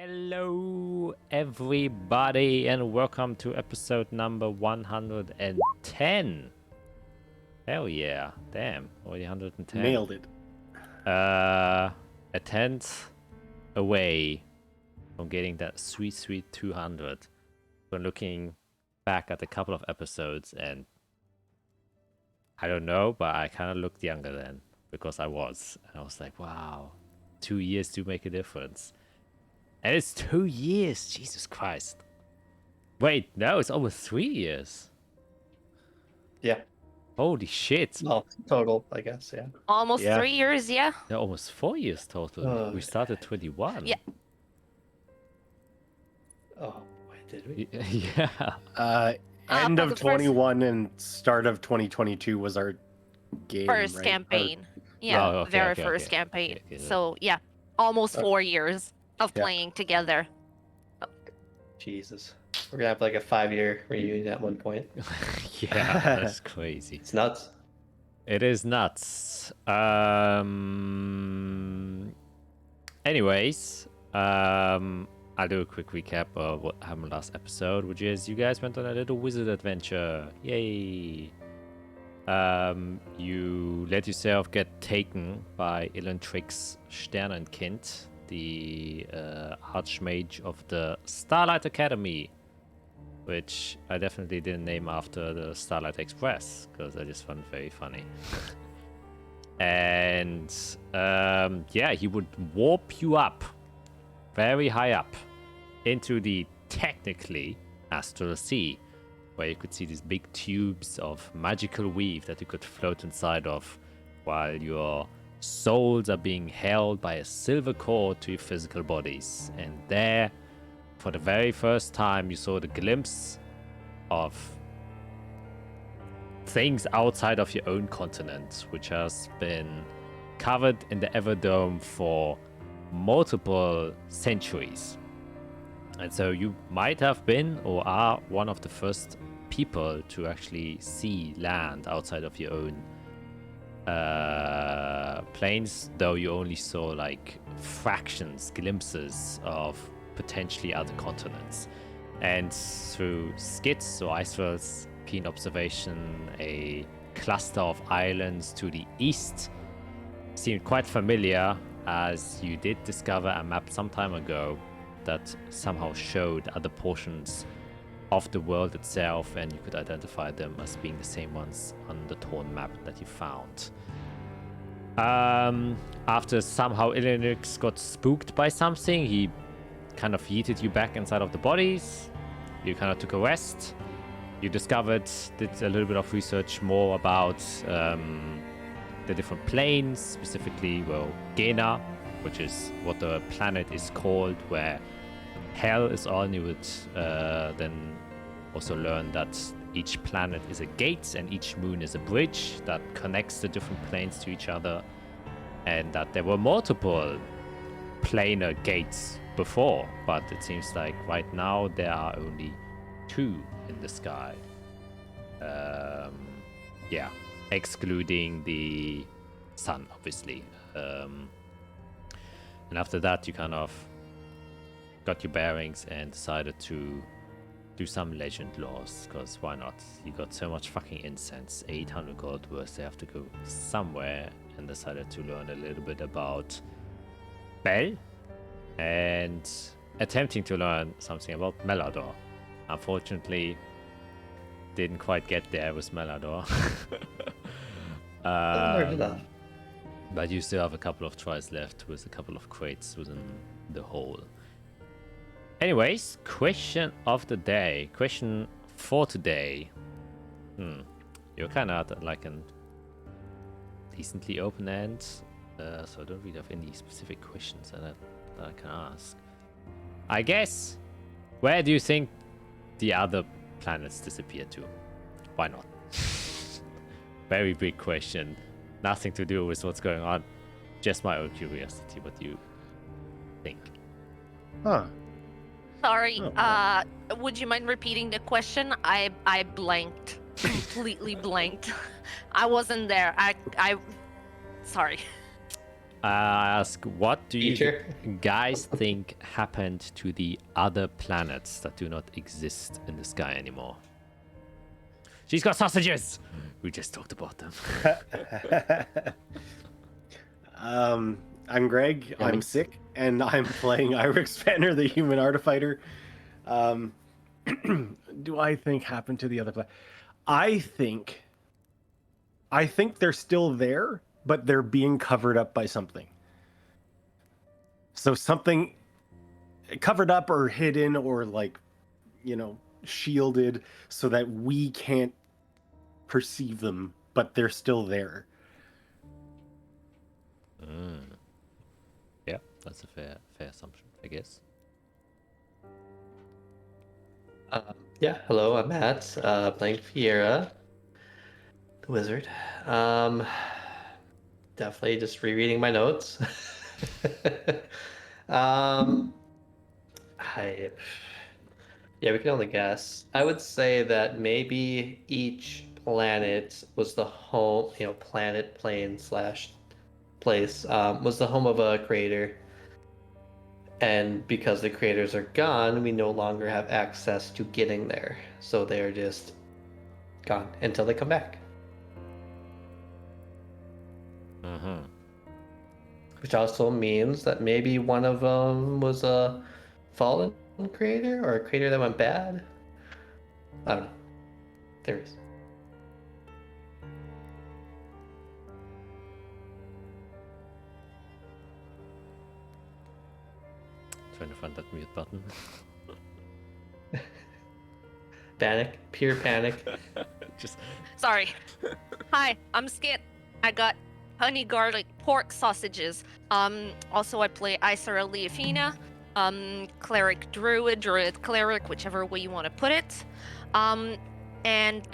Hello, everybody, and welcome to episode number 110. Hell yeah, damn, already 110. Nailed it. A tenth away from getting that sweet 200. When looking back at a couple of episodes, and I don't know, but I kind of looked younger then because I was like, wow, 2 years do make a difference. And it's 2 years, Jesus Christ. Wait, no, it's almost 3 years. Yeah. Holy shit. Well, total, I guess, yeah. Almost Yeah. 3 years, yeah. Yeah, almost 4 years total. We started 21. Yeah. Oh, wait, did we? Yeah. End for of the first- 21 and start of 2022 was our game, First right? campaign. Yeah, Oh, okay, very okay, first okay. campaign. Okay, okay. So, yeah, almost Uh, 4 years of yeah. playing together. Jesus. We're gonna have like a 5-year reunion at one point. Yeah, that's crazy. It's nuts. It is nuts. Anyways, I'll do a quick recap of what happened last episode, which is you guys went on a little wizard adventure. Yay! You let yourself get taken by Illentrix Sternenkind, the Archmage of the Starlight Academy, which I definitely didn't name after the Starlight Express, because I just found it very funny. And yeah, he would warp you up, very high up, into the technically astral sea, where you could see these big tubes of magical weave that you could float inside of, while your souls are being held by a silver cord to your physical bodies. And there, for the very first time, you saw the glimpse of things outside of your own continent, which has been covered in the Everdome for multiple centuries. And so you might have been or are one of the first people to actually see land outside of your own planes, though you only saw like fractions, glimpses of potentially other continents. And through skits or icebergs, keen observation, a cluster of islands to the east seemed quite familiar, as you did discover a map some time ago that somehow showed other portions of the world itself, and you could identify them as being the same ones on the torn map that you found. After somehow Illentrix got spooked by something, he kind of yeeted you back inside of the bodies. You kind of took a rest. You discovered, did a little bit of research more about the different planes, specifically, well, Gena, which is what the planet is called, where hell is on. You would then also learn that each planet is a gate and each moon is a bridge that connects the different planes to each other, and that there were multiple planar gates before, but it seems like right now there are only 2 in the sky. Yeah, excluding the sun, obviously. And after that, you kind of got your bearings and decided to do some legend laws, because why not? You got so much fucking incense, 800 gold worth, they have to go somewhere, and decided to learn a little bit about Bell, and attempting to learn something about Melador. Unfortunately, didn't quite get there with Melador. Learned enough. But you still have a couple of tries left with a couple of crates within the hole. Anyways, question of the day. Question for today. You're kind of at like a decently open end, so I don't really have any specific questions that I can ask. I guess, where do you think the other planets disappeared to? Why not? Very big question. Nothing to do with what's going on. Just my own curiosity. What do you think? Huh. Sorry, Oh, would you mind repeating the question? I blanked. Completely blanked. I wasn't there. I sorry. I ask, what do you Teacher? guys think happened to the other planets that do not exist in the sky anymore? She's got sausages! We just talked about them. I'm Greg. Yummy. I'm sick, and I'm playing Irix Banner, the human artifighter. Do I think happened to the other planet? I think they're still there, but they're being covered up by something. So something covered up or hidden or shielded so that we can't perceive them, but they're still there. Yeah, that's a fair assumption, I guess. Yeah, hello, I'm Matt, playing Fiera, the wizard. Definitely just rereading my notes. Yeah, we can only guess. I would say that maybe each planet was the home, planet, plane / place, was the home of a creator. And because the creators are gone, we no longer have access to getting there. So they're just gone until they come back. Which also means that maybe one of them was a fallen creator or a creator that went bad. I don't know. Theories. Trying to find that mute button. Panic. Pure panic. Just Sorry. Hi, I'm Skit. I got honey garlic pork sausages. Also I play Isara Leafina, cleric druid cleric, whichever way you want to put it. And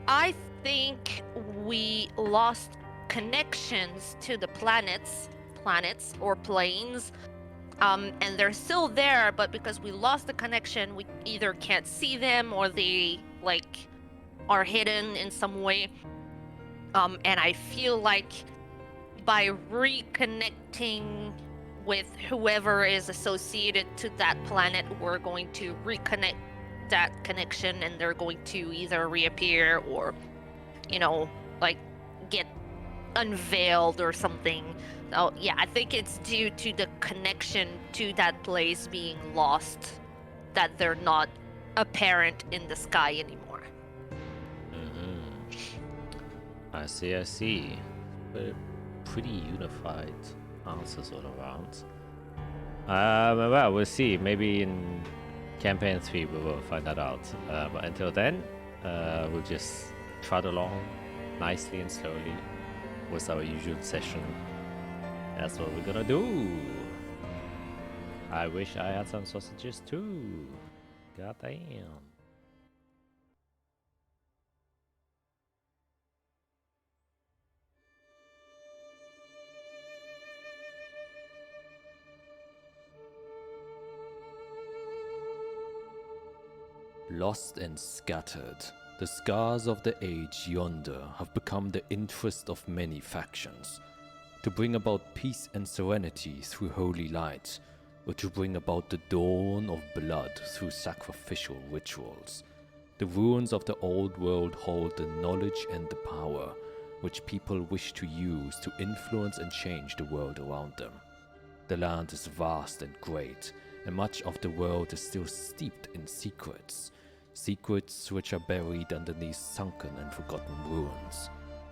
I think we lost connections to the planets or planes. And they're still there, but because we lost the connection, we either can't see them or they are hidden in some way. And I feel like by reconnecting with whoever is associated to that planet, we're going to reconnect that connection, and they're going to either reappear or, get unveiled or something. Oh, yeah, I think it's due to the connection to that place being lost that they're not apparent in the sky anymore. I see. But pretty unified answers all around. Well, we'll see. Maybe in campaign 3 we will find that out. But until then, we'll just trot along nicely and slowly with our usual session. That's what we're gonna do. I wish I had some sausages too. God damn. Lost and scattered, the scars of the age yonder have become the interest of many factions. To bring about peace and serenity through holy light, or to bring about the dawn of blood through sacrificial rituals. The ruins of the old world hold the knowledge and the power which people wish to use to influence and change the world around them. The land is vast and great, and much of the world is still steeped in secrets. Secrets which are buried underneath sunken and forgotten ruins.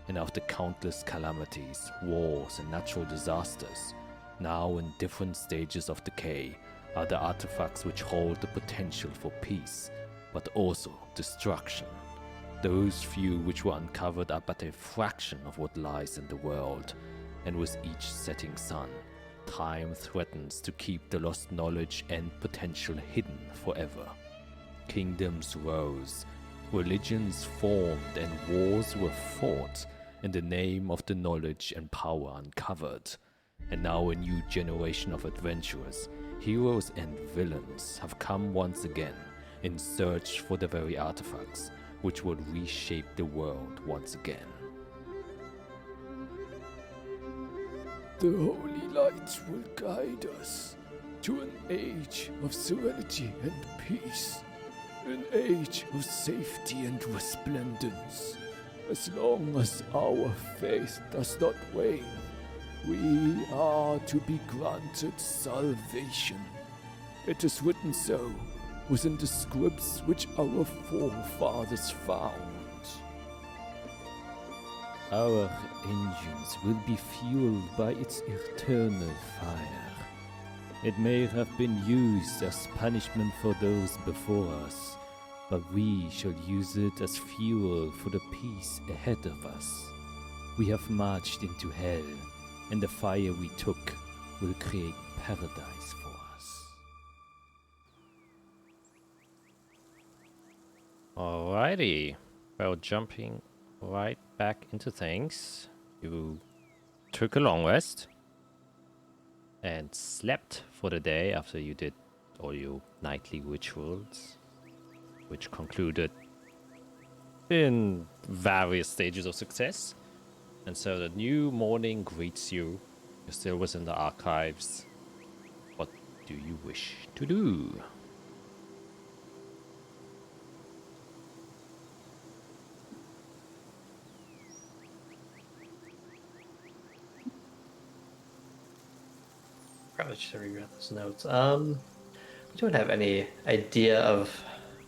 And after countless calamities, wars, and natural disasters, now in different stages of decay, are the artifacts which hold the potential for peace, but also destruction. Those few which were uncovered are but a fraction of what lies in the world, and with each setting sun, time threatens to keep the lost knowledge and potential hidden forever. Kingdoms rose, religions formed, and wars were fought in the name of the knowledge and power uncovered. And now a new generation of adventurers, heroes and villains have come once again in search for the very artifacts which will reshape the world once again. The holy light will guide us to an age of serenity and peace, an age of safety and resplendence. As long as our faith does not wane, we are to be granted salvation. It is written so within the scripts which our forefathers found. Our engines will be fueled by its eternal fire. It may have been used as punishment for those before us, but we shall use it as fuel for the peace ahead of us. We have marched into hell, and the fire we took will create paradise for us. Alrighty. Well, jumping right back into things, you took a long rest and slept for the day after you did all your nightly rituals, which concluded in various stages of success. And so the new morning greets you. You're still within the archives. What do you wish to do? Probably should reread those notes. We don't have any idea of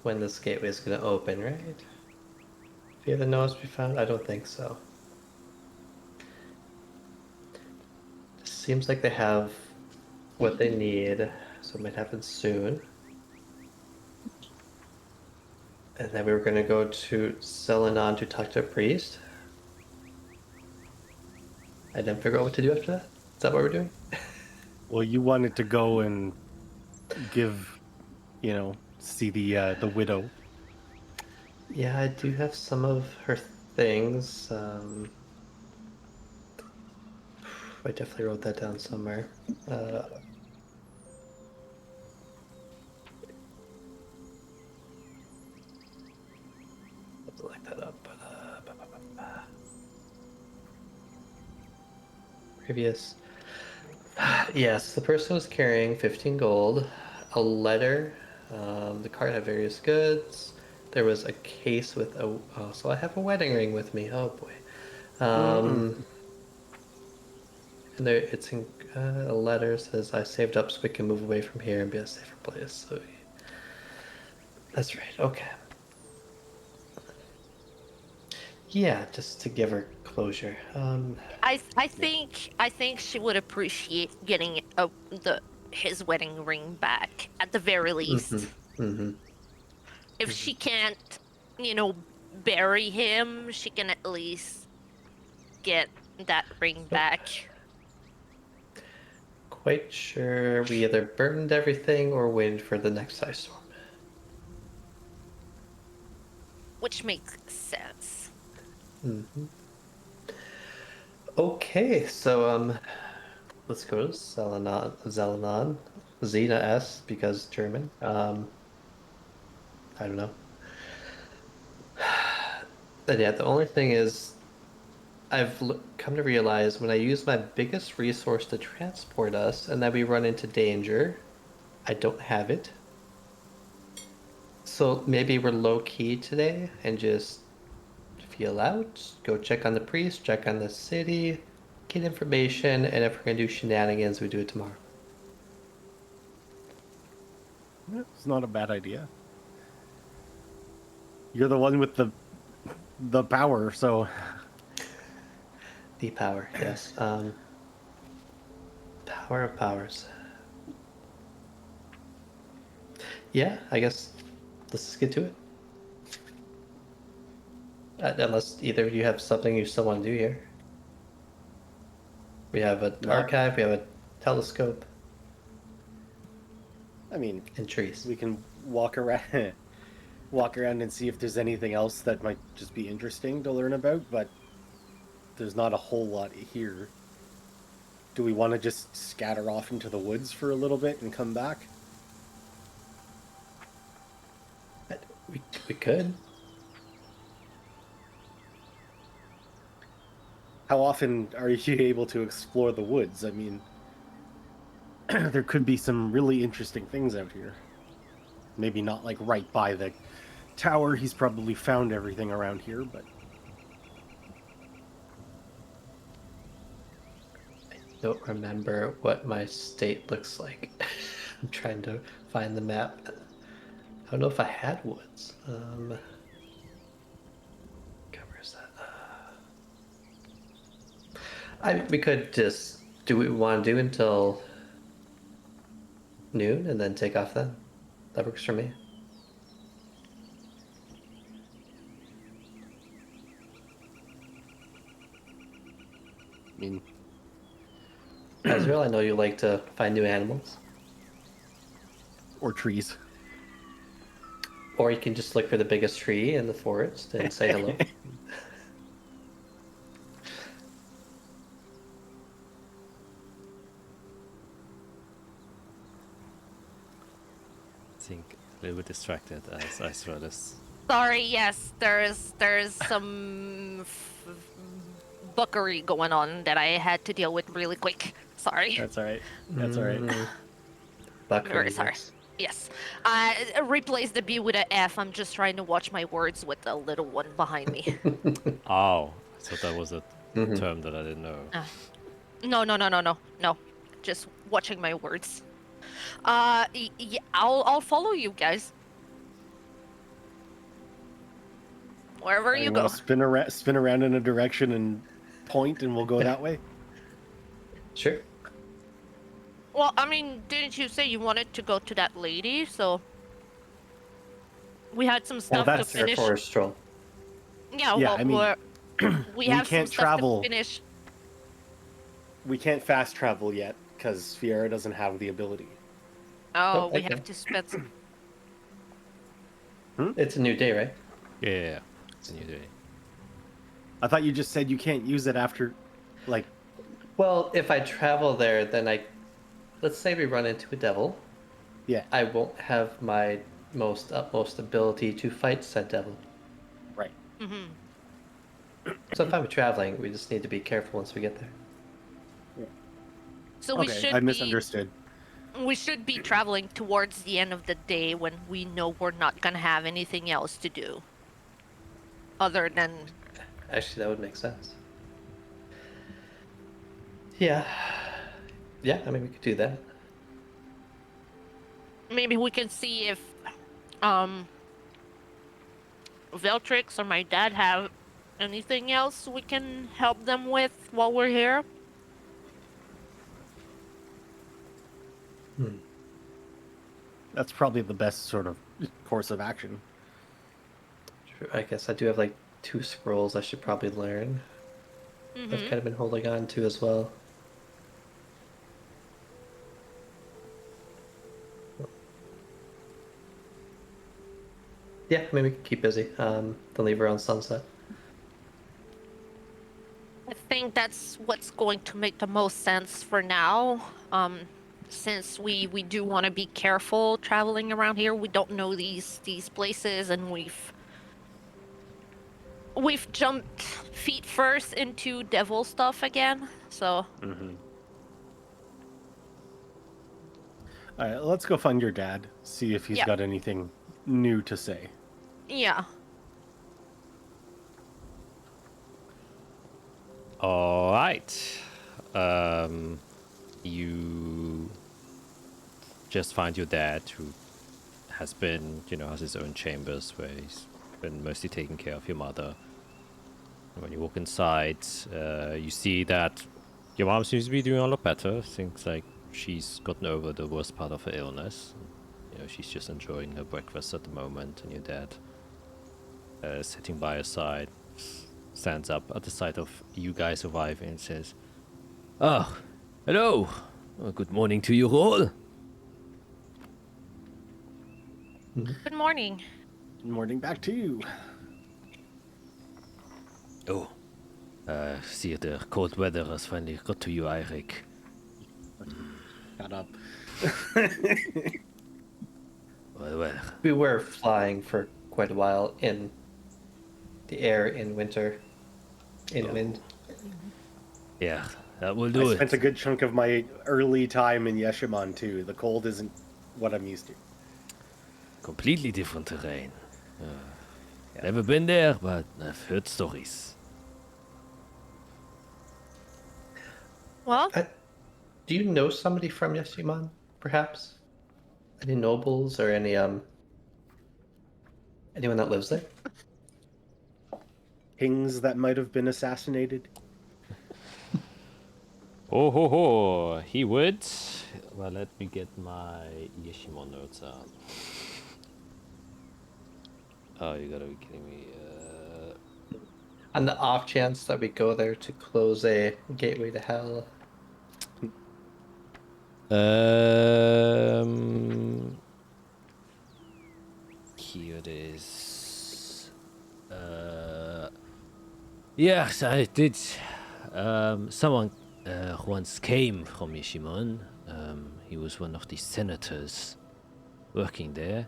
when this gateway is going to open, right? Via the notes we found? I don't think so. Seems like they have what they need, so it might happen soon. And then we were going to go to Selenon to talk to a priest. I didn't figure out what to do after that. Is that what we're doing? Well, you wanted to go and give, see the widow. Yeah, I do have some of her things. I definitely wrote that down somewhere. Let's look that up. Previous. Yes, the person was carrying 15 gold, a letter. The card had various goods. There was a case with a. Oh, so I have a wedding ring with me. Oh boy. And there, it's in a letter says, "I saved up so we can move away from here and be a safer place." So that's right. Okay. Yeah, just to give her closure. I think she would appreciate getting his wedding ring back at the very least. If she can't, bury him, she can at least get that ring back. Quite sure we either burned everything or waited for the next ice storm. Which makes sense. Okay, so let's go to Zelenon, Zena S because German. I don't know. But yeah, the only thing is, I've come to realize when I use my biggest resource to transport us, and then we run into danger, I don't have it. So maybe we're low key today and just feel out, go check on the priest, check on the city, get information, and if we're gonna do shenanigans, we do it tomorrow. It's not a bad idea. You're the one with the power, so The power, yes. Power of powers. Yeah, I guess let's just get to it. Unless either of you have something you still want to do here. We have an archive, we have a telescope. I mean, And trees. we can walk around and see if there's anything else that might just be interesting to learn about, but there's not a whole lot here. Do we want to just scatter off into the woods for a little bit and come back? We could. how often are you able to explore the woods? I mean, there could be some really interesting things out here. Maybe not like right by the tower. He's probably found everything around here, but I don't remember what my state looks like. I'm trying to find the map. I don't know if I had woods. Where is that? We could just do what we want to do until noon and then take off then. That works for me. I mean, Azrael, I know you like to find new animals. or trees. Or you can just look for the biggest tree in the forest and say hello. I think a little bit distracted as Israel is. Sorry, yes, there's some buckery going on that I had to deal with really quick. Sorry. That's all right. That's all right. Very sorry. Yes. Replace the B with an F. I'm just trying to watch my words with the little one behind me. Oh, I thought that was a term that I didn't know. No. Just watching my words. Yeah, I'll follow you guys. Wherever you go. Spin around in a direction and point, and we'll go that way. Sure. Well, I mean, didn't you say you wanted to go to that lady? So we had some stuff to that's Your finish. forest stroll. Yeah, Yeah, well, I mean, we we have can't some stuff travel. to finish. We can't fast travel yet because Fiera doesn't have the ability. Oh, we okay. have to spend some. It's a new day, right? Yeah, it's a new day. I thought you just said you can't use it after, like. Well, if I travel there, then let's say we run into a devil. Yeah. I won't have my utmost ability to fight said devil. Right. So if I'm traveling, we just need to be careful once we get there. So we Okay, should I be. misunderstood. We should be traveling towards the end of the day when we know we're not gonna have anything else to do. Other than. Actually, that would make sense. Yeah. Yeah, I mean, we could do that. Maybe we can see if Veltrix or my dad have anything else we can help them with while we're here. That's probably the best sort of course of action. I guess I do have like 2 scrolls I should probably learn. I've kind of been holding on to as well. Yeah, maybe we can keep busy. Then leave around sunset. I think that's what's going to make the most sense for now. Since we do want to be careful traveling around here, we don't know these places, and we've jumped feet first into devil stuff again. So All right, let's go find your dad. See if he's got anything new to say. yeah. All right. You just find your dad, who has been, has his own chambers where he's been mostly taking care of your mother. And when you walk inside, you see that your mom seems to be doing a lot better. Things like she's gotten over the worst part of her illness. She's just enjoying her breakfast at the moment, and your dad sitting by her side stands up at the sight of you guys arriving and says, "Oh, hello. Good morning to you all." Good morning. Good morning back to you. Oh, see, the cold weather has finally got to you, Eirik. Shut up. Well. We were flying for quite a while in the air in winter, in wind. Yeah, that will I do spent a it. good chunk of my early time in Yeshimon too. The cold isn't what I'm used to. Completely different terrain. Never been there, but I've heard stories. Well, Do you know somebody from Yeshiman, perhaps? Any nobles or any anyone that lives there? Kings that might have been assassinated. Oh ho ho, he would. Well, let me get my Yeshimon notes out. Oh, you gotta be kidding me. On the off chance that we go there to close a gateway to hell. Here it is. Yes, I did. Someone once came from Yeshimon. He was one of the senators working there.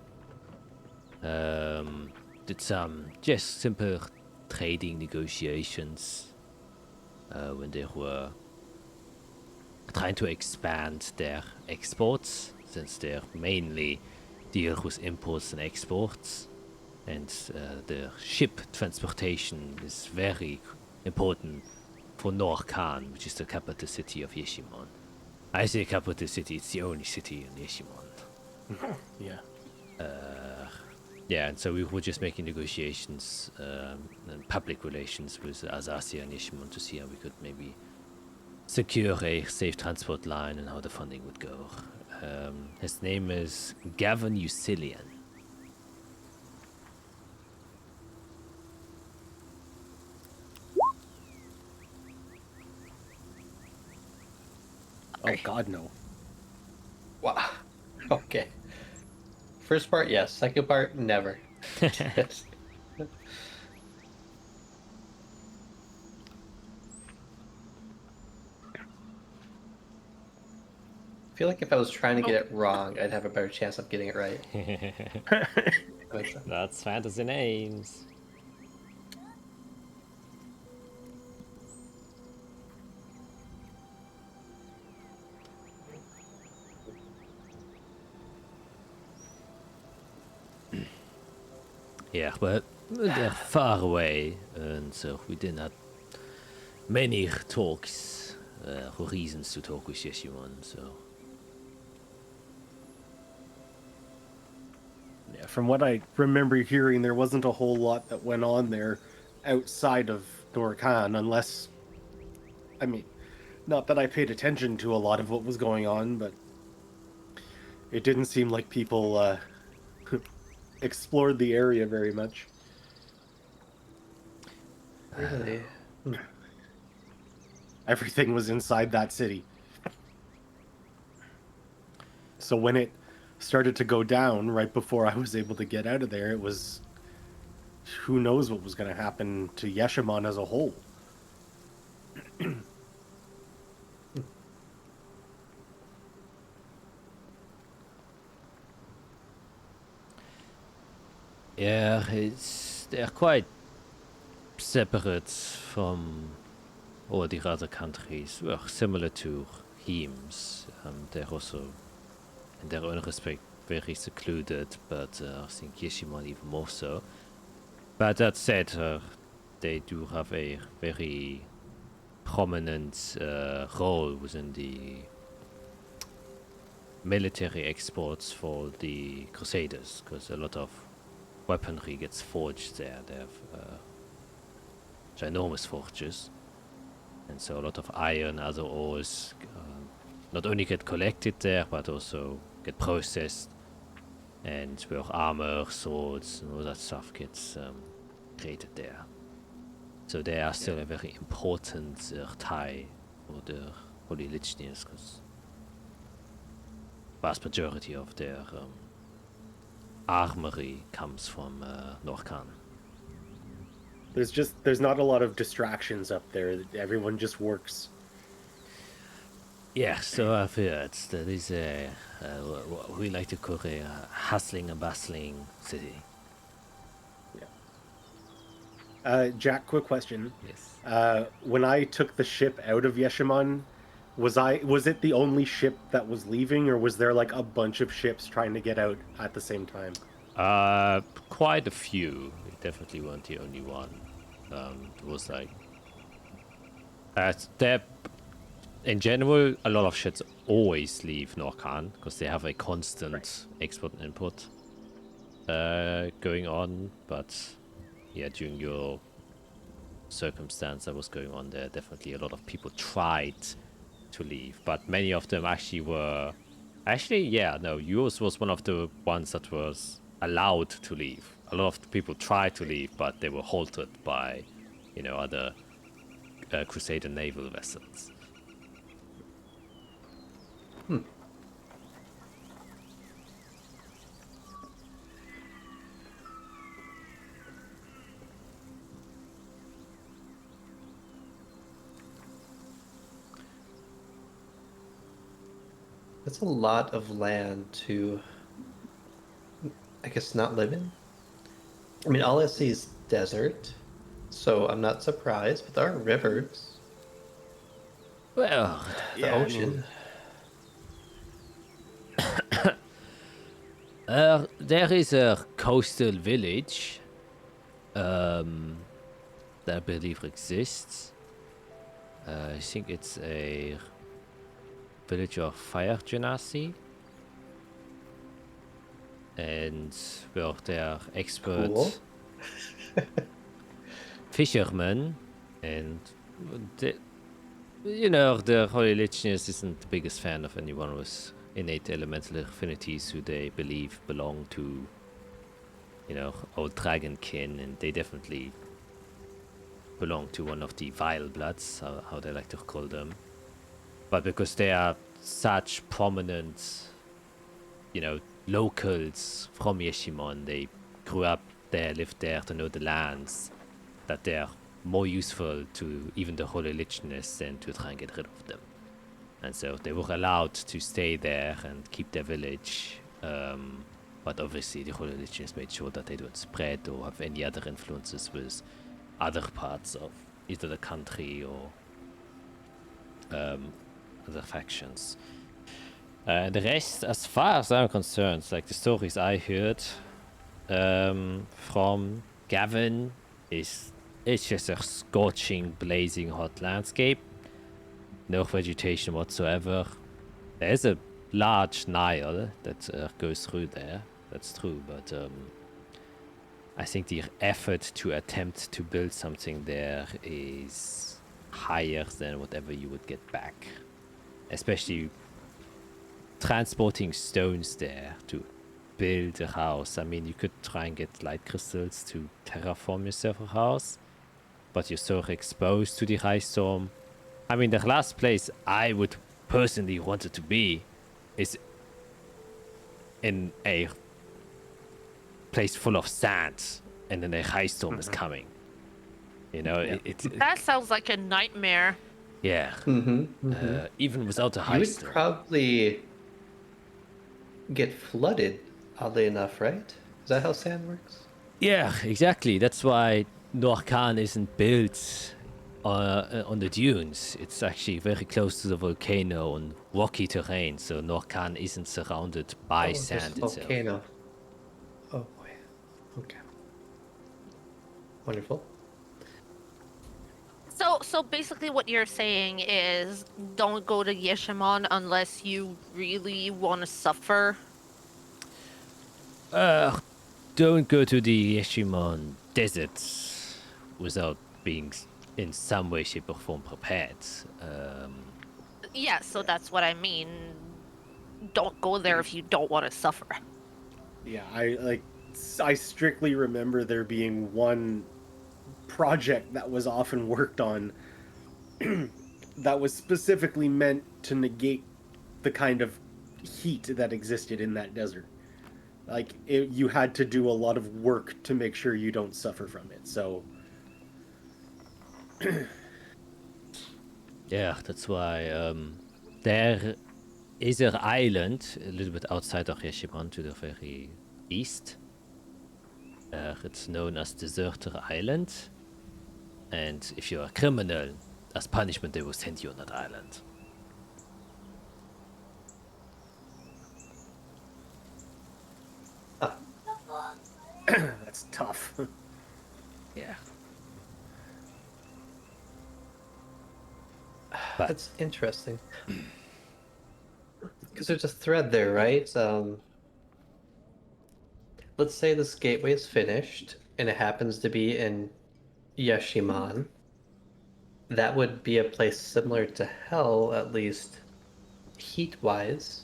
Did some just simple trading negotiations when they were trying to expand their exports, since they mainly deal with imports and exports, and the ship transportation is very important for Norkan, which is the capital city of Yeshimon. I say capital city, it's the only city in Yeshimon. Yeah. Yeah, and so we were just making negotiations and public relations with Azathia and Yeshimon to see how we could maybe secure a safe transport line and how the funding would go. His name is Gavin Usilian. Oh God, no. Wow. Okay. First part, yes. Second part, never. Yes. I feel like if I was trying to get it wrong, I'd have a better chance of getting it right. That's fantasy names. Yeah, but they're far away, and so we did not many talks or reasons to talk with Yeshimon, so. Yeah, from what I remember hearing, there wasn't a whole lot that went on there outside of Norkan, unless, I mean, not that I paid attention to a lot of what was going on, but it didn't seem like people explored the area very much. Really? Everything was inside that city. So when it started to go down right before I was able to get out of there, it was, who knows what was going to happen to Yeshimon as a whole. Yeah, they're quite separate from all the other countries. Well, similar to Heems. They're also, in their own respect, very secluded, but I think Yeshimon even more so. But that said, they do have a very prominent role within the military exports for the Crusaders, because a lot of weaponry gets forged there. They have ginormous forges, and so a lot of iron, other ores, not only get collected there, but also get processed, and where armor, swords, and all that stuff gets created there. So they are still a very important tie for the Holy Religions, because vast majority of their armory comes from Norkan. There's not a lot of distractions up there. Everyone just works. Yeah, so I've heard that is what we like to call a hustling and bustling city. Jack, quick question. Yes. When I took the ship out of Yeshimon, was it the only ship that was leaving, or was there like a bunch of ships trying to get out at the same time? Quite a few. We definitely weren't the only one. It was like there. In general, a lot of ships always leave Norcan because they have a constant export and import going on. But yeah, during your circumstance that was going on there, definitely a lot of people tried to leave, but many of them actually were. Actually, yeah, no, yours was one of the ones that was allowed to leave. A lot of the people tried to leave, but they were halted by, other Crusader naval vessels. That's a lot of land to, I guess, not live in. I mean, all I see is desert, so I'm not surprised, but there are rivers. Well, The ocean. there is a coastal village that I believe exists. I think it's a village of Fire Genasi. And well, they're expert Cool. fishermen, and the Holy Religions isn't the biggest fan of anyone with innate elemental affinities who they believe belong to, old dragonkin, and they definitely belong to one of the vile bloods, how they like to call them. But because they are such prominent, locals from Yeshimon, they grew up there, lived there to know the lands, that they're more useful to even the Holy Religionists than to try and get rid of them. And so they were allowed to stay there and keep their village. But obviously the Holy Religionists made sure that they don't spread or have any other influences with other parts of either the country or other factions. The rest, as far as I'm concerned, like the stories I heard from Gavin, it's just a scorching, blazing hot landscape. No vegetation whatsoever. There's a large Nile that goes through there. That's true, but I think the effort to attempt to build something there is higher than whatever you would get back. Especially transporting stones there to build a house. I mean, you could try and get light crystals to terraform yourself a house, but you're so exposed to the high storm. I mean, the last place I would personally want it to be is in a place full of sand, and then a high storm is coming. That sounds like a nightmare. Yeah. Even without a high You would storm. probably get flooded, oddly enough, right? Is that how sand works? Yeah, exactly. That's why Norcan isn't built on the dunes. It's actually very close to the volcano on rocky terrain, so Norcan isn't surrounded by sand there's a itself. volcano. Oh boy. Okay. Wonderful. So basically what you're saying is don't go to Yeshimon unless you really want to suffer. Don't go to the Yeshimon desert without being in some way, shape, or form prepared. Yeah, so that's what I mean. Don't go there if you don't want to suffer. Yeah, I strictly remember there being one project that was often worked on that was specifically meant to negate the kind of heat that existed in that desert. Like, you had to do a lot of work to make sure you don't suffer from it, so... Yeah, that's why there is an island a little bit outside of Yeshimon to the very east. It's known as Deserter Island. And if you're a criminal, as punishment, they will send you on that island. That's tough. Yeah. That's interesting. Because there's a thread there, right? Let's say this gateway is finished, and it happens to be in Yeshiman. That would be a place similar to Hell, at least heat-wise.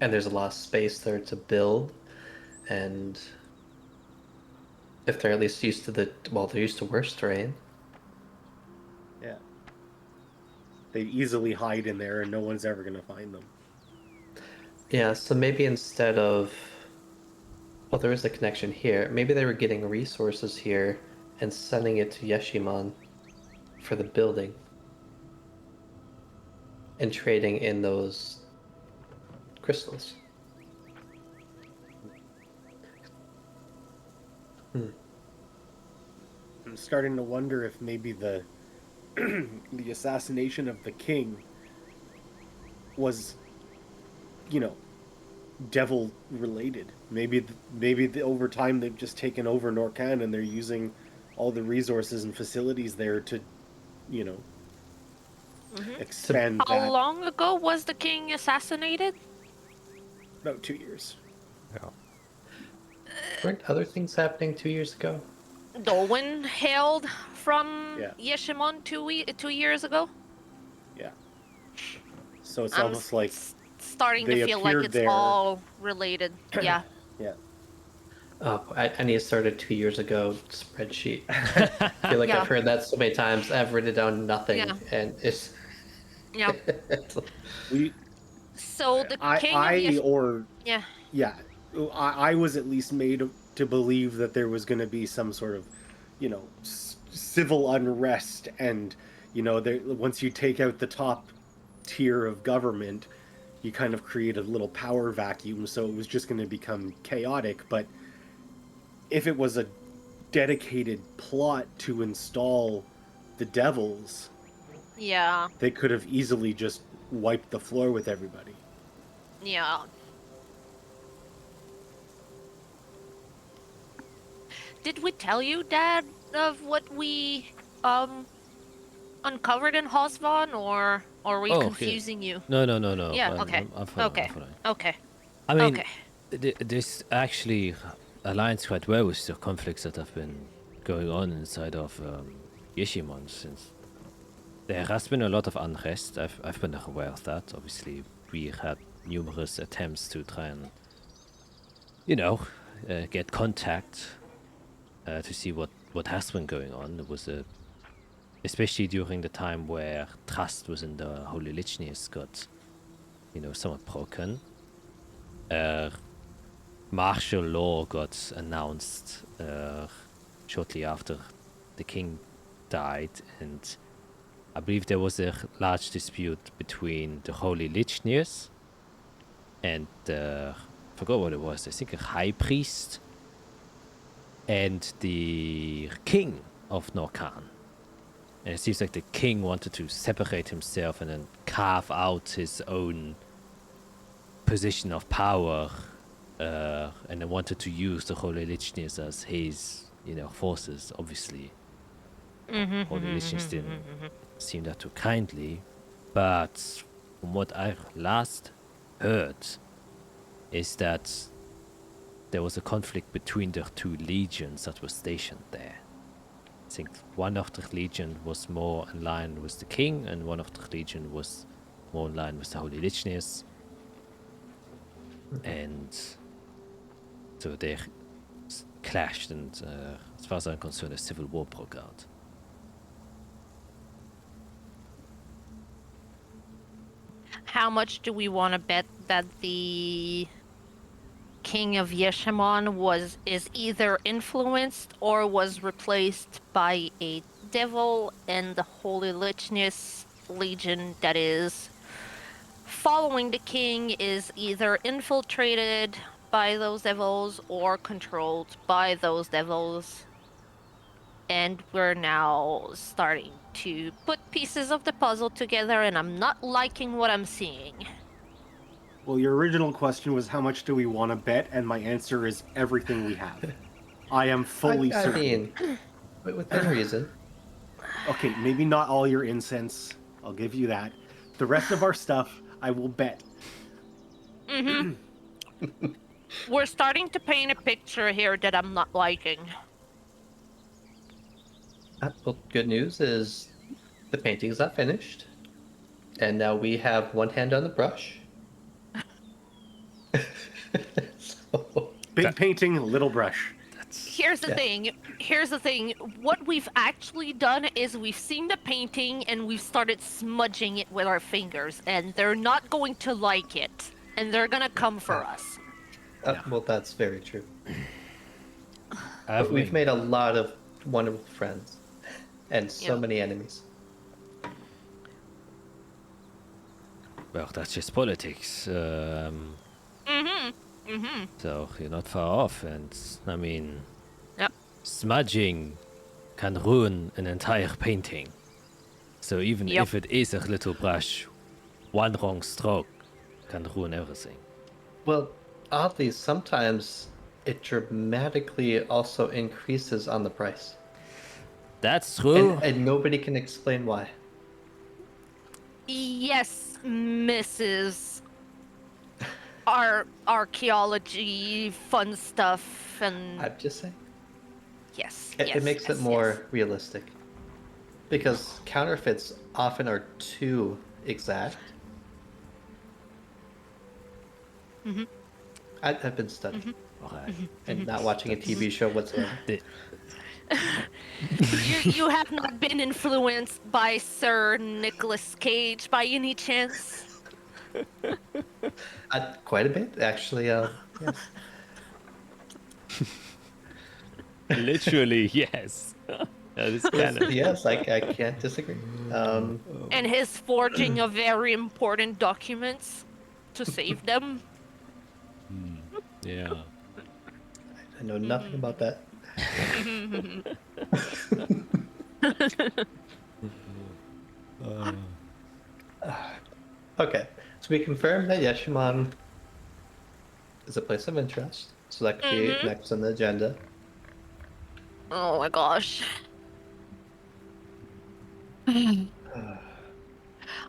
And there's a lot of space there to build, and if they're at least used to they're used to worse terrain. Yeah. They easily hide in there and no one's ever going to find them. Yeah, so maybe instead of... Well, there is a connection here. Maybe they were getting resources here and sending it to Yeshiman for the building. And trading in those crystals. I'm starting to wonder if maybe the the assassination of the king was, devil related. Maybe over time they've just taken over Norcan and they're using all the resources and facilities there to, expand How that. long ago was the king assassinated? About 2 years. Yeah. Weren't other things happening 2 years ago? Dolwyn hailed from Yeah. Yeshimon 2 years ago. Yeah. So it's I'm almost like starting they to feel like appeared it's there. all related. Yeah. yeah. Oh, I need to start a 2 years ago spreadsheet. I feel like Yeah. I've heard that so many times. I've written down nothing, Yeah. and it's... Yeah. We So the king of yeah. Yeah, I was at least made to believe that there was going to be some sort of, civil unrest, and once you take out the top tier of government, you kind of create a little power vacuum. So it was just going to become chaotic. But if it was a dedicated plot to install the devils, Yeah. they could have easily just wiped the floor with everybody. Yeah. Did we tell you, Dad, of what we uncovered in Hosvan, or are we Oh, yeah. confusing you? No. Yeah, okay. I'm following, Okay. I'm following. Okay. I mean, Okay. this actually aligns quite well with the conflicts that have been going on inside of Yeshimon, since there has been a lot of unrest. I've been aware of that. Obviously, we had numerous attempts to try and, get contact to see what has been going on. It was especially during the time where trust within the Holy Religios got, somewhat broken. Martial law got announced shortly after the king died, and I believe there was a large dispute between the Holy Religios and I forgot what it was. I think a high priest and the king of Norcan. And it seems like the king wanted to separate himself and then carve out his own position of power, and then wanted to use the Holy Religions as his, forces, obviously. Holy Religions didn't seem that too kindly, but from what I last heard is that there was a conflict between the two legions that were stationed there. I think one of the legion was more in line with the king, and one of the legion was more in line with the Holy Religions. And so they clashed, and as far as I'm concerned, a civil war broke out. How much do we want to bet that the king of Yeshimon is either influenced or was replaced by a devil, and the Holy Religious Legion that is following the king is either infiltrated by those devils or controlled by those devils. And we're now starting to put pieces of the puzzle together, and I'm not liking what I'm seeing. Well, your original question was how much do we want to bet, and my answer is everything we have. I am fully I certain. mean, within reason. Okay, maybe not all your incense. I'll give you that. The rest of our stuff, I will bet. We're starting to paint a picture here that I'm not liking. Well, good news is the painting is not finished, and now we have one hand on the brush. So, Big painting, little brush. Here's the thing. What we've actually done is we've seen the painting and we've started smudging it with our fingers, and they're not going to like it, and they're gonna come for us. well, that's very true. Have We've we? made a lot of wonderful friends, and so many enemies. Well, that's just politics. So you're not far off, and I mean, Yep. smudging can ruin an entire painting. So even Yep. if it is a little brush, one wrong stroke can ruin everything. Well, oddly, sometimes it dramatically also increases on the price, That's true. and nobody can explain why. Yes, Mrs. Our archaeology, fun stuff, and I'm just saying. yes, It makes it more realistic. Because counterfeits often are too exact. I've been studying Alright. and not watching a TV show whatsoever. You have not been influenced by Sir Nicholas Cage by any chance? Quite a bit, actually. Yes. Literally, yes. That is canon. Yes, I can't disagree. And his forging of very important documents to save them? Yeah. I know nothing about that. Okay, so we confirmed that Yeshiman is a place of interest, so that could be next on the agenda. Oh my gosh.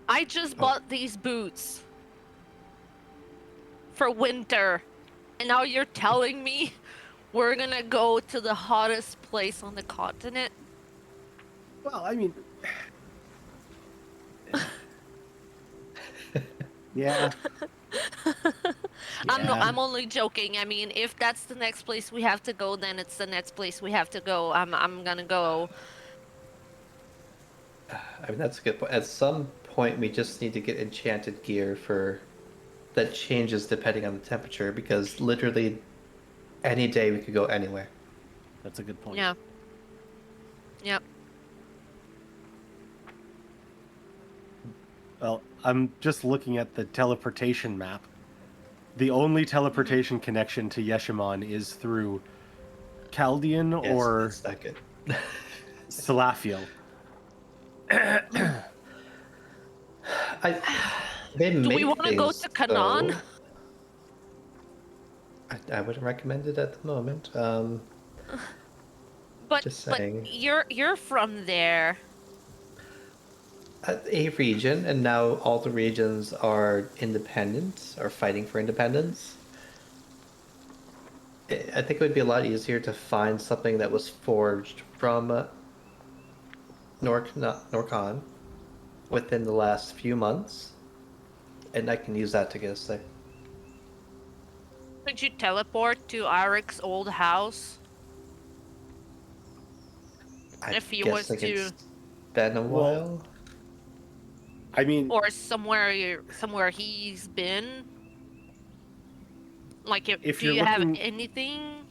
I just bought these boots for winter, and now you're telling me we're gonna go to the hottest place on the continent? Well, I mean... yeah. I'm only joking. I mean, if that's the next place we have to go, then it's the next place we have to go. I'm gonna go. I mean, that's a good point. At some point, we just need to get enchanted gear for that changes depending on the temperature, because literally any day we could go anywhere. That's a good point. Yeah. Yep. Well, I'm just looking at the teleportation map. The only teleportation connection to Yeshiman is through Chaldean Yes, or it's that good. Salafiel. Do we want to go to Canaan? I wouldn't recommend it at the moment. But Just saying. you're from there. A region, and now all the regions are independent, or fighting for independence. I think it would be a lot easier to find something that was forged from Norcon within the last few months, and I can use that to get us there. Could you teleport to Arik's old house? If he was like to- it's been a while. I mean, Or somewhere he's been? Like, If do you're you have looking- anything?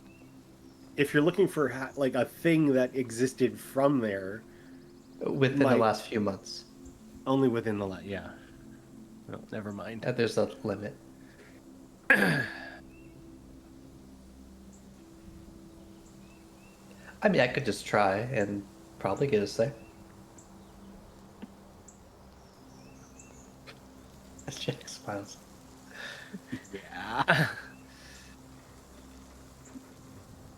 if you're looking for like a thing that existed from there, Within the my- last few months. only within the yeah. Well, never mind. There's a limit. I mean, I could just try and probably get us there. Jack smiles. Yeah.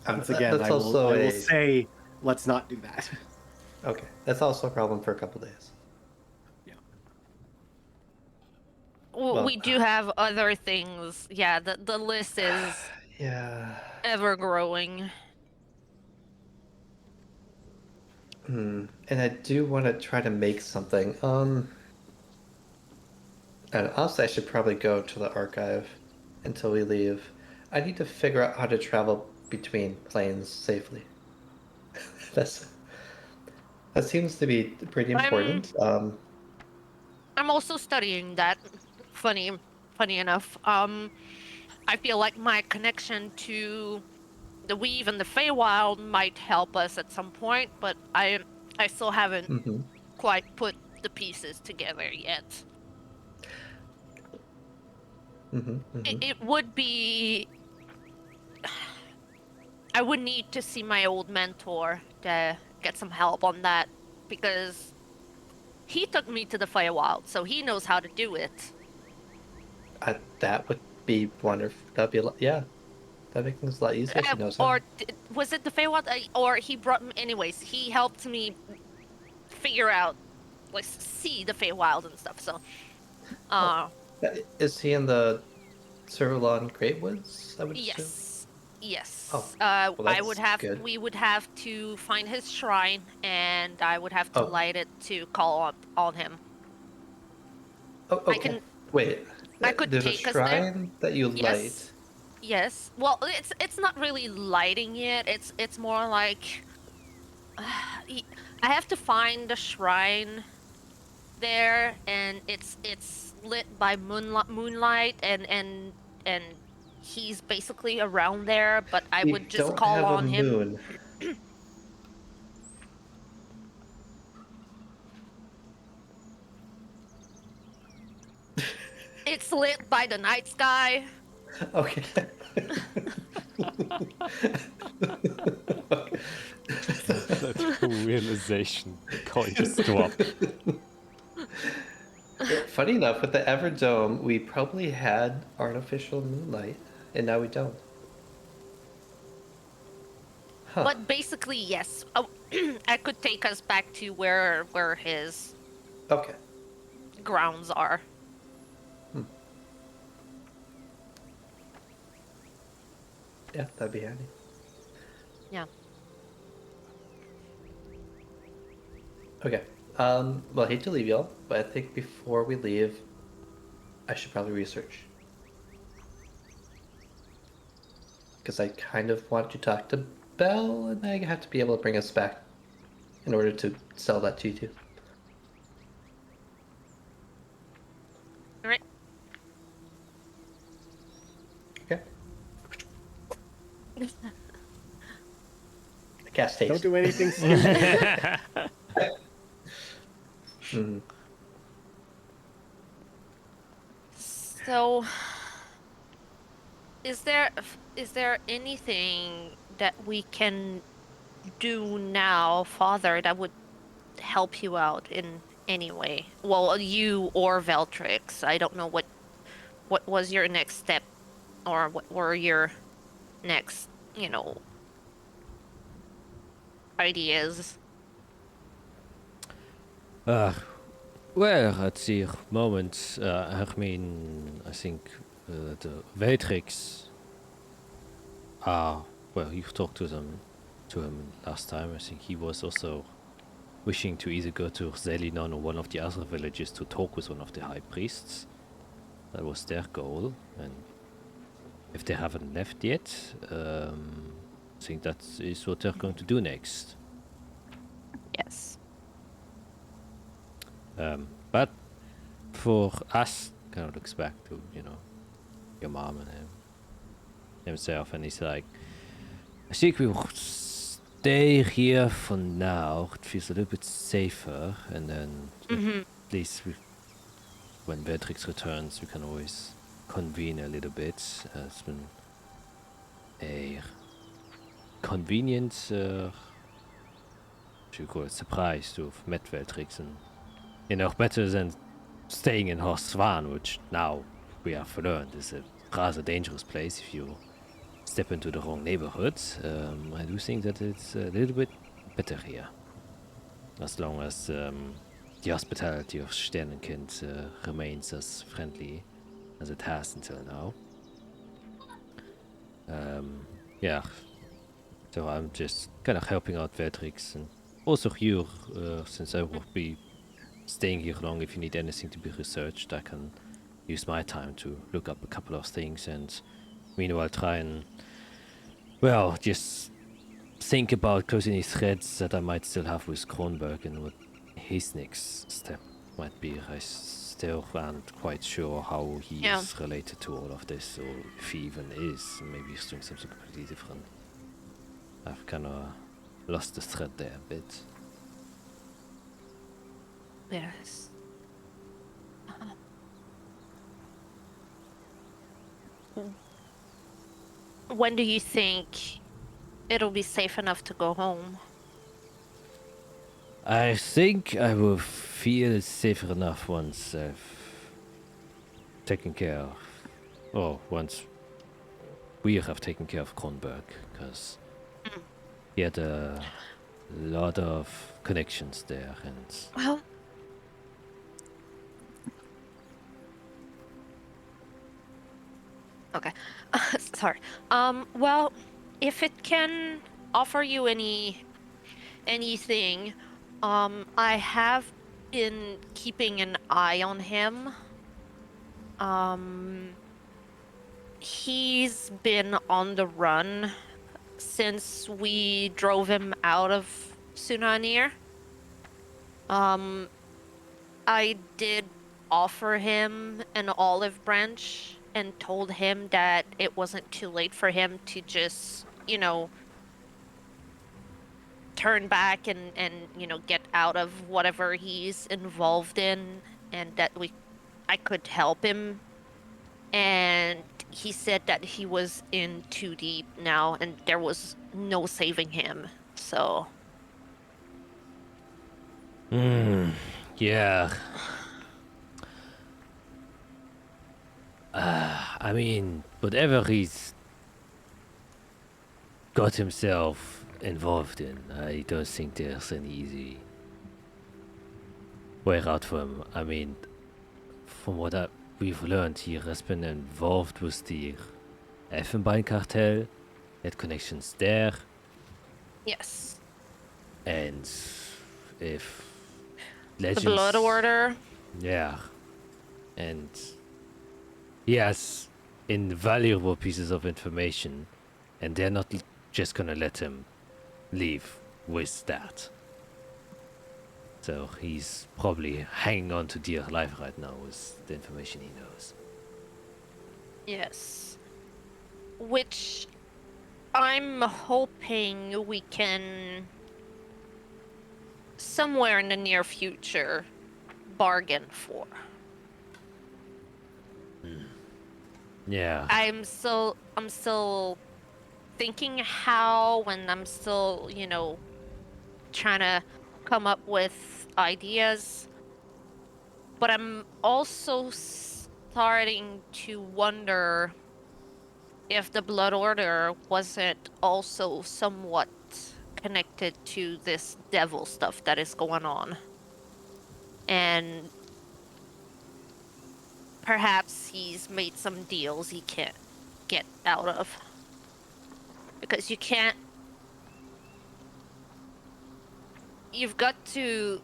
Once That- again, that's I will also a- say, let's not do that. Okay, that's also a problem for a couple days. Well- We do have other things. Yeah, the list is Yeah. ever growing. And I do want to try to make something. And honestly, I should probably go to the archive until we leave. I need to figure out how to travel between planes safely. That seems to be pretty important. I'm also studying that. Funny enough. I feel like my connection to the Weave and the Feywild might help us at some point, but I still haven't Mhm. quite put the pieces together yet. It would be. I would need to see my old mentor to get some help on that, because he took me to the Feywild, so he knows how to do it. That would be wonderful. That'd be a lot. Yeah, that makes things a lot easier if he knows how. Or was it the Feywild? Or he brought me. Anyways, he helped me figure out, like, see the Feywild and stuff. So, Is he in the Cerulon Great Woods? I would assume? yes, yes. Oh, I well, would that's have. good. We would have to find his shrine, and I would have to Oh. light it to call on him. Oh, I okay. can- Wait. I could There's take a us there. shrine that you Yes. light. Yes. Well, it's not really lighting it. It's more like I have to find the shrine there, and it's lit by moonlight, and he's basically around there. But I We would just don't call have on a him. moon. It's lit by the night sky. Okay. That realization. Coin just dropped. Funny enough, with the Everdome, we probably had artificial moonlight, and now we don't. Huh. But basically, yes. Oh, I could take us back to where his Okay. grounds are. Yeah, that'd be handy. Yeah. Okay. Well, I hate to leave y'all, but I think before we leave, I should probably research. Because I kind of want to talk to Belle, and I have to be able to bring us back in order to sell that to you too. All right. Okay. Cast haste. Don't do anything stupid. Mhm. So, is there anything that we can do now, Father, that would help you out in any way? Well, you or Veltrix. I don't know what was your next step, or what were your next, ideas. Well, at the moment, I mean, I think the Veltrix well, you've talked to him last time. I think he was also wishing to either go to Zelinon or one of the other villages to talk with one of the high priests. That was their goal, and if they haven't left yet, I think that is what they're going to do next. Yes. But for us, kind of looks back to, your mom and himself, and he's like, I think we will stay here for now. It feels a little bit safer, and then at least when Beatrix returns, we can always convene a little bit. It's been a convenient you quite surprised to have met Veltrix, and better than staying in Horsvan, which now we have learned is a rather dangerous place if you step into the wrong neighborhood. I do think that it's a little bit better here, as long as the hospitality of Sternenkind remains as friendly as it has until now. Yeah, so I'm just kind of helping out Veltrix, and also you, since I will be staying here long. If you need anything to be researched, I can use my time to look up a couple of things, and meanwhile try and, well, just think about closing any threads that I might still have with Kronberg and what his next step might be. I still aren't quite sure how he is related to all of this, or if he even is. Maybe he's doing something completely different. I've kind of lost the thread there a bit. Yes. When do you think it'll be safe enough to go home? I think I will feel safer enough once I've taken care of, or once we have taken care of Kronberg, because he had a lot of connections there, and Well, okay. Sorry. Well, if it can offer you anything, I have been keeping an eye on him. He's been on the run since we drove him out of Sunanir. I did offer him an olive branch and told him that it wasn't too late for him to just, turn back and get out of whatever he's involved in, and that I could help him. And he said that he was in too deep now and there was no saving him. So yeah. I mean, whatever he's got himself involved in, I don't think there's an easy way out for him. I mean, from what we've learned, he has been involved with the Elfenbein cartel, had connections there, yes. and if The legends... Blood Order. Yeah. And he has invaluable pieces of information, and they're not just gonna let him leave with that. So he's probably hanging on to dear life right now with the information he knows. Yes. Which I'm hoping we can, somewhere in the near future, bargain for. Yeah. I'm still thinking how, and I'm still, trying to come up with ideas. But I'm also starting to wonder if the Blood Order wasn't also somewhat connected to this devil stuff that is going on. And perhaps he's made some deals he can't get out of. Because you've got to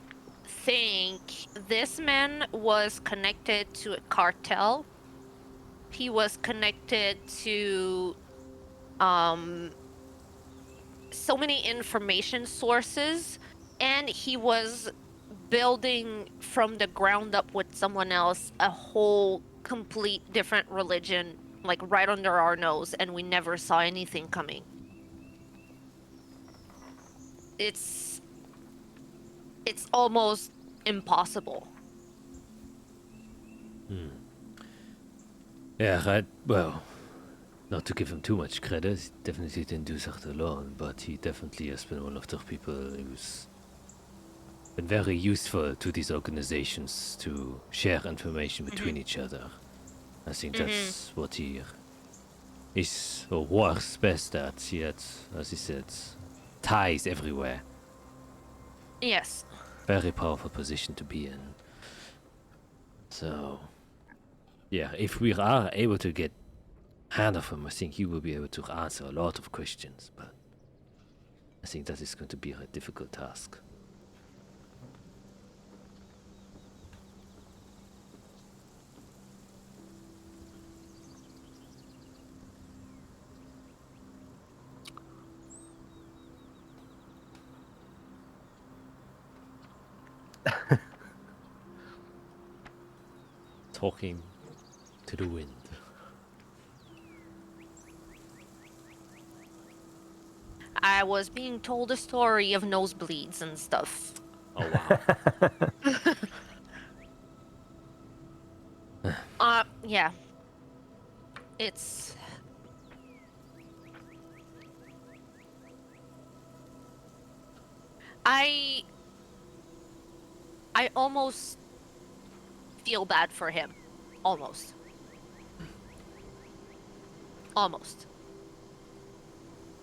think this man was connected to a cartel. He was connected to so many information sources, and he was building from the ground up with someone else a whole complete different religion, like right under our nose, and we never saw anything coming. It's almost impossible. Yeah, right. Well, not to give him too much credit, he definitely didn't do that alone, but he definitely has been one of the people who's been very useful to these organizations to share information between each other. I think that's what he is or was best at. He had, as he said, ties everywhere. Yes. Very powerful position to be in. So, yeah, if we are able to get hand of him, I think he will be able to answer a lot of questions, but I think that is going to be a difficult task. Talking to the wind. I was being told a story of nosebleeds and stuff. Oh wow. Yeah. It's... I almost feel bad for him. Almost. Almost.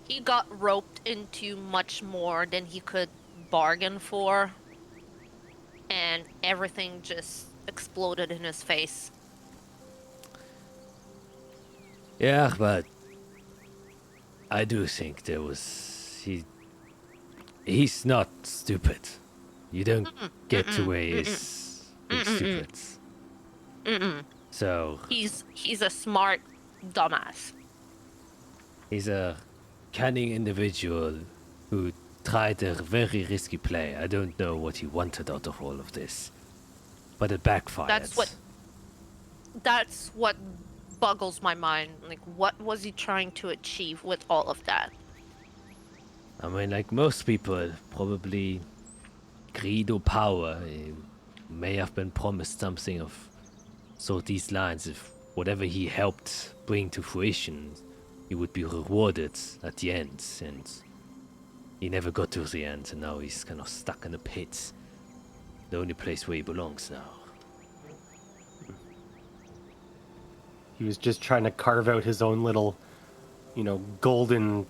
He got roped into much more than he could bargain for, and everything just exploded in his face. Yeah, but I do think there was he's not stupid. You don't get to where he's stupid. So He's a smart dumbass. he's a cunning individual who tried a very risky play. I don't know what he wanted out of all of this, but it backfired. That's what boggles my mind. Like, what was he trying to achieve with all of that? I mean, like most people, probably greed or power. He may have been promised something of sort these lines. If whatever he helped bring to fruition, he would be rewarded at the end. And he never got to the end, and now he's kind of stuck in a pit. The only place where he belongs now. He was just trying to carve out his own little, golden,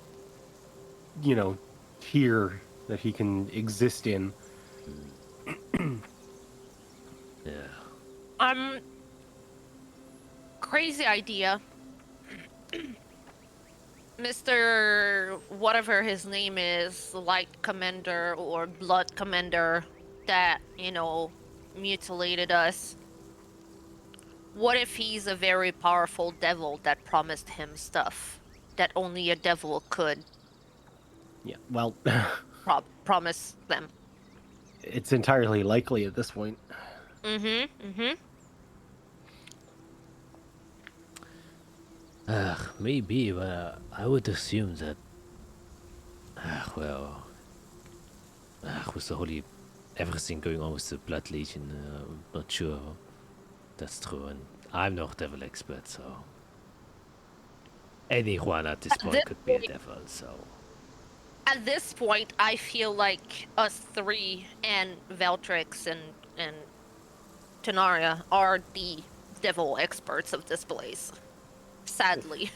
tier that he can exist in. Yeah. Crazy idea. Mr. whatever his name is, Light Commander or Blood Commander, that, mutilated us. What if he's a very powerful devil that promised him stuff that only a devil could Yeah, well, promise them? it's entirely likely at this point. Maybe, but I would assume that. With the holy everything going on with the Blood Legion, I'm not sure that's true, and I'm not devil expert, so anyone at this point could be a devil. So At this point, I feel like us three and Veltrix and Tenaria are the devil experts of this place. Sadly.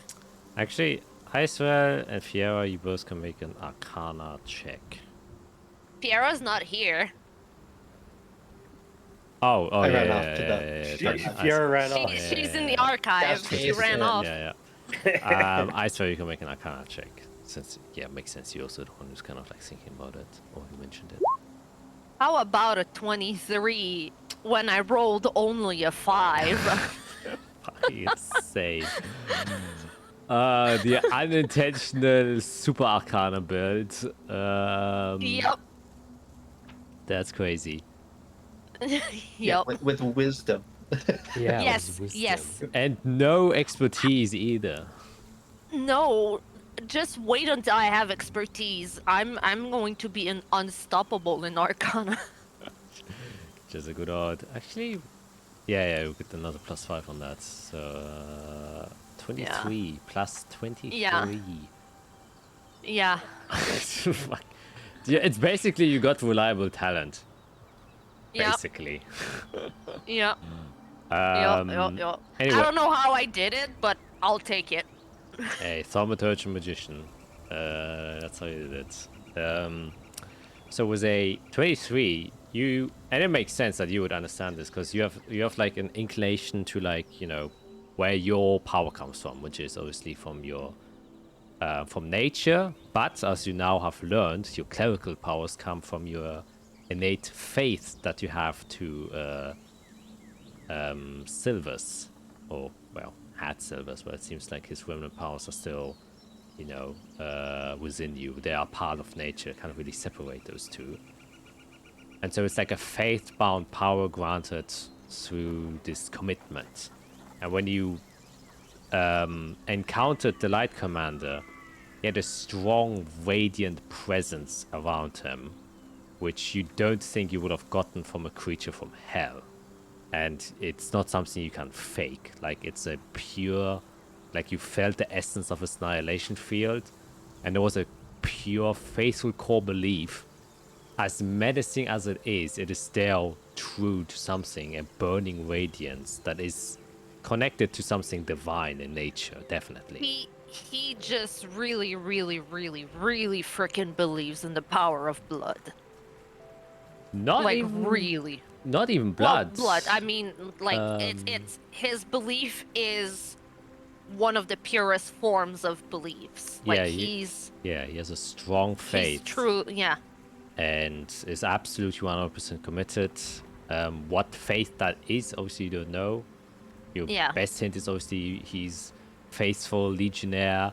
actually, Icewell and Fiera, you both can make an Arcana check. Fiera's not here. Oh, I ran off yeah, to yeah, the. yeah, Fiora ran off. She's in the archive. That's She ran off. Yeah. Icewell, you can make an Arcana check. Since, it makes sense. You're also the one who's kind of like thinking about it, or you mentioned it. How about a 23 when I rolled only a 5? Fucking insane. The unintentional Super Arcana build. Yep. That's crazy. Yep. With wisdom. Yeah. Yes, with wisdom. yes. And no expertise either. No, just wait until I have expertise. I'm going to be unstoppable in Arcana. Just a good odd. Actually, yeah, we'll get another +5 on that. So 23 plus 23. Yeah. Fuck. Yeah, it's basically you got reliable talent. Yep. basically. Yep. Um, Yep. Anyway, I don't know how I did it, but I'll take it. a thaumaturge magician. That's how you did it. So with a 23, and it makes sense that you would understand this because you have like an inclination to like, you know, where your power comes from, which is obviously from your from nature, but as you now have learned, your clerical powers come from your innate faith that you have to Silvers, or well, had Silvers, but it seems like his remnant powers are still, you know, within you. They are part of nature. Can't really separate those two. And so it's like a faith-bound power granted through this commitment. And when you encountered the Light Commander, he had a strong, radiant presence around him, which you don't think you would have gotten from a creature from hell. And it's not something you can fake. Like, it's a pure, like, you felt the essence of his annihilation field, and there was a pure, faithful core belief. As menacing as it is still true to something, a burning radiance that is connected to something divine in nature, definitely. He just really freaking believes in the power of blood. Not Like even, really. not even Well, blood. blood. I mean, like it's his belief is one of the purest forms of beliefs. Like Yeah, he has a strong faith. He's true. Yeah. And is absolutely 100% committed. What faith that is, obviously you don't know. Your best hint is obviously he's faithful legionnaire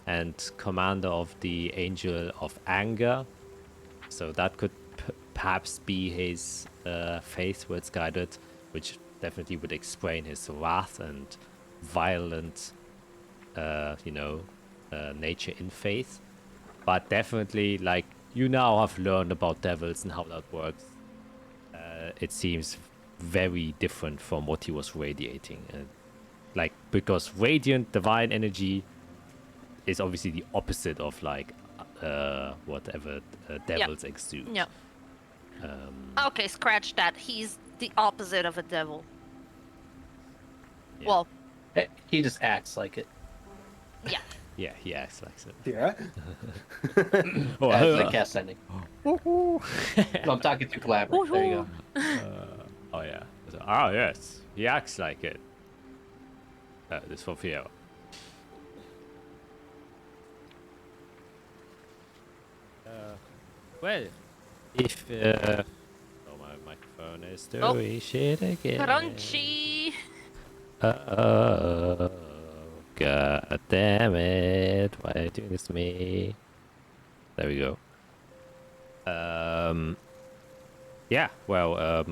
and commander of the Angel of Anger. So that could perhaps be his faith where it's guided, which definitely would explain his wrath and violent, nature in faith. But definitely, like, you now have learned about devils and how that works. It seems very different from what he was radiating. Like, because radiant divine energy is obviously the opposite of, like, whatever devils exude. Yeah. Okay, scratch that. He's the opposite of a devil. Yeah. Well, He just acts like it. yeah. Yeah, he acts like it. Yeah. As a cast sending. No, I'm talking to collaborate. There you go. Oh, yeah. Oh, yes. He acts like it. This for Fiera. Well, if... oh, my microphone is doing shit again. Crunchy. Oh, god damn it. Why are you doing this to me? There we go. Yeah, well,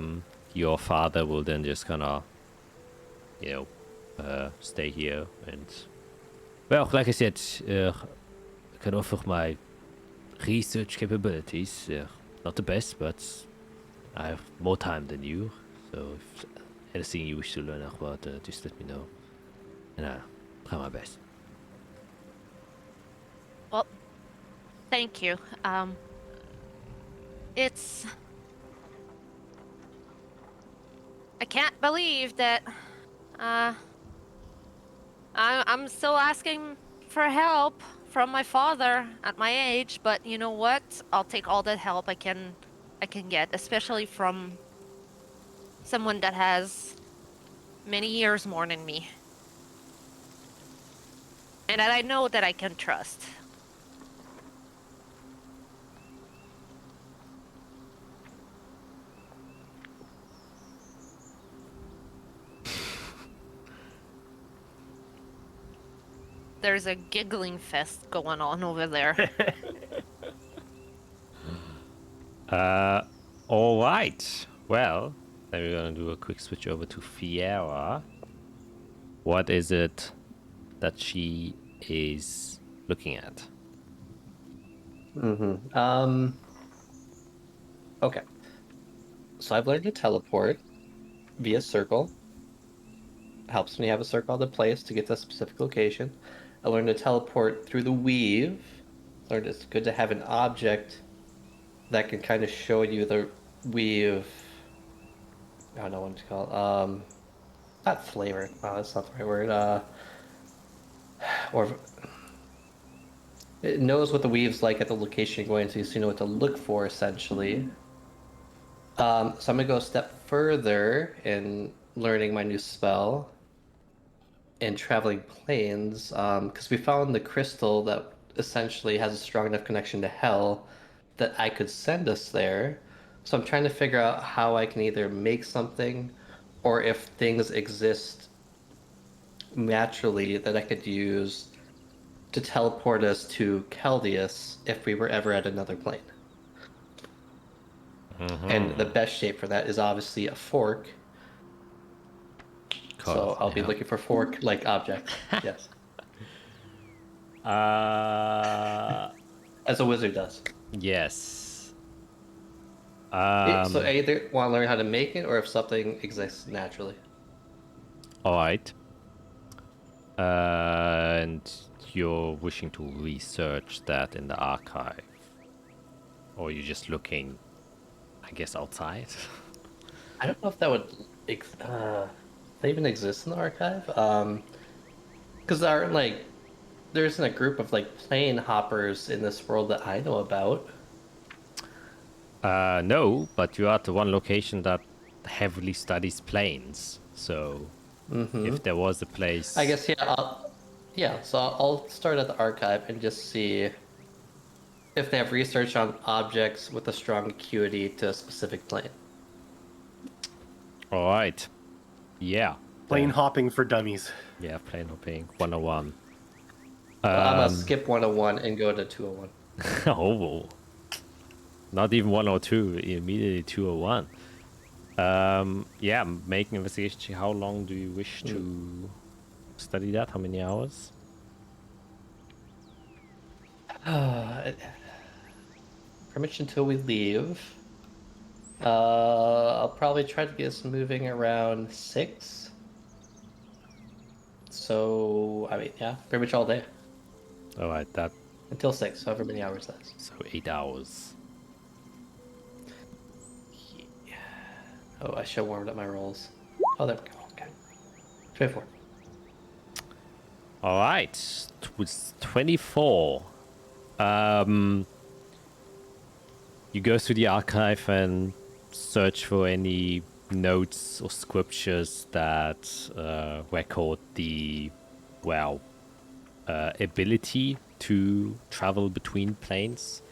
your father will then just kinda, stay here and... Well, like I said, can offer my research capabilities. Not the best, but I have more time than you. So if anything you wish to learn about, just let me know. And I'll try my best. Well, thank you. It's... I can't believe that, I'm still asking for help from my father at my age, but you know what? I'll take all the help I can get, especially from someone that has many years more than me. And that I know that I can trust. There's a giggling fest going on over there. All right. Well, then we're gonna do a quick switch over to Fiera. What is it that she is looking at? Okay. So I've learned to teleport via circle. Helps when you have a circle of the place to get to a specific location. I learned to teleport through the weave. Learned it's good to have an object that can kind of show you the weave I don't know what to call it. Not flavor. Oh, that's not the right word. Or it knows what the weave's like at the location you're going to, so you know what to look for, essentially. So I'm gonna go a step further in learning my new spell in traveling planes, because we found the crystal that essentially has a strong enough connection to hell that I could send us there. So I'm trying to figure out how I can either make something, or if things exist naturally that I could use to teleport us to Caldeus if we were ever at another plane. And the best shape for that is obviously a fork. So I'll be looking for fork-like objects. Yes. As a wizard does. Yes. So I either want to learn how to make it, or if something exists naturally. All right. And you're wishing to research that in the archive, or you're just looking, I guess, outside. I don't know if that would they even exist in the archive. Because there aren't there isn't a group of plane hoppers in this world that I know about. No, but you are at the one location that heavily studies planes. So, if there was a place, I guess So I'll start at the archive and just see if they have research on objects with a strong acuity to a specific plane. All right. Yeah. Plane hopping for dummies. Yeah, plane hopping 101. I'm gonna skip 101 and go to 201. Oh, not even 102. Immediately 201. Yeah, make an investigation. How long do you wish to study that? How many hours? Pretty much until we leave. I'll probably try to get us moving around 6. So, I mean, yeah, pretty much all day. All right, that. Until 6, however many hours that is. So 8 hours. Yeah. Oh, I should have warmed up my rolls. Oh, there we go. Okay. 24. All right, it was 24. You go through the archive and search for any notes or scriptures that record the, ability to travel between planes,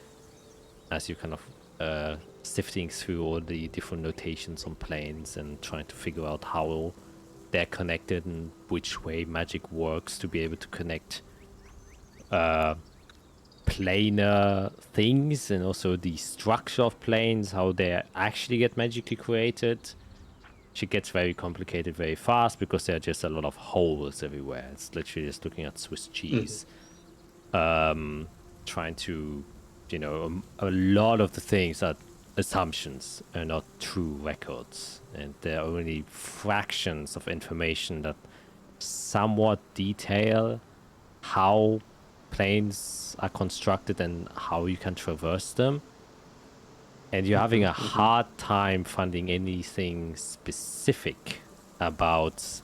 as you're kind of sifting through all the different notations on planes and trying to figure out how they're connected and which way magic works to be able to connect planar things, and also the structure of planes, how they actually get magically created. It gets very complicated very fast because there are just a lot of holes everywhere. It's literally just looking at Swiss cheese. Trying to, a lot of the things are assumptions and not true records, and there are only fractions of information that somewhat detail how planes are constructed and how you can traverse them, and you're having a hard time finding anything specific about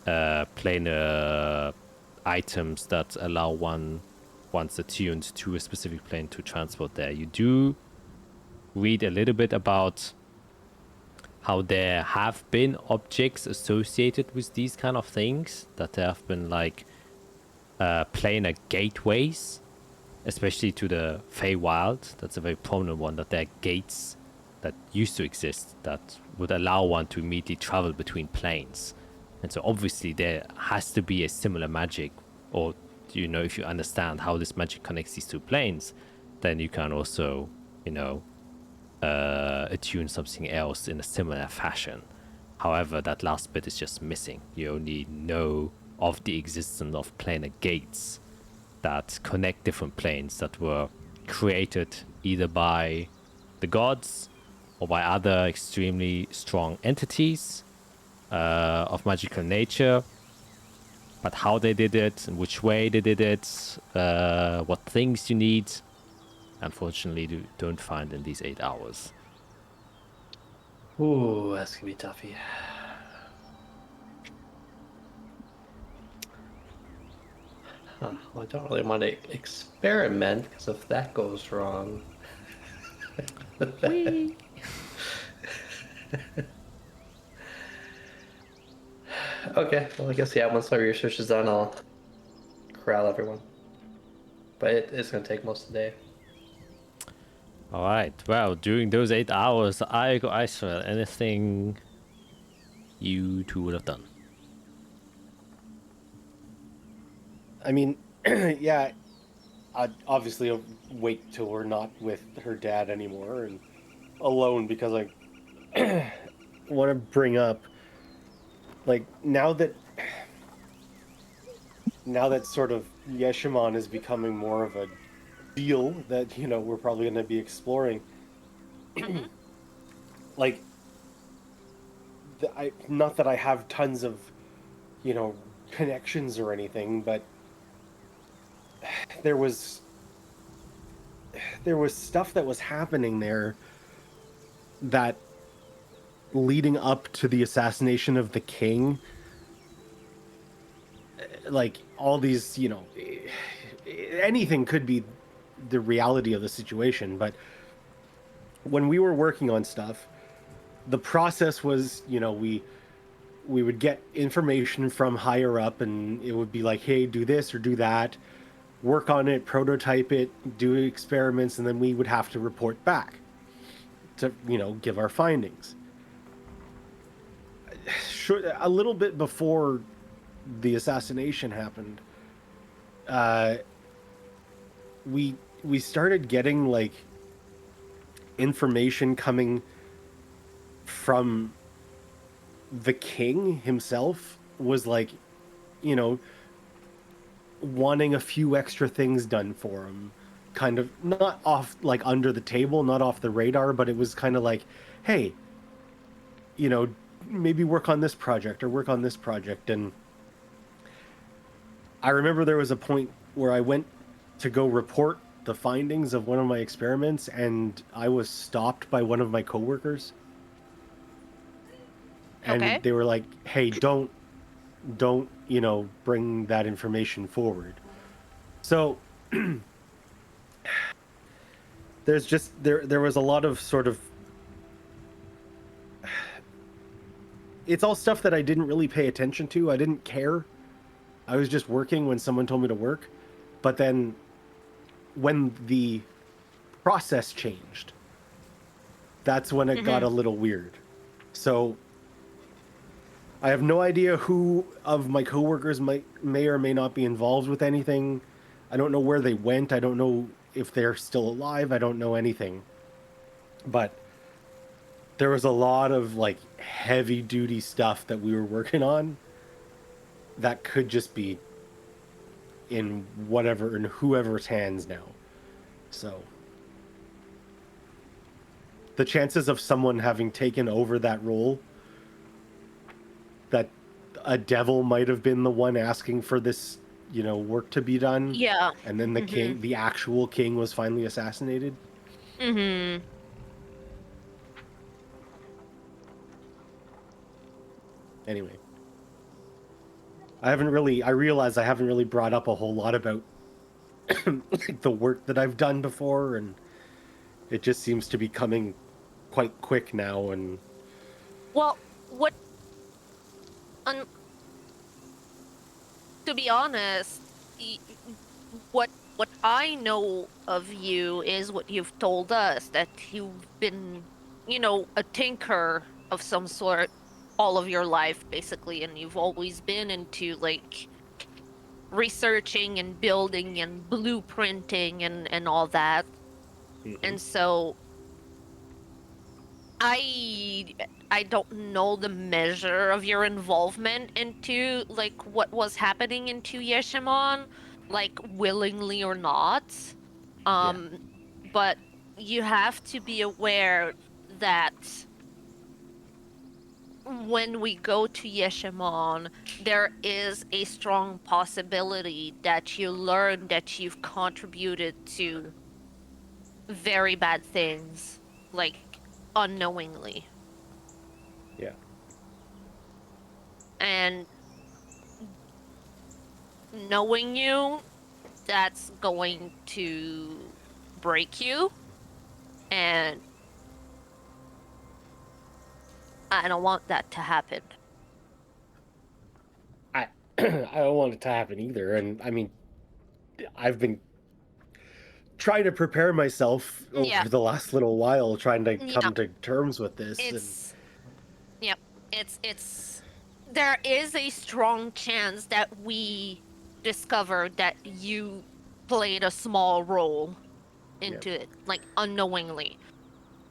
planar items that allow one, once attuned to a specific plane, to transport there. You do read a little bit about how there have been objects associated with these kind of things, that there have been planar gateways, especially to the Feywild. That's a very prominent one, that there are gates that used to exist that would allow one to immediately travel between planes. And so obviously there has to be a similar magic, or if you understand how this magic connects these two planes, then you can also attune something else in a similar fashion. However, that last bit is just missing. You only know of the existence of planar gates that connect different planes that were created either by the gods or by other extremely strong entities of magical nature. But how they did it and which way they did it, what things you need, unfortunately you don't find in these 8 hours. Ooh, that's gonna be toughy. Huh. Well, I don't really want to experiment because if that goes wrong. Whee! Okay, well, I guess, yeah, once my research is done, I'll corral everyone. But it's gonna take most of the day. All right. Well, during those 8 hours, I go Israel. Anything you two would have done? I mean, yeah, I'd obviously wait till we're not with her dad anymore and alone, because I want to bring up, like, now that sort of Yeshimon is becoming more of a deal that, we're probably going to be exploring. Like, not that I have tons of, connections or anything, but there was stuff that was happening there that, leading up to the assassination of the king, like, all these, anything could be the reality of the situation, but when we were working on stuff, the process was, we would get information from higher up, and it would be like, hey, do this or do that, work on it, prototype it, do experiments, and then we would have to report back to, give our findings. A little bit before the assassination happened, we started getting, like, information coming from the king himself, was like, wanting a few extra things done for him, kind of not off, like, under the table, not off the radar, but it was kind of like, hey, maybe work on this project or work on this project. And I remember there was a point where I went to go report the findings of one of my experiments, and I was stopped by one of my coworkers. And Okay. they were like, hey, don't, bring that information forward. So there's just, there was a lot of sort of, it's all stuff that I didn't really pay attention to. I didn't care. I was just working when someone told me to work. But then when the process changed, that's when it got a little weird. So I have no idea who of my coworkers may or may not be involved with anything. I don't know where they went. I don't know if they're still alive. I don't know anything. But there was a lot of, like, heavy duty stuff that we were working on that could just be in whoever's hands now. So the chances of someone having taken over that role, that a devil might have been the one asking for this, work to be done. Yeah. And then the king, the actual king, was finally assassinated. Mm-hmm. Anyway, I realize I haven't really brought up a whole lot about like the work that I've done before, and it just seems to be coming quite quick now. And Well, to be honest, what I know of you is what you've told us, that you've been, a tinker of some sort all of your life, basically, and you've always been into, like, researching and building and blueprinting and all that. And so I don't know the measure of your involvement into, like, what was happening into Yeshimon, like, willingly or not. But you have to be aware that when we go to Yeshimon, there is a strong possibility that you learn that you've contributed to very bad things, like, unknowingly. Yeah. And knowing you, that's going to break you. And I don't want that to happen. I I don't want it to happen either. And I mean, I've been trying to prepare myself Yeah. over the last little while, trying to Yeah. come to terms with this. It's yep. It's there is a strong chance that we discovered that you played a small role into it, like unknowingly.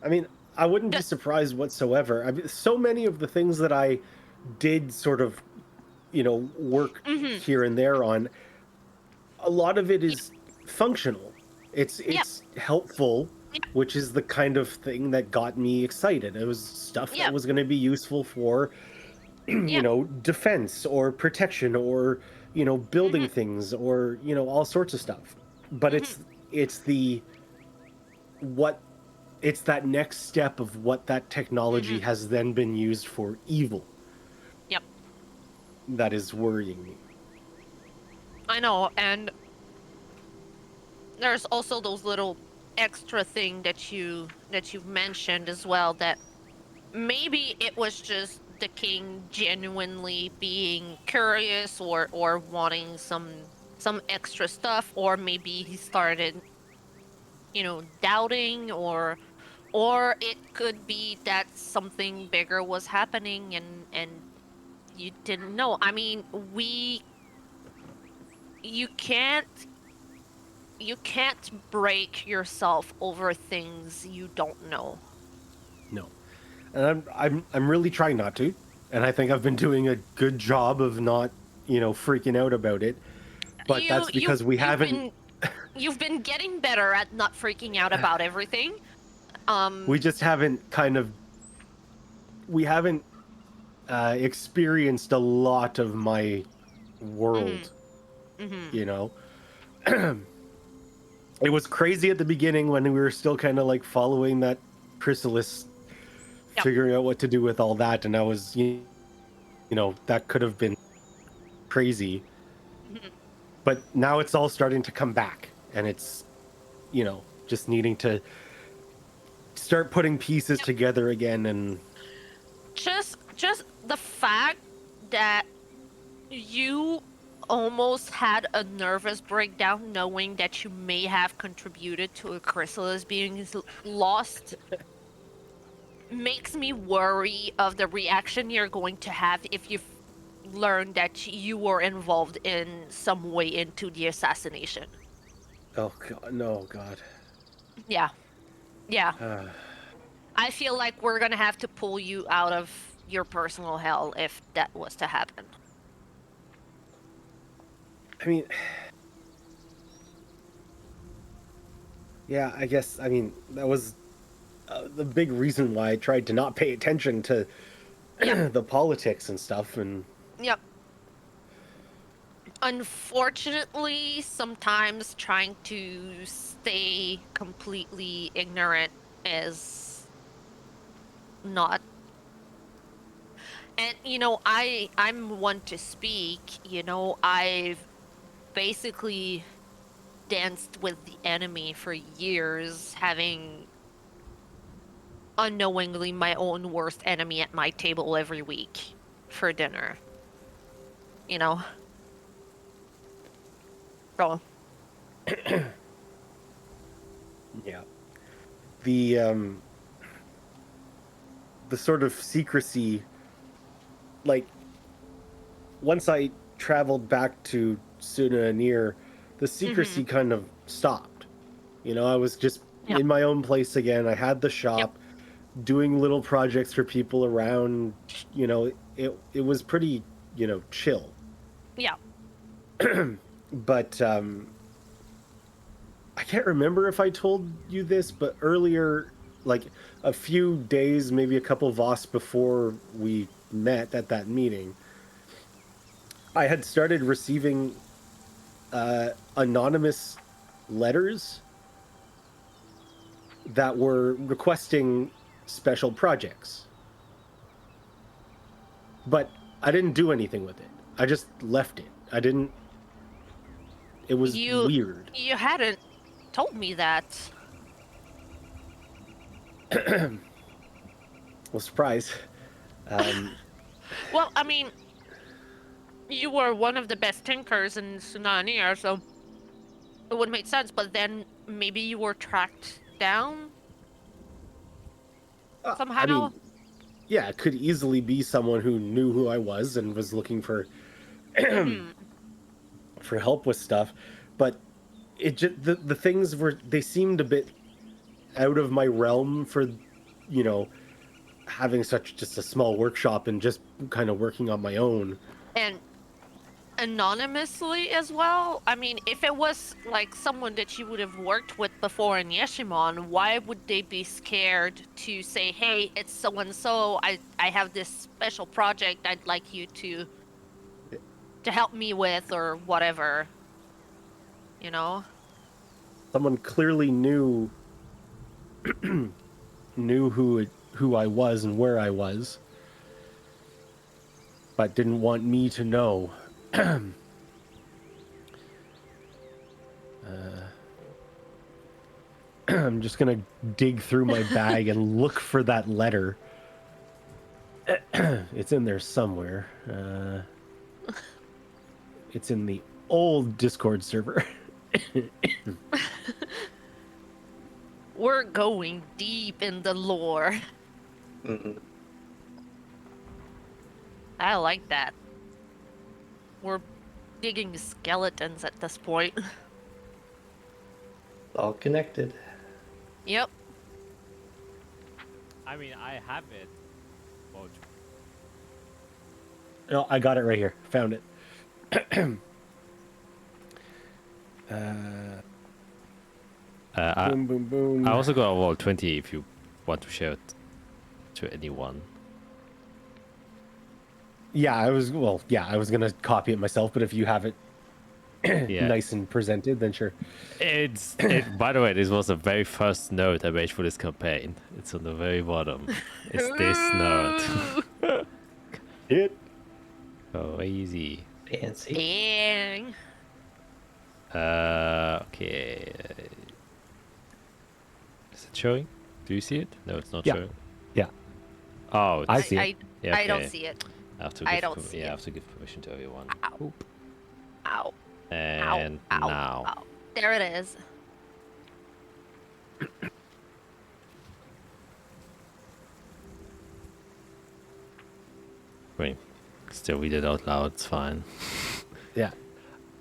I mean, I wouldn't be Just- surprised whatsoever. I mean, so many of the things that I did sort of, work Mhm. here and there on, a lot of it is functional. It's helpful, which is the kind of thing that got me excited. It was stuff that was going to be useful for, defense or protection or, building things or, all sorts of stuff. But it's that next step of what that technology has then been used for evil. Yep. That is worrying me. I know, and there's also those little extra thing that you've mentioned as well, that maybe it was just the king genuinely being curious or wanting some extra stuff, or maybe he started doubting, or it could be that something bigger was happening and you didn't know. I mean, you can't break yourself over things you don't know. No. And I'm really trying not to. And I think I've been doing a good job of not, freaking out about it. But that's because we haven't You've been getting better at not freaking out about everything. we just haven't experienced a lot of my world. It was crazy at the beginning when we were still kind of like following that chrysalis, figuring out what to do with all that, and I was that could have been crazy. But now it's all starting to come back, and it's just needing to start putting pieces together again. And just the fact that you almost had a nervous breakdown knowing that you may have contributed to a chrysalis being lost makes me worry of the reaction you're going to have if you've learned that you were involved in some way into the assassination. oh god, no, god. Yeah. I feel like we're gonna have to pull you out of your personal hell if that was to happen. I mean, yeah, I guess, that was the big reason why I tried to not pay attention to the politics and stuff. And Yep. Unfortunately, sometimes trying to stay completely ignorant is not. And I'm one to speak. I've basically danced with the enemy for years, having unknowingly my own worst enemy at my table every week for dinner. Bro. yeah, the sort of secrecy, like once I traveled back to Suna Anir, the secrecy kind of stopped. I was just in my own place again. I had the shop, doing little projects for people around. It was pretty, chill. Yeah. But I can't remember if I told you this, but earlier, like a few days, maybe a couple Voss before we met at that meeting, I had started receiving anonymous letters that were requesting special projects. but I didn't do anything with it. I just left it. I didn't. It was weird. You hadn't told me that. Well, surprise. Well, I mean, you were one of the best tinkers in Sunania, so it would make sense. But then maybe you were tracked down somehow. I mean, yeah, it could easily be someone who knew who I was and was looking for for help with stuff. But it just the things they seemed a bit out of my realm for, you know, having such just a small workshop and just kind of working on my own. And anonymously as well? I mean, if it was like someone that you would have worked with before in Yeshimon, why would they be scared to say, hey, it's so-and-so, I have this special project I'd like you to help me with or whatever, you know? Someone clearly knew who I was and where I was, but didn't want me to know. I'm just gonna dig through my bag and look for that letter. It's in there somewhere. It's in the old Discord server. We're going deep in the lore. Mm-hmm. I like that. We're digging skeletons at this point. All connected. Yep. I mean, I have it. Well, No, I got it right here. Found it. Boom, boom, boom. I also got a roll 20 if you want to share it to anyone. Yeah, I was gonna copy it myself, but if you have it Yeah. nice and presented, then sure. By the way, this was the very first note I made for this campaign. It's on the very bottom. It's this note. It. Oh, easy. Fancy. Dang. Okay. Is it showing? Do you see it? No, it's not Yeah. showing. Yeah. Oh, I it's, see it. yeah, I don't okay. see it. I have to I give don't see I it. have to give permission to everyone. Ow. Oop. Ow. And Ow. now. Ow. There it is. Wait. Still read it out loud. It's fine. Yeah.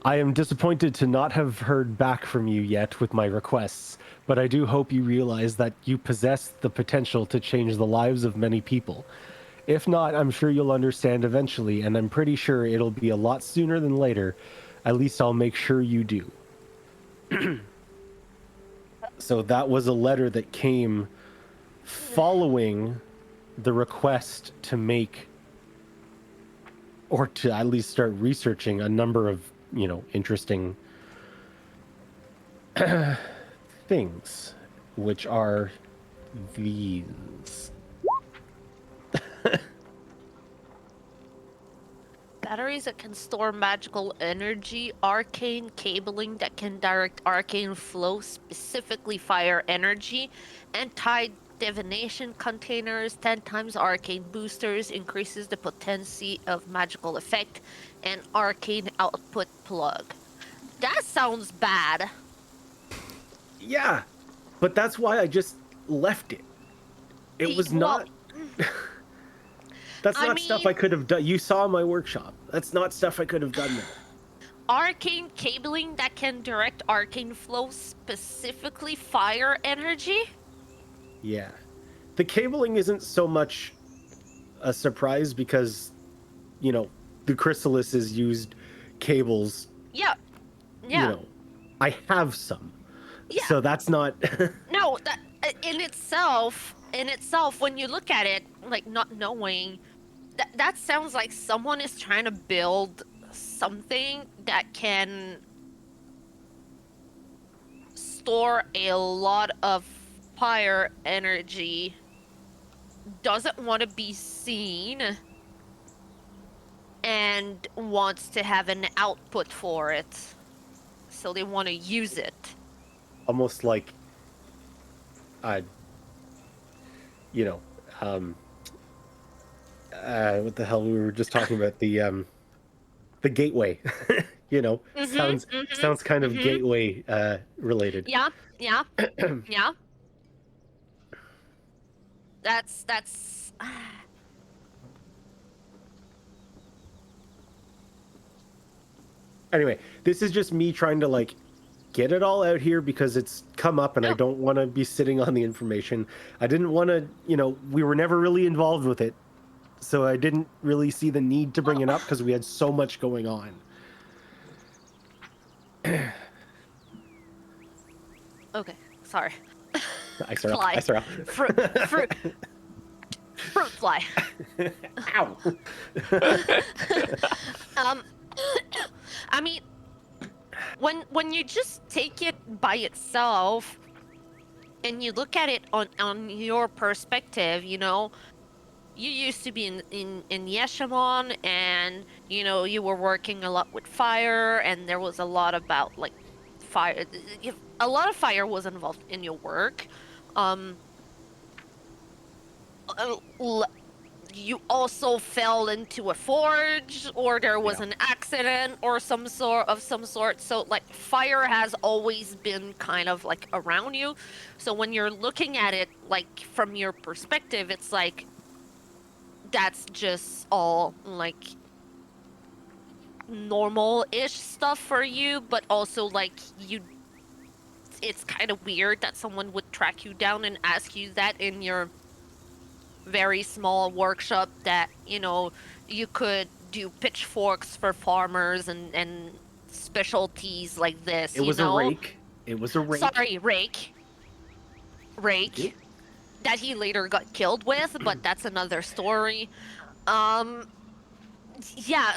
I am disappointed to not have heard back from you yet with my requests, but I do hope you realize that you possess the potential to change the lives of many people. If not, I'm sure you'll understand eventually, and I'm pretty sure it'll be a lot sooner than later. At least I'll make sure you do. So that was a letter that came following the request to make, or to at least start researching a number of, you know, interesting things, which are these. Batteries that can store magical energy, arcane cabling that can direct arcane flow, specifically fire energy, anti-divination containers, 10 times arcane boosters, increases the potency of magical effect, and arcane output plug. That sounds bad. Yeah, but that's why I just left it. It was not. That's I not stuff mean- I could have done. You saw my workshop. That's not stuff I could have done there. Arcane cabling that can direct arcane flow, specifically fire energy? Yeah. The cabling isn't so much a surprise because, you know, the Chrysalis has used cables. Yeah. Yeah. You know, I have some. Yeah. So that's not. No, that in itself, when you look at it, like not knowing, that sounds like someone is trying to build something that can store a lot of fire energy, doesn't want to be seen, and wants to have an output for it. So they want to use it. Almost like, you know, what the hell we were just talking about, the gateway. You know, sounds kind of gateway related. Yeah, yeah, yeah. That's Anyway, this is just me trying to like get it all out here because it's come up and I don't want to be sitting on the information. I didn't want to, you know, we were never really involved with it. So I didn't really see the need to bring it up because we had so much going on. okay. Sorry. I saw. Fruit fly. Ow. I mean, when you just take it by itself and you look at it on your perspective, you know, you used to be in Yeshimon, and you know you were working a lot with fire, and there was a lot about like fire. A lot of fire was involved in your work. You also fell into a forge, or there was an accident or some sort. So like fire has always been kind of like around you. So when you're looking at it like from your perspective, it's like that's just all like normal-ish stuff for you, but also like it's kind of weird that someone would track you down and ask you that in your very small workshop that, you know, you could do pitchforks for farmers and specialties like this. It was a rake. It was a rake. Sorry, rake. That he later got killed with, but that's another story. Yeah,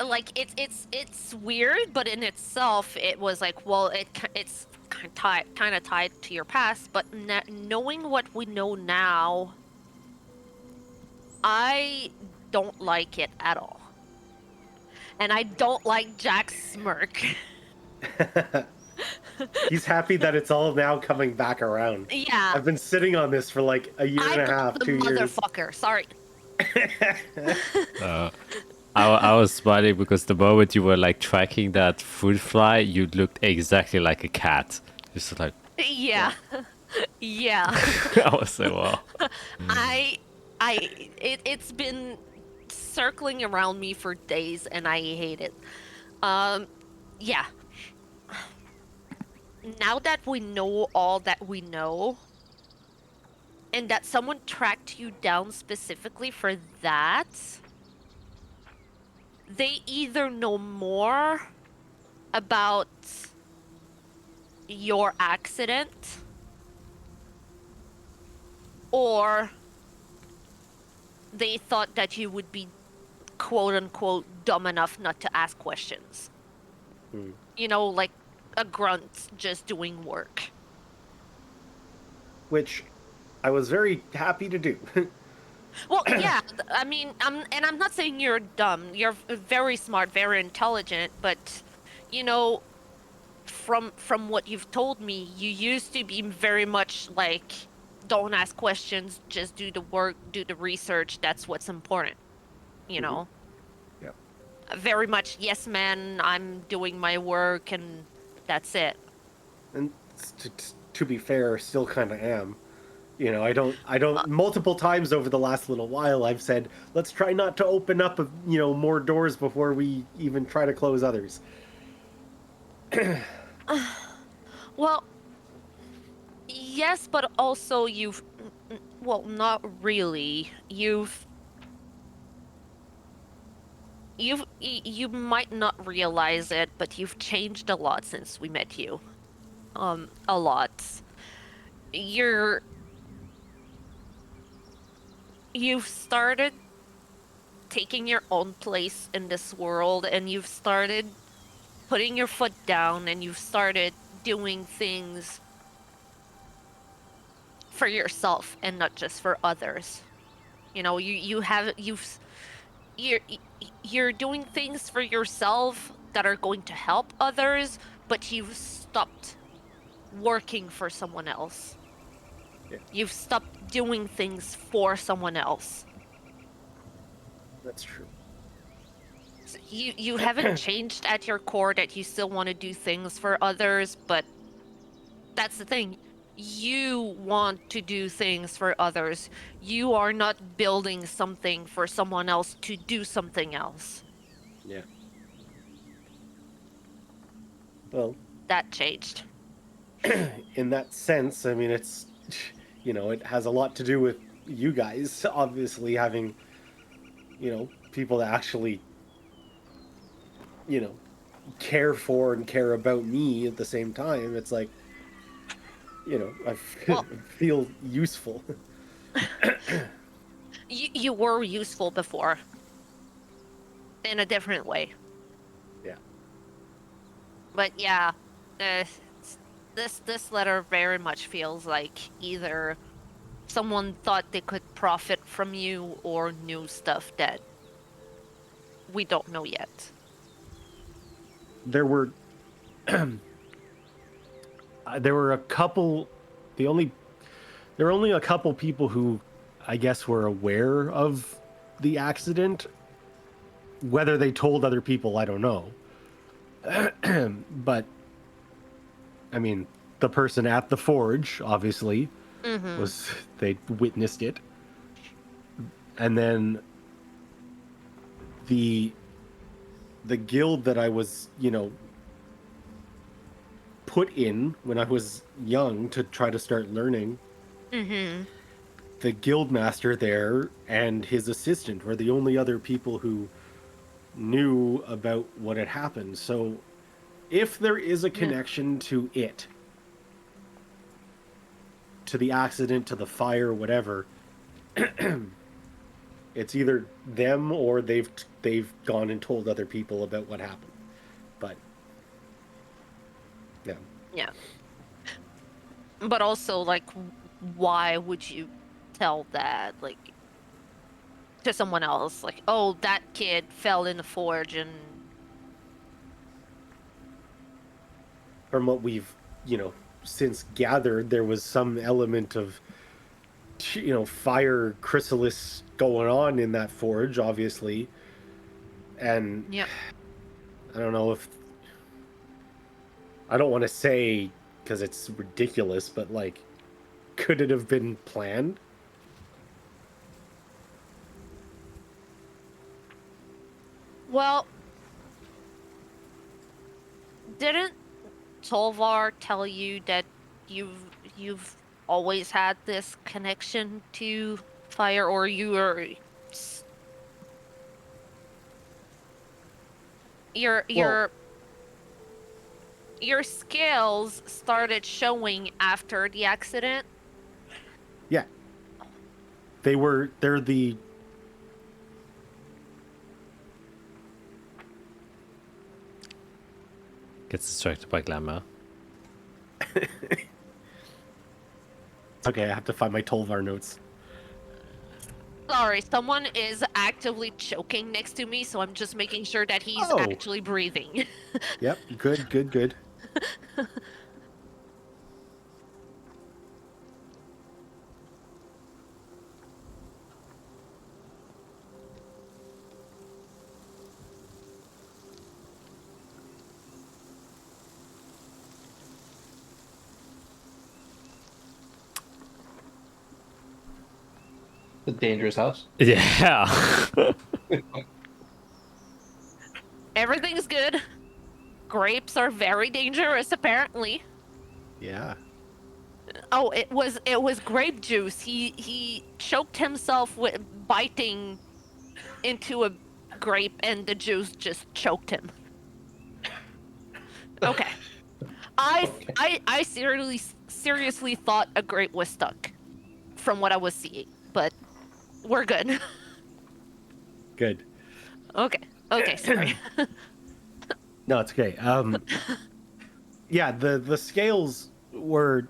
like it's weird, but in itself, it was like, well, it's kind of tied to your past. But knowing what we know now, I don't like it at all, and I don't like Jack's smirk. He's happy that it's all now coming back around. Yeah. I've been sitting on this for like a year and a half, 2 years. Motherfucker, sorry. I was smiling because the moment you were like tracking that fruit fly, you looked exactly like a cat. Just like Yeah. Yeah. I was so wow. It's been circling around me for days, and I hate it. Yeah. Now that we know all that we know, and that someone tracked you down specifically for that, they either know more about your accident, or they thought that you would be quote-unquote dumb enough not to ask questions. You know, like a grunt just doing work. Which I was very happy to do. Well, yeah, I mean, I'm not saying you're dumb. You're very smart, very intelligent, but, you know, from what you've told me, you used to be very much like, don't ask questions, just do the work, do the research, that's what's important, you know? Yep. Very much, yes, man, I'm doing my work, and that's it. And to be fair, still kind of am. You know, I don't. Multiple times over the last little while, I've said, let's try not to open up, more doors before we even try to close others. Well, yes, but also well, not really. You might not realize it, but you've changed a lot since we met you. A lot. You've started taking your own place in this world, and you've started putting your foot down, and you've started doing things for yourself and not just for others. You know, you've you're doing things for yourself that are going to help others, but you've stopped working for someone else. Yeah. You've stopped doing things for someone else. That's true. So you haven't changed at your core that you still want to do things for others, but that's the thing. You want to do things for others. You are not building something for someone else to do something else. Yeah. Well, That changed. in that sense, I mean, it's, it has a lot to do with you guys, obviously, having, people that actually, care for and care about me at the same time. It's like, I Well- feel useful. You were useful before. In a different way. Yeah. But yeah, this letter very much feels like either someone thought they could profit from you or knew stuff that we don't know yet. There were a couple. There were only a couple people who, I guess, were aware of the accident. Whether they told other people, I don't know. But I mean, the person at the forge, obviously, they witnessed it, and then the guild that I was, put in when I was young to try to start learning. The guild master there and his assistant were the only other people who knew about what had happened. So if there is a connection to it, to the accident, to the fire, whatever, it's either them or they've gone and told other people about what happened. But Yeah. But also, like, why would you tell that, like, to someone else? Like, oh, that kid fell in the forge and... from what we've, since gathered, there was some element of, fire chrysalis going on in that forge, obviously. And Yeah. I don't know if, I don't want to say because it's ridiculous, but like, could it have been planned? Well, didn't Tolvar tell you that you've always had this connection to fire, or you are your scales started showing after the accident? Yeah. They're the Gets distracted by glamour. okay, I have to find my Tolvar notes. Sorry, someone is actively choking next to me, so I'm just making sure that he's Oh. actually breathing. Yep, good. The dangerous house. Yeah. Everything's good. Grapes are very dangerous, apparently. Yeah. Oh, it was grape juice. He choked himself with biting into a grape, and the juice just choked him. Okay. I seriously thought a grape was stuck from what I was seeing, but we're good. Good. Okay, sorry. No, it's okay. Yeah, the scales were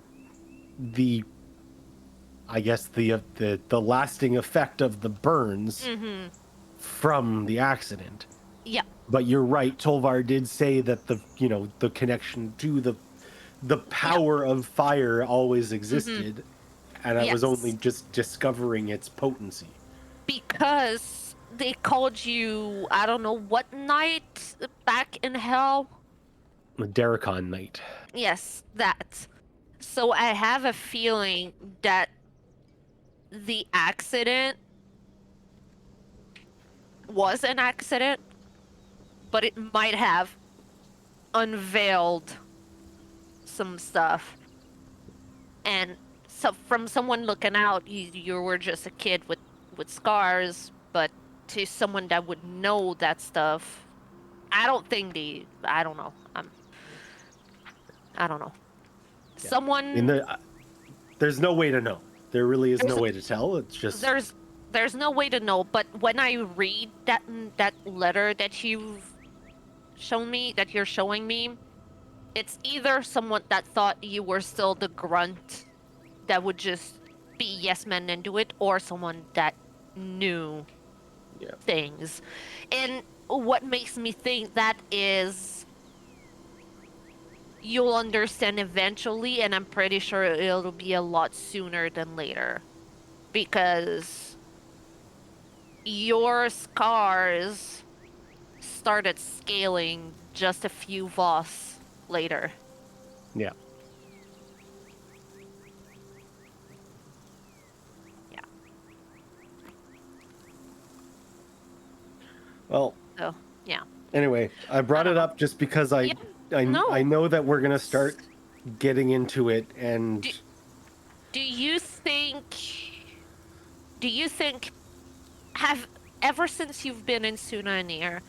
I guess the lasting effect of the burns from the accident. Yeah. But you're right, Tolvar did say that the connection to the power of fire always existed, and I was only just discovering its potency. Because they called you, I don't know what night back in hell. The Daracon night. Yes, that. So I have a feeling that the accident was an accident, but it might have unveiled some stuff. And so from someone looking out, you were just a kid with scars, but to someone that would know that stuff, I don't think I don't know. I don't know. Yeah. Someone there's no way to know. There really is no way to tell. It's just there's no way to know. But when I read that letter that you've shown me, that you're showing me, it's either someone that thought you were still the grunt that would just be yes men and do it, or someone that knew things. And what makes me think that is, you'll understand eventually, and I'm pretty sure it'll be a lot sooner than later, because your scars started scaling just a few Voss later. Yeah. Yeah. Well. So, yeah. Anyway, I brought it up just because I know that we're gonna start getting into it, and do you think have ever since you've been in Sunanir,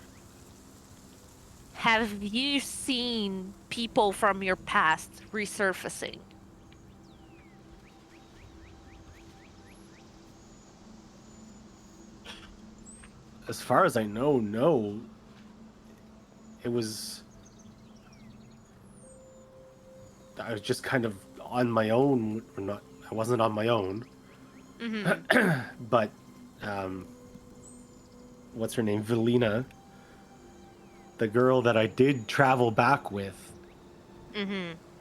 have you seen people from your past resurfacing? as far as I know, no. I was just kind of on my own. I wasn't on my own. But what's her name? Velina, the girl that I did travel back with.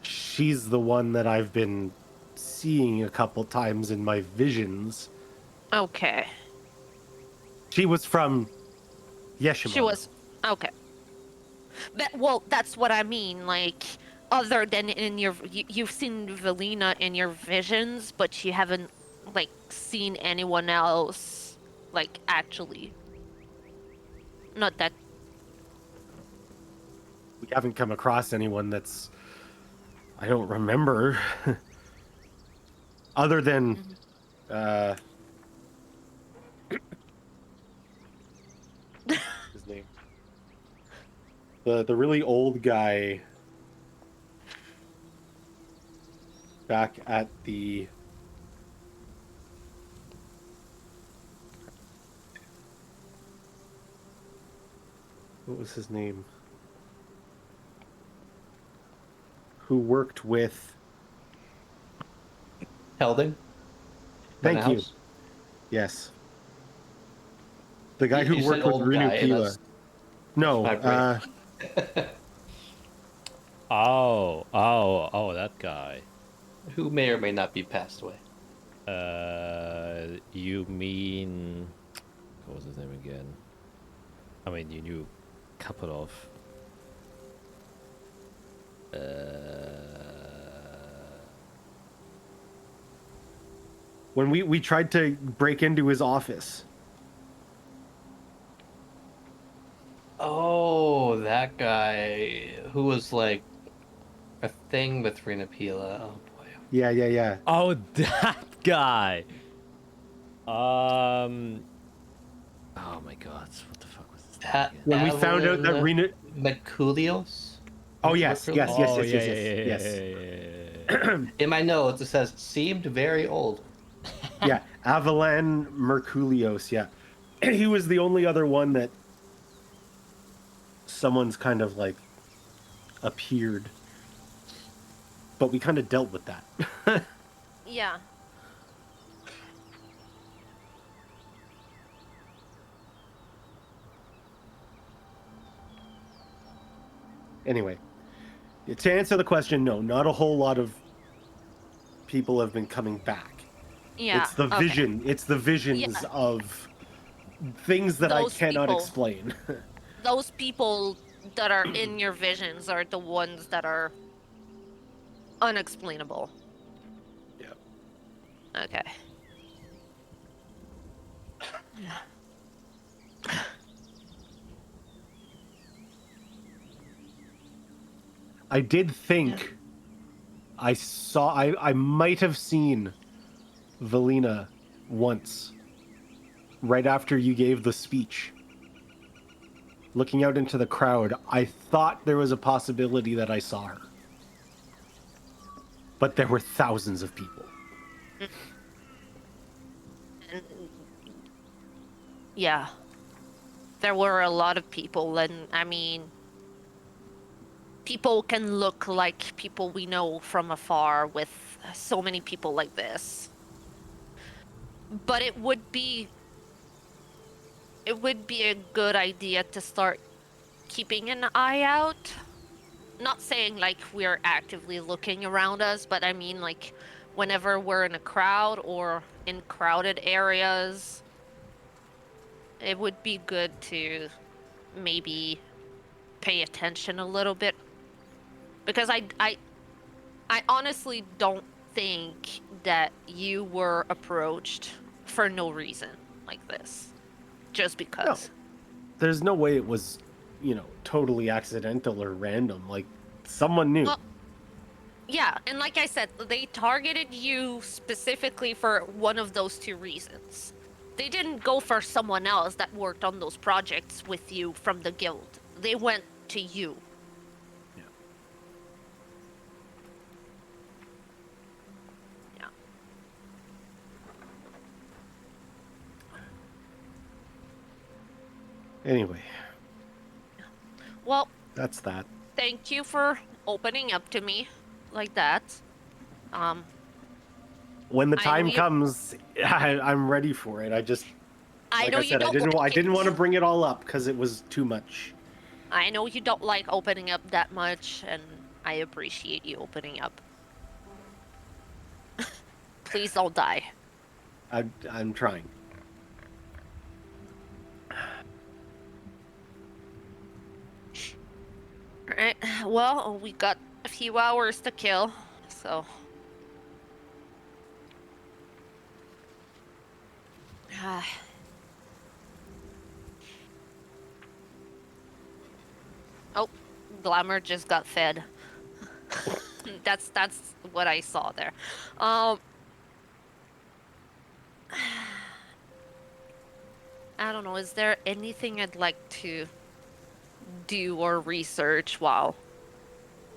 She's the one that I've been seeing a couple times in my visions. Okay. She was from Yeshimon. She was okay. But, well, that's what I mean. Like, other than in you've seen Velina in your visions, but you haven't like seen anyone else, like, actually. Not that. We haven't come across anyone that's, I don't remember, other than his name, the really old guy back at the what was his name? Who worked with Helding? Thank you. House? Yes. The guy You who said worked with old guy, Runu Pila. that's No, my brain. Oh, that guy. Who may or may not be passed away. You mean, what was his name again? I mean, you knew a couple of. when we tried to break into his office. Oh, that guy who was like a thing with Rina Pila. Oh boy. Yeah. Oh, that guy. Oh my God, what the fuck was his name again? When we found out that Rina... Merculios? Oh, yes. Oh, yeah. In my notes, it says, seemed very old. Yeah, Avalan Merculios, yeah. He was the only other one that someone's kind of like appeared. But we kind of dealt with that. Yeah. Anyway, to answer the question, no, not a whole lot of people have been coming back. Yeah. It's the okay. vision. It's the visions Yeah. of things that Those I cannot people. explain. Those people that are in your visions are the ones that are unexplainable. Yeah. Okay. I did think I might have seen Valina once, right after you gave the speech. Looking out into the crowd, I thought there was a possibility that I saw her. But there were thousands of people. And, yeah. There were a lot of people, and I mean, people can look like people we know from afar with so many people like this. But it would be a good idea to start keeping an eye out. Not saying like we're actively looking around us, but I mean like whenever we're in a crowd or in crowded areas, it would be good to maybe pay attention a little bit. Because I honestly don't think that you were approached for no reason like this. Just because. No. There's no way it was, totally accidental or random. Like, someone knew. Well, yeah, and like I said, they targeted you specifically for one of those two reasons. They didn't go for someone else that worked on those projects with you from the guild. They went to you. Yeah. Yeah. Anyway, Well, that's that. thank you for opening up to me like that. When the I know time you- comes, I'm ready for it. I just, I like know I you said, don't I like didn't it. want to bring it all up because it was too much. I know you don't like opening up that much, and I appreciate you opening up. Please don't die. I'm trying. Alright, well, we got a few hours to kill, so... Oh, Glamour just got fed. That's what I saw there. I don't know, is there anything I'd like to do or research while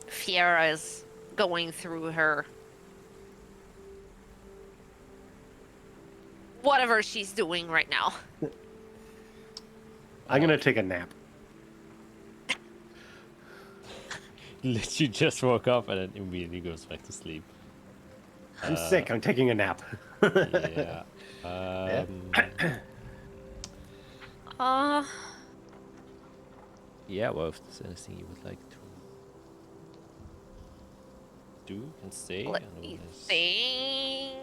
Fiera is going through her whatever she's doing right now? I'm gonna take a nap. Literally just woke up and then immediately goes back to sleep. I'm sick. I'm taking a nap. Yeah. Yeah, well, if there's anything you would like to do and say. Let me think.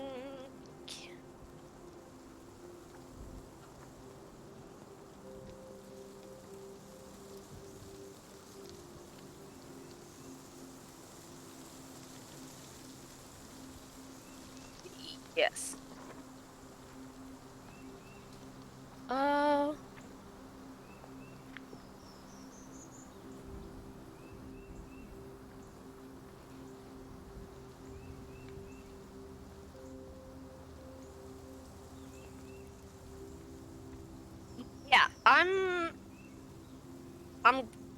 Yes. Yeah, I'm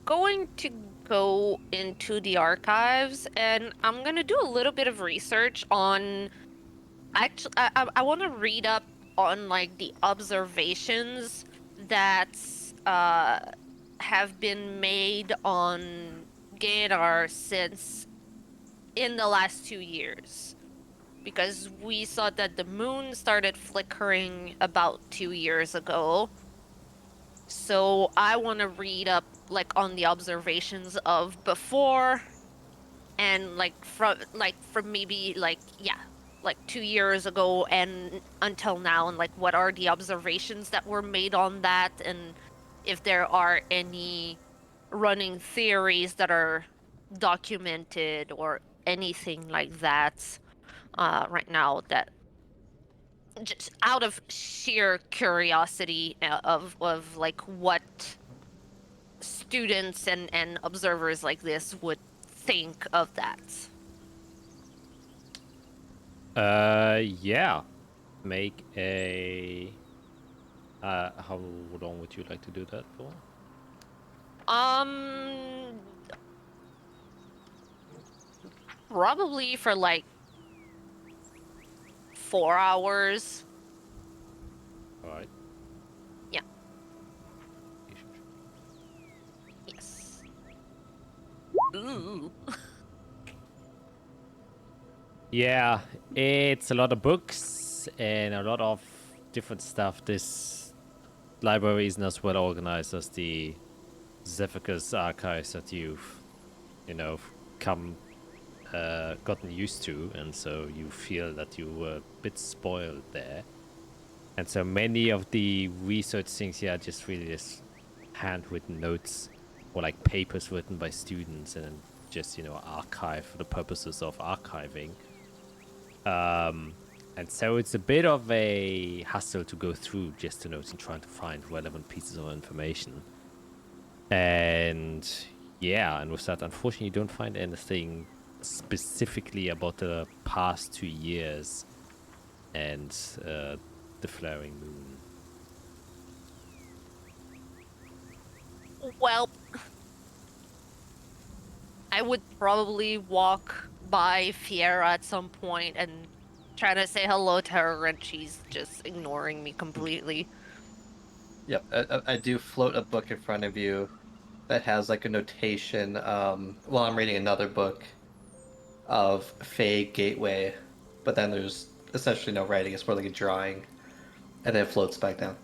going to go into the archives and I'm gonna do a little bit of research on. Actually, I want to read up on like the observations that have been made on Galar since in the last 2 years, because we saw that the moon started flickering about 2 years ago. So I want to read up like on the observations of before and from maybe like 2 years ago and until now, and like what are the observations that were made on that, and if there are any running theories that are documented or anything like that right now, that just out of sheer curiosity of like what students and observers like this would think of that. Yeah. Make a. How long would you like to do that for? Probably for like 4 hours. All right. Yeah. Yes. Ooh. Yeah, it's a lot of books and a lot of different stuff. This library isn't as well organized as the Zephyrus archives that you've, come gotten used to, and so you feel that you were a bit spoiled there. And so many of the research things here are just really just handwritten notes or like papers written by students and just, archive for the purposes of archiving. And so it's a bit of a hassle to go through just the notes and trying to find relevant pieces of information. And yeah, and with that, unfortunately, you don't find anything specifically about the past 2 years and the flaring moon. Well, I would probably walk by Fiera at some point and try to say hello to her, and she's just ignoring me completely. Yep, I do float a book in front of you that has like a notation while I'm reading another book of Fey Gateway, but then there's essentially no writing, it's more like a drawing, and then it floats back down.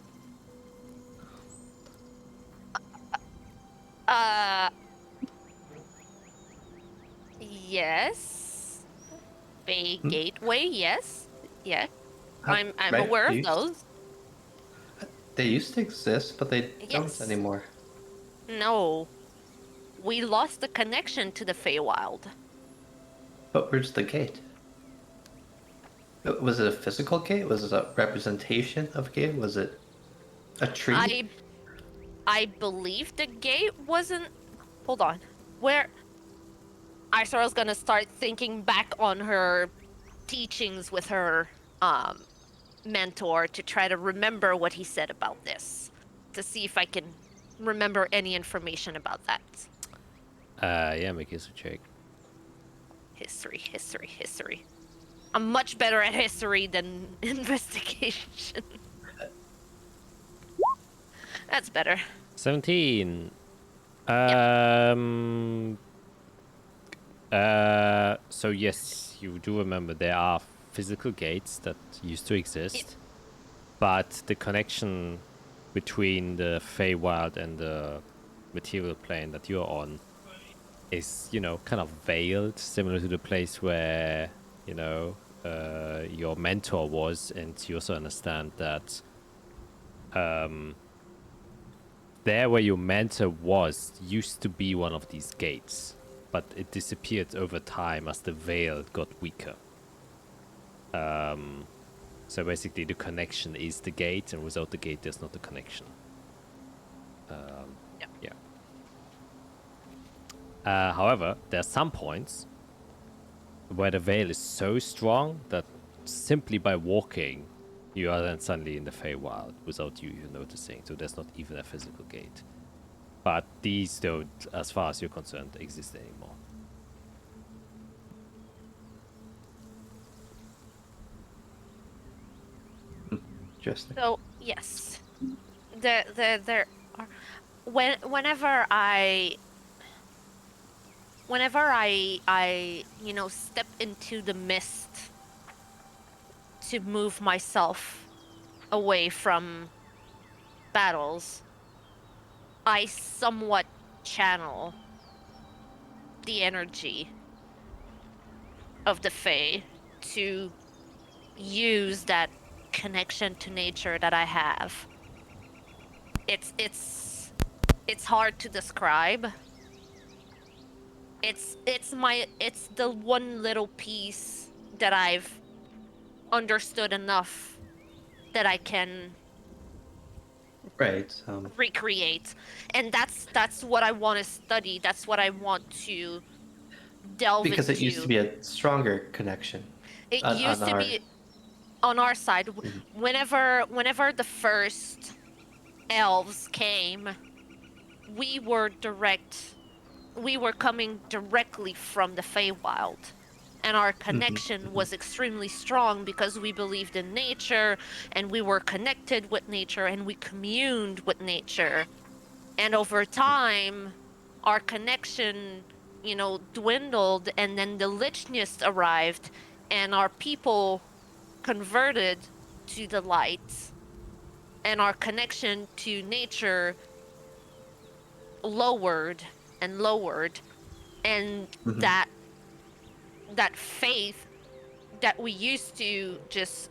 Yes. Bay Gateway, yes. Yeah. I'm Right, aware they of those. They used to exist, but they Yes. don't anymore. No. We lost the connection to the Feywild. But where's the gate? Was it a physical gate? Was it a representation of a gate? Was it a tree? I believe the gate wasn't. Hold on. Where? Isara's gonna start thinking back on her teachings with her mentor to try to remember what he said about this, to see if I can remember any information about that. Yeah, make a check. History. I'm much better at history than investigation. That's better. 17. So yes, you do remember there are physical gates that used to exist, but the connection between the Feywild and the material plane that you're on is, kind of veiled, similar to the place where, your mentor was, and you also understand that there where your mentor was used to be one of these gates, but it disappeared over time as the veil got weaker. So basically the connection is the gate, and without the gate there's not a connection. Yeah. However, there are some points where the veil is so strong that simply by walking you are then suddenly in the Feywild without you even noticing, so there's not even a physical gate. But these don't, as far as you're concerned, exist anymore. Interesting. So yes, there are. Whenever I step into the mist to move myself away from battles, I somewhat channel the energy of the Fae to use that connection to nature that I have. It's hard to describe. It's the one little piece that I've understood enough that I can Right. recreate, and that's what I want to study. That's what I want to delve Because it used to into. be a stronger connection It on used to our. be on our side. Mhm. Whenever the first elves came, we were coming directly from the Feywild. And our connection was extremely strong because we believed in nature and we were connected with nature and we communed with nature. And over time, our connection, dwindled, and then the lichness arrived and our people converted to the light, and our connection to nature lowered and lowered, and Mhm. that faith that we used to just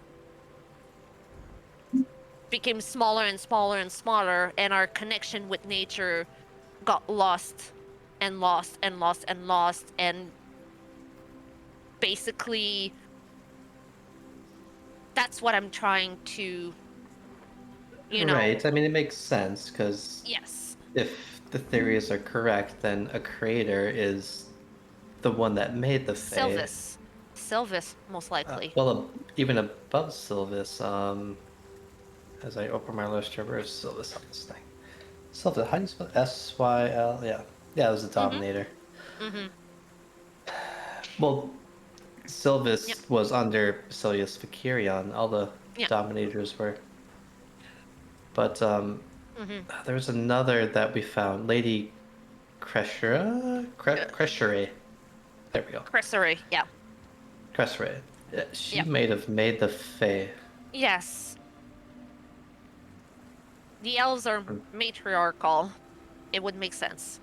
became smaller and smaller and smaller, and our connection with nature got lost and lost and lost and lost, and basically that's what I'm trying to, Right. I mean, it makes sense because yes, if the theories are correct, then a creator is the one that made the Fae. Sylvis most likely. Well, even above Sylvis, as I open my list here, where's Sylvis on this thing? Sylvis, how do you spell Syl? Yeah. Yeah, it was the Dominator. Mm-hmm. Well, Yep. Sylvis was under Basilius Vicarion, all the Yeah. Dominators were. But Mm-hmm. there was another that we found, Lady Creshere. There we go. Cursory. Yeah. Creshere. Yeah, she Yep. may have made the Fae. Yes. The elves are Mm. matriarchal. It would make sense.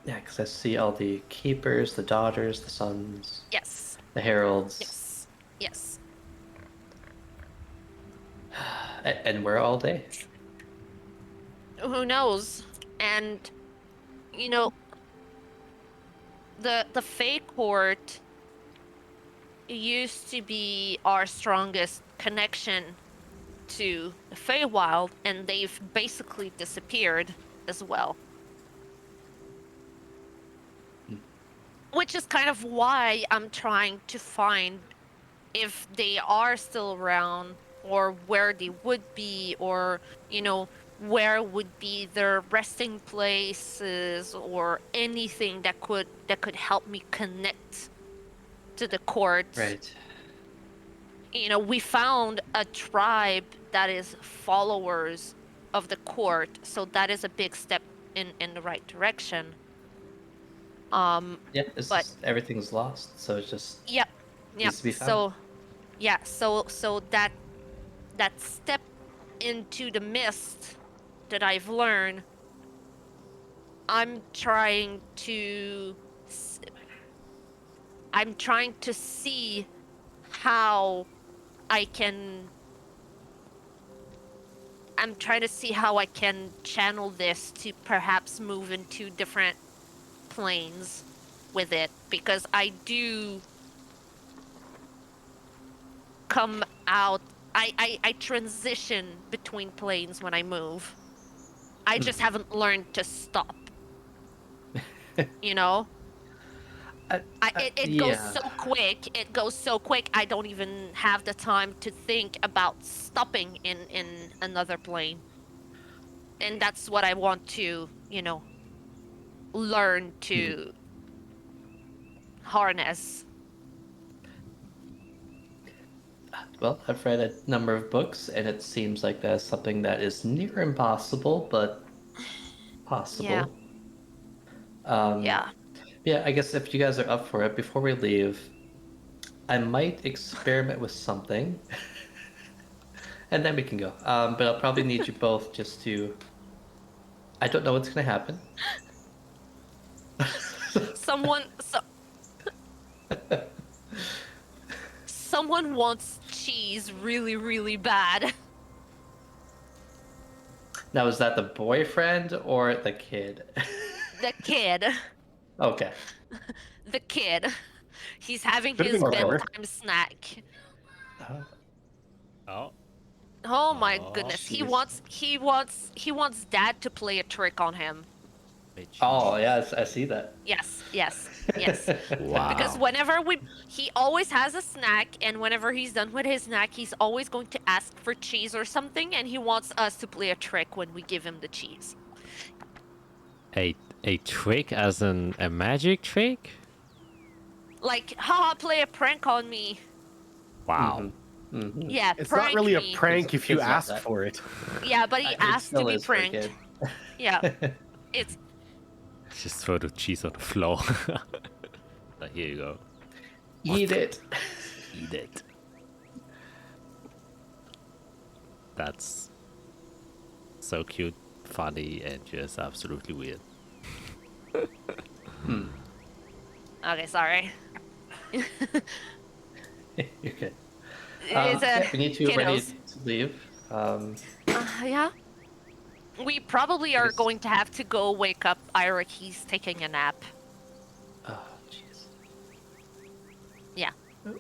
Yeah, because I see all the keepers, the daughters, the sons, Yes. the heralds, Yes. Yes. and we're all day. Who knows? And you know, the Fey court used to be our strongest connection to the Feywild, and they've basically disappeared as well. Which is kind of why I'm trying to find if they are still around, or where they would be, or where would be their resting places, or anything that could help me connect to the court. Right. We found a tribe that is followers of the court, so that is a big step in the right direction. Yeah, it's But just everything's lost, so it just yep, needs to be found. so yeah, so that step into the mist that I've learned, I'm trying to see how I can I'm trying to see how I can channel this to perhaps move into different planes with it, because I do come out. I transition between planes when I move. I just haven't learned to stop. You know? It goes Yeah. so quick. It goes so quick. I don't even have the time to think about stopping in another plane. And that's what I want to, learn to harness. Well, I've read a number of books, and it seems like that's something that is near impossible, but possible. Yeah. Yeah. Yeah, I guess if you guys are up for it, before we leave, I might experiment with something. And then we can go. But I'll probably need you both just to. I don't know what's gonna happen. Someone wants cheese really, really bad. Now, is that the boyfriend or the kid? The kid. Okay. The kid. He's having Could've his been clever. bedtime snack. Oh. Oh my Oh, goodness. He jeez. wants dad to play a trick on him. Oh yeah, I see that. Yes. Because Wow. whenever he always has a snack, and whenever he's done with his snack, he's always going to ask for cheese or something, and he wants us to play a trick when we give him the cheese. A trick as in a magic trick? Like, haha, play a prank on me. Wow. Mm-hmm. Yeah, It's prank not really me. a prank if you It's not ask that. for it. Yeah, but he It asked to still be is for a pranked. kid. Yeah. It's Just throw the cheese on the floor. Like, here you go. Eat it. Eat it. That's so cute, funny, and just absolutely weird. okay, sorry. Okay. It's a We need to ready kiddos. to leave. Yeah. We probably are Yes. going to have to go wake up Ira. He's taking a nap. Oh, jeez. Yeah.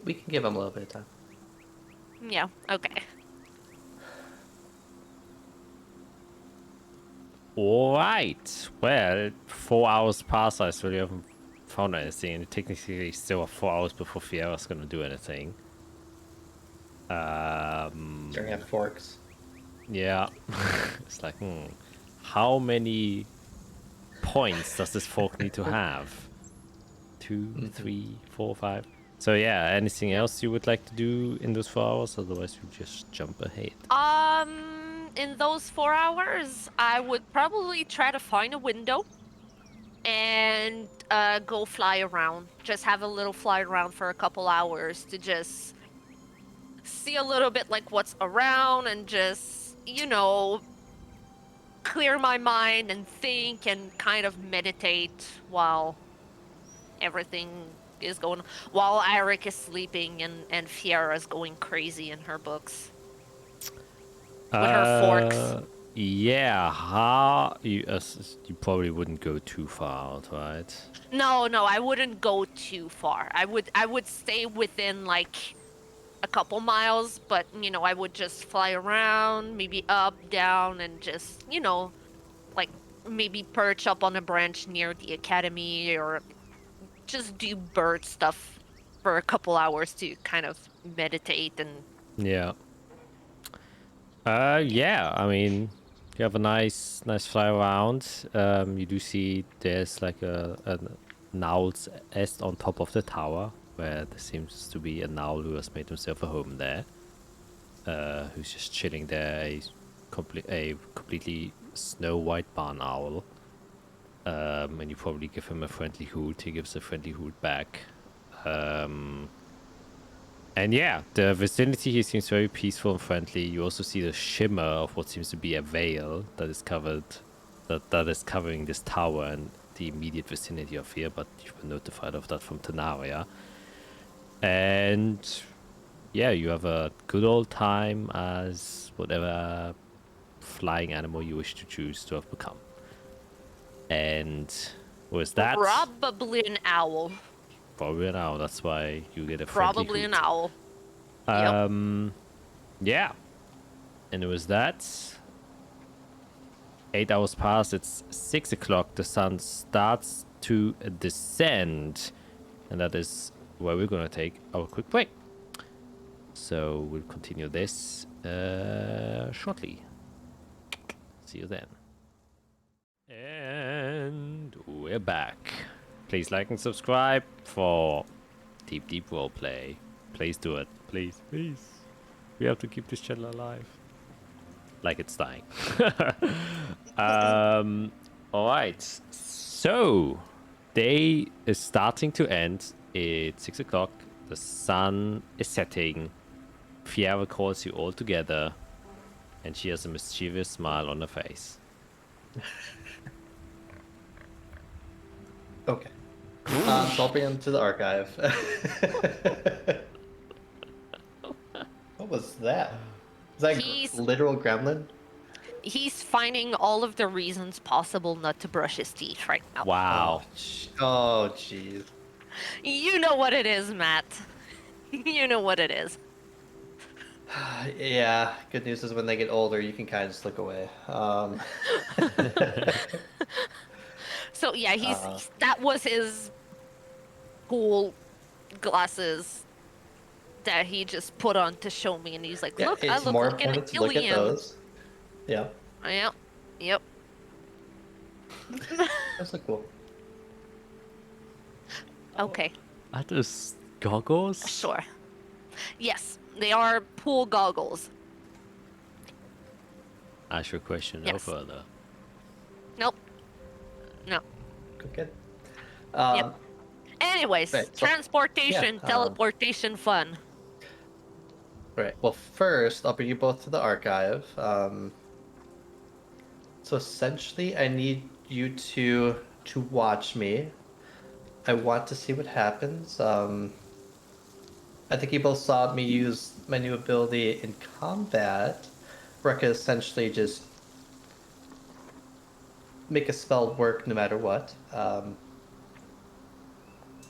We can give him a little bit of time. Yeah. Okay. Alright. Well, 4 hours pass. I still haven't found anything. And technically, still have 4 hours before Fiera's gonna do anything. Staring at forks. Yeah. It's like, how many points does this fork need to have? 2, 3, 4, 5. So yeah, anything else you would like to do in those 4 hours? Otherwise, you just jump ahead. In those 4 hours, I would probably try to find a window and go fly around. Just have a little fly around for a couple hours to just see a little bit like what's around and just, clear my mind and think and kind of meditate while everything is going, while Eric is sleeping and Fiera's going crazy in her books. With her forks. Yeah, you probably wouldn't go too far out, right? No, I wouldn't go too far. I would stay within like a couple miles, but I would just fly around, maybe up, down, and just like maybe perch up on a branch near the academy or just do bird stuff for a couple hours to kind of meditate and Yeah. Yeah, I mean, you have a nice fly around. You do see there's like an owl's nest on top of the tower, where there seems to be an owl who has made himself a home there. Who's just chilling there, a completely snow white barn owl. And you probably give him a friendly hoot. He gives a friendly hoot back. And yeah, the vicinity here seems very peaceful and friendly. You also see the shimmer of what seems to be a veil that is covered, that is covering this tower and the immediate vicinity of here. But you've been notified of that from Tanaria. And yeah, you have a good old time as whatever flying animal you wish to choose to have become. And with that, probably an owl. probably an owl. That's why you get a friendly Probably hoot. an owl. Yeah. And it was that. 8 hours pass. It's 6 o'clock. The sun starts to descend. And that is where we're going to take our quick break. So we'll continue this shortly. See you then. And we're back. Please like and subscribe for deep roleplay. Please do it. Please. We have to keep this channel alive. Like it's dying. Alright. So, day is starting to end. It's 6 o'clock. The sun is setting. Fiera calls you all together. And she has a mischievous smile on her face. Okay. So I'll bring him to the archive. What was that? Is that He's- literal gremlin? He's finding all of the reasons possible not to brush his teeth right now. Wow. Oh, jeez. You know what it is, Matt. You know what it is. Yeah, good news is when they get older, you can kind of just look away. So yeah, that was his cool glasses that he just put on to show me, and he's like, Yeah, "Look, I it's look more like an important to look at alien." those. Yeah, Yep. those look cool. Okay, Are those goggles? sure. Yes, they are pool goggles. Ask your question no Yes. further. Nope. No. Good. Yep. Anyways, Right, so- transportation, yeah, teleportation fun. Right. Well, first, I'll bring you both to the archive. So essentially, I need you to watch me. I want to see what happens. I think you both saw me use my new ability in combat, where I could essentially just make a spell work no matter what.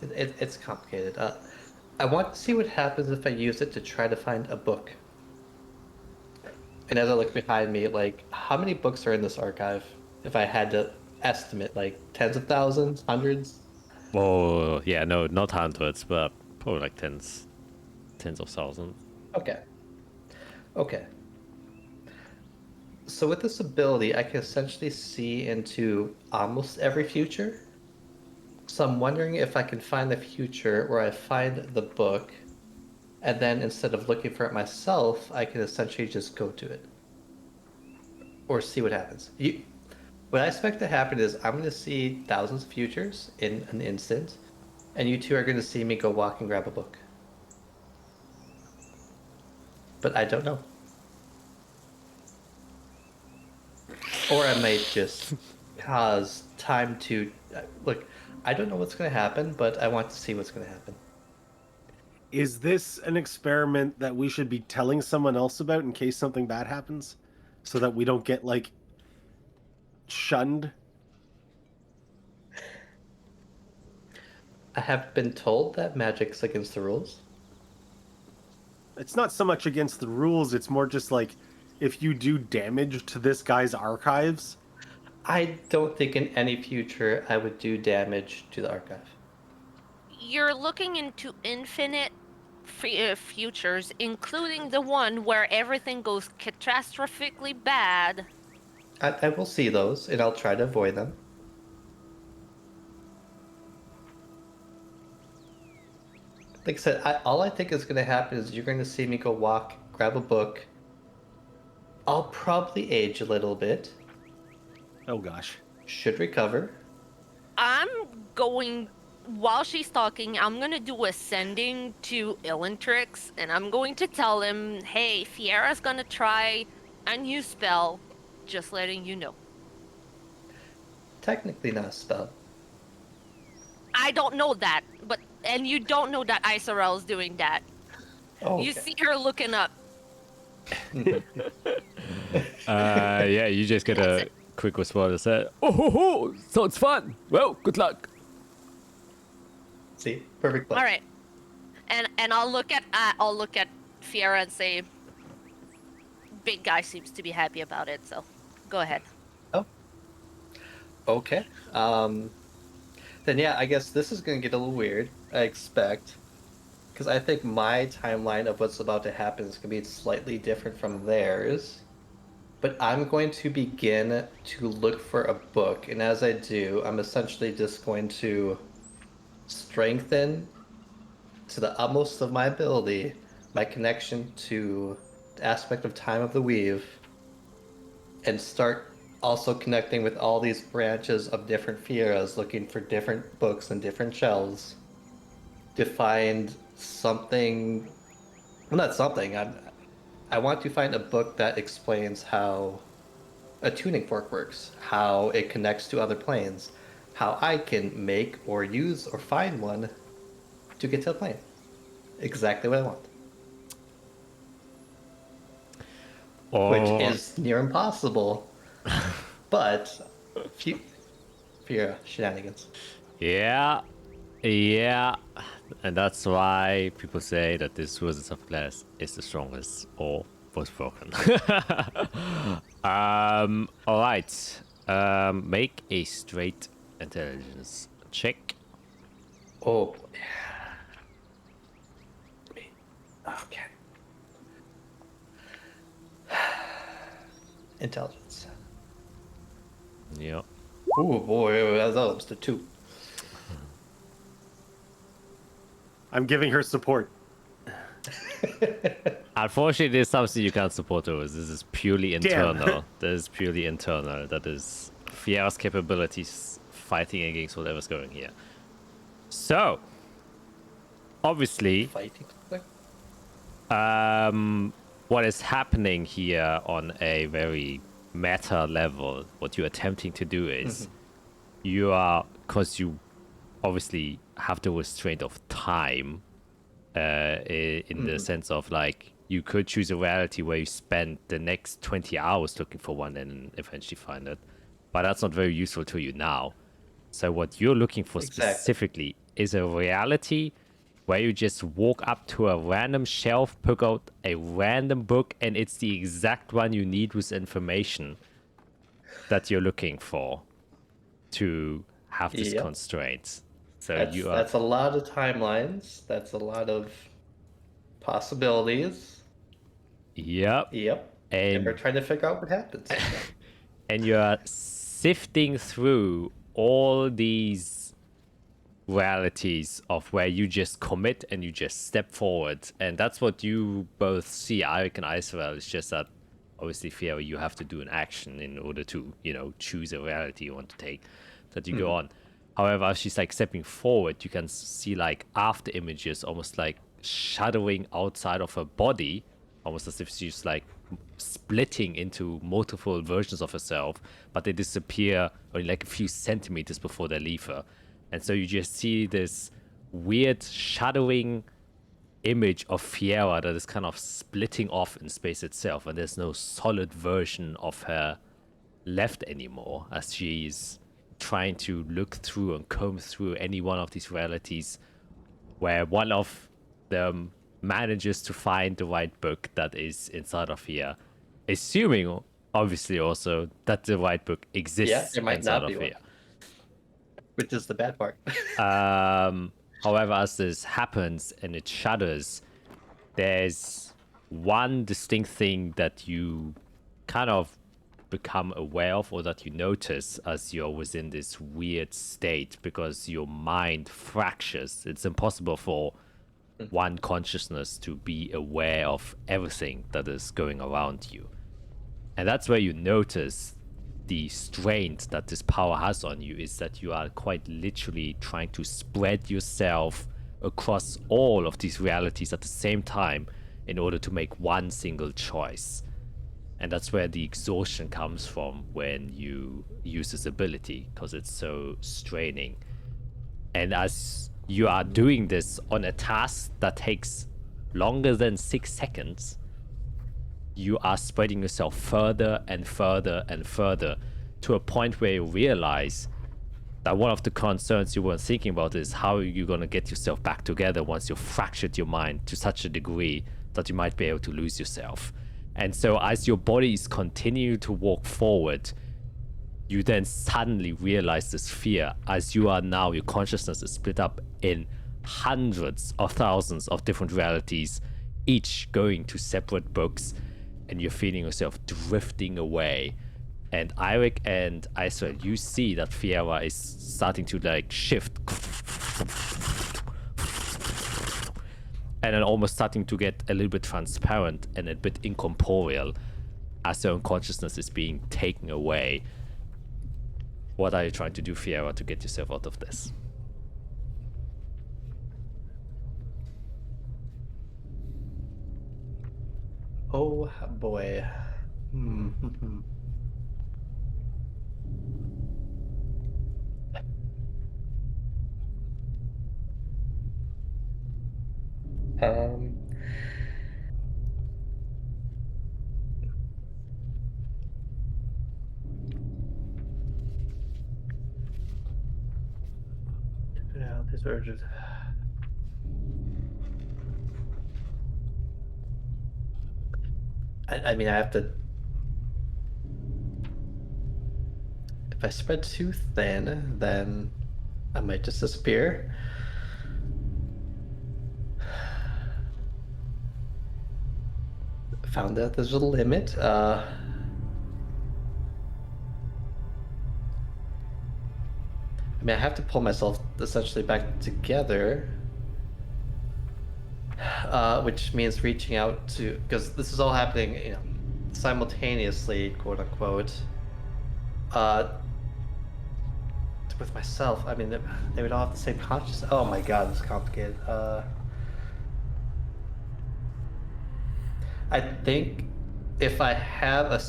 It's complicated. I want to see what happens if I use it to try to find a book. And as I look behind me, like, how many books are in this archive? If I had to estimate, like, tens of thousands, hundreds? Oh, yeah, no, not hundreds, but probably like tens of thousands. Okay. Okay. So with this ability, I can essentially see into almost every future. So I'm wondering if I can find the future where I find the book, and then instead of looking for it myself, I can essentially just go to it. Or see what happens. What I expect to happen is I'm going to see thousands of futures in an instant, and you two are going to see me go walk and grab a book. But I don't know. Or I might just cause time to... Look, I don't know what's going to happen, but I want to see what's going to happen. Is this an experiment that we should be telling someone else about in case something bad happens? So that we don't get, like, shunned? I have been told that magic's against the rules. It's not so much against the rules, it's more just like, if you do damage to this guy's archives... I don't think in any future I would do damage to the archive. You're looking into infinite futures, including the one where everything goes catastrophically bad. I will see those, and I'll try to avoid them. Like I said, all I think is going to happen is you're going to see me go walk, grab a book. I'll probably age a little bit. Oh gosh. Should recover. I'm going, while she's talking, I'm gonna do ascending to Illentrix, and I'm going to tell him, hey, Fiera's gonna try a new spell, just letting you know. Technically not a spell. I don't know that, and you don't know that Isarel's doing that. Oh, You okay. see her looking up. Yeah, you just get a quick response that said, Oh ho ho! Sounds fun! Well, good luck! See? Perfect place. All right, and I'll look at Fiera and say, big guy seems to be happy about it, so go ahead. Oh. Okay. Then yeah, I guess this is gonna get a little weird, I expect. Because I think my timeline of what's about to happen is gonna be slightly different from theirs. But I'm going to begin to look for a book, and as I do, I'm essentially just going to strengthen to the utmost of my ability my connection to the aspect of time of the weave, and start also connecting with all these branches of different Fieras, looking for different books and different shelves to find something. Well, not something. I want to find a book that explains how a tuning fork works, how it connects to other planes, how I can make or use or find one to get to the plane. Exactly what I want. Which is near impossible, but fear shenanigans. Yeah, and that's why people say that this Wizards of Glass is the strongest or most broken. All right. Make a straight intelligence check. Oh boy. Okay. Intelligence. Yeah. Oh boy, that was the 2. I'm giving her support. Unfortunately, there's something you can't support over. This is purely Damn. internal. That is purely internal. That is Fiera's capabilities fighting against whatever's going here. So, obviously, Fighting. what is happening here on a very meta level, what you're attempting to do is you are, because you obviously have the restraint of time in the sense of like you could choose a reality where you spend the next 20 hours looking for one and eventually find it, but that's not very useful to you now. So what you're looking for specifically is a reality where you just walk up to a random shelf, pick out a random book, and it's the exact one you need with information that you're looking for to have this constraint. So that's a lot of timelines. That's a lot of possibilities. Yep. And we're trying to figure out what happens. And you're sifting through all these realities of where you just commit and you just step forward, and that's what you both see. Eirik and Israel. It's just that obviously Fiera, you have to do an action in order to choose a reality you want to take, that you go on. However, as she's like stepping forward, you can see like after images almost like shadowing outside of her body, almost as if she's like splitting into multiple versions of herself, but they disappear only like a few centimeters before they leave her. And so you just see this weird shadowing image of Fiera that is kind of splitting off in space itself, and there's no solid version of her left anymore, as she's trying to look through and comb through any one of these realities where one of them manages to find the right book that is inside of here, assuming obviously also that the right book exists inside of here. Which is the bad part. However, as this happens and it shudders, there's one distinct thing that you kind of become aware of, or that you notice as you're within this weird state, because your mind fractures. It's impossible for one consciousness to be aware of everything that is going around you. And that's where you notice the strain that this power has on you, is that you are quite literally trying to spread yourself across all of these realities at the same time in order to make one single choice. And that's where the exhaustion comes from when you use this ability, because it's so straining. And as you are doing this on a task that takes longer than 6 seconds, you are spreading yourself further and further and further, to a point where you realize that one of the concerns you weren't thinking about is how you're going to get yourself back together once you've fractured your mind to such a degree that you might be able to lose yourself. And so as your body is continuing to walk forward, you then suddenly realize this fear, as you are now, your consciousness is split up in hundreds of thousands of different realities, each going to separate books, and you're feeling yourself drifting away. And Eirik and Israel, you see that Fiera is starting to like shift, and then almost starting to get a little bit transparent and a bit incorporeal as her own consciousness is being taken away. What are you trying to do, Fiera, to get yourself out of this? Oh boy. Um. Yeah, these are just. I mean, I have to. If I spread too thin, then I might just disappear. Found out there's a limit. I mean, I have to pull myself essentially back together, which means reaching out to, because this is all happening, you know, simultaneously, quote unquote. With myself, I mean, they would all have the same consciousness. Oh my god, this is complicated. I think if I have a,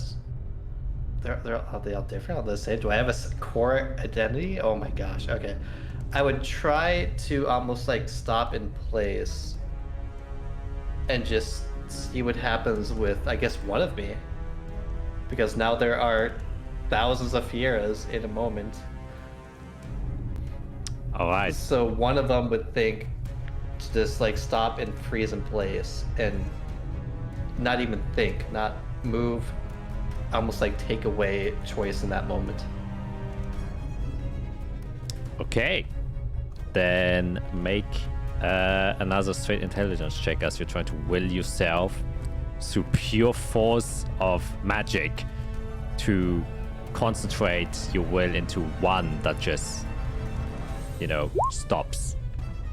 are they all different? On the same? Do I have a core identity? Oh my gosh. Okay, I would try to almost like stop in place and just see what happens with, I guess, one of me, because now there are thousands of Fieras in a moment. All right. So one of them would think to just like stop and freeze in place and not even think, not move, almost like take away choice in that moment. Okay. Then make another straight intelligence check as you're trying to will yourself through pure force of magic to concentrate your will into one that just, you know, stops.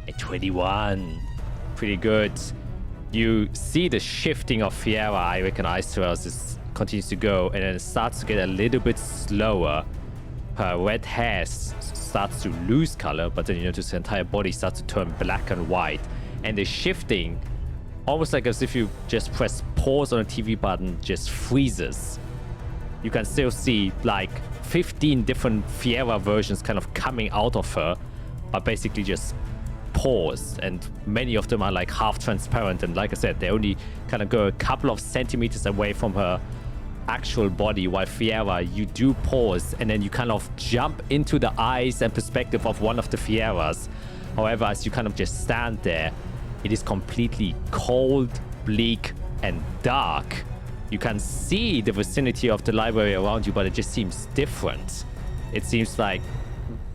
A 21. Pretty good. You see the shifting of Fiera. I reckon Azathia as this continues to go, and then it starts to get a little bit slower. Her red hair starts to lose color, but then you notice her entire body starts to turn black and white. And the shifting, almost like as if you just press pause on a TV button, just freezes. You can still see like 15 different Fiera versions kind of coming out of her, but basically just pause, and many of them are like half transparent, and like I said, they only kind of go a couple of centimeters away from her actual body, while Fiera, you do pause and then you kind of jump into the eyes and perspective of one of the Fieras. However, as you kind of just stand there, it is completely cold, bleak, and dark. You can see the vicinity of the library around you, but it just seems different. It seems like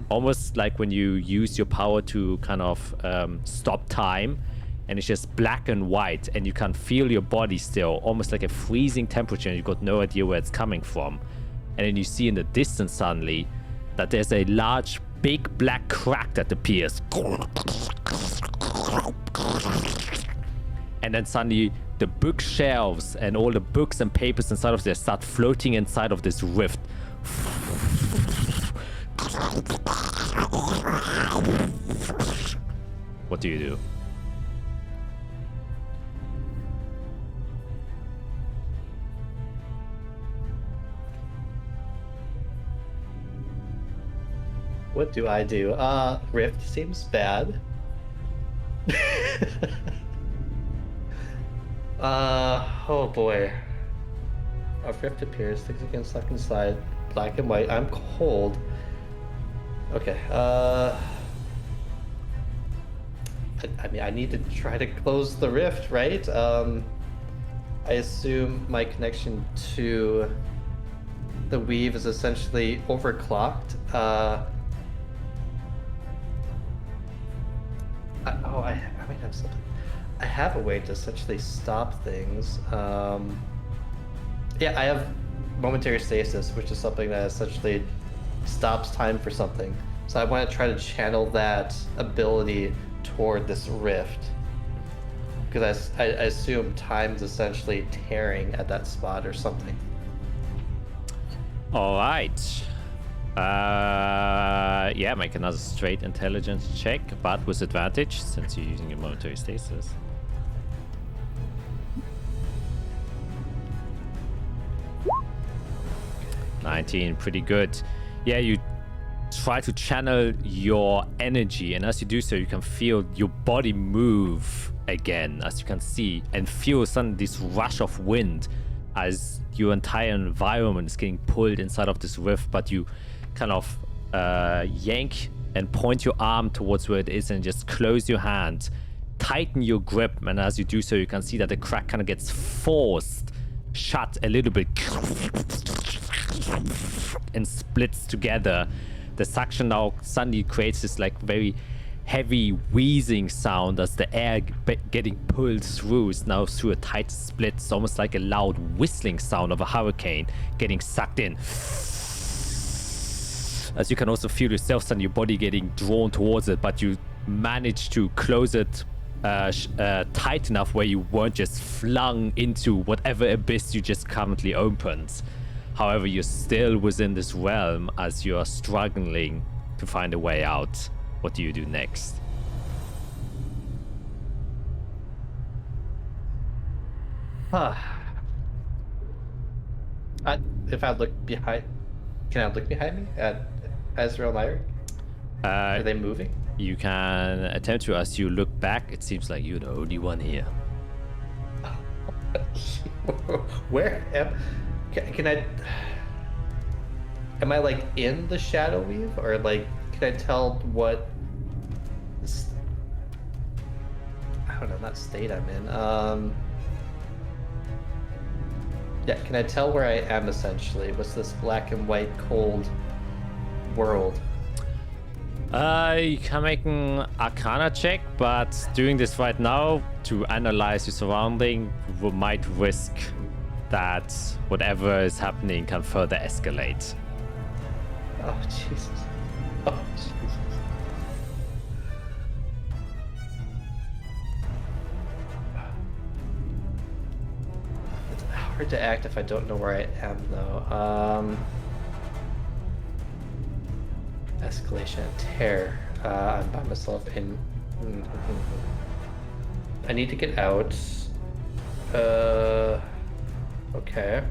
almost like when you use your power to kind of stop time, and it's just black and white, and you can feel your body still, almost like a freezing temperature, and you've got no idea where it's coming from. And then you see in the distance suddenly that there's a large, big black crack that appears. And then suddenly the bookshelves and all the books and papers inside of there start floating inside of this rift. What do you do? What do I do? Rift seems bad. Oh boy. A rift appears, things again stuck inside, black and white. I'm cold. Okay, I mean, I need to try to close the rift, right? I assume my connection to the weave is essentially overclocked. I might have something. I have a way to essentially stop things. Yeah, I have momentary stasis, which is something that essentially stops time for something. So I want to try to channel that ability toward this rift, because I assume time's essentially tearing at that spot or something. All right. Yeah, make another straight intelligence check, but with advantage since you're using your momentary stasis. 19, pretty good. Yeah, you try to channel your energy, and as you do so, you can feel your body move again, as you can see, and feel this rush of wind as your entire environment is getting pulled inside of this rift, but you kind of yank and point your arm towards where it is and just close your hand, tighten your grip, and as you do so, you can see that the crack kind of gets forced shut a little bit and splits together. The suction now suddenly creates this like very heavy wheezing sound as the air getting pulled through is now through a tight split. It's almost like a loud whistling sound of a hurricane getting sucked in. As you can also feel yourself and your body getting drawn towards it, but you manage to close it tight enough where you weren't just flung into whatever abyss you just currently opened. However, you're still within this realm as you are struggling to find a way out. What do you do next? If I look behind, can I look behind me at Azrael and Lyric? Are they moving? You can attempt to. As you look back, it seems like you're the only one here. Where can I? Am I like in the shadow weave, or like can I tell what? I don't know, not state I'm in. Yeah, can I tell where I am essentially? What's this black and white cold world? You can make an Arcana check, but doing this right now to analyze your surrounding might risk that whatever is happening can further escalate. Oh Jesus! Oh Jesus! It's hard to act if I don't know where I am, though. Escalation and tear. I'm by myself in. I need to get out. Okay.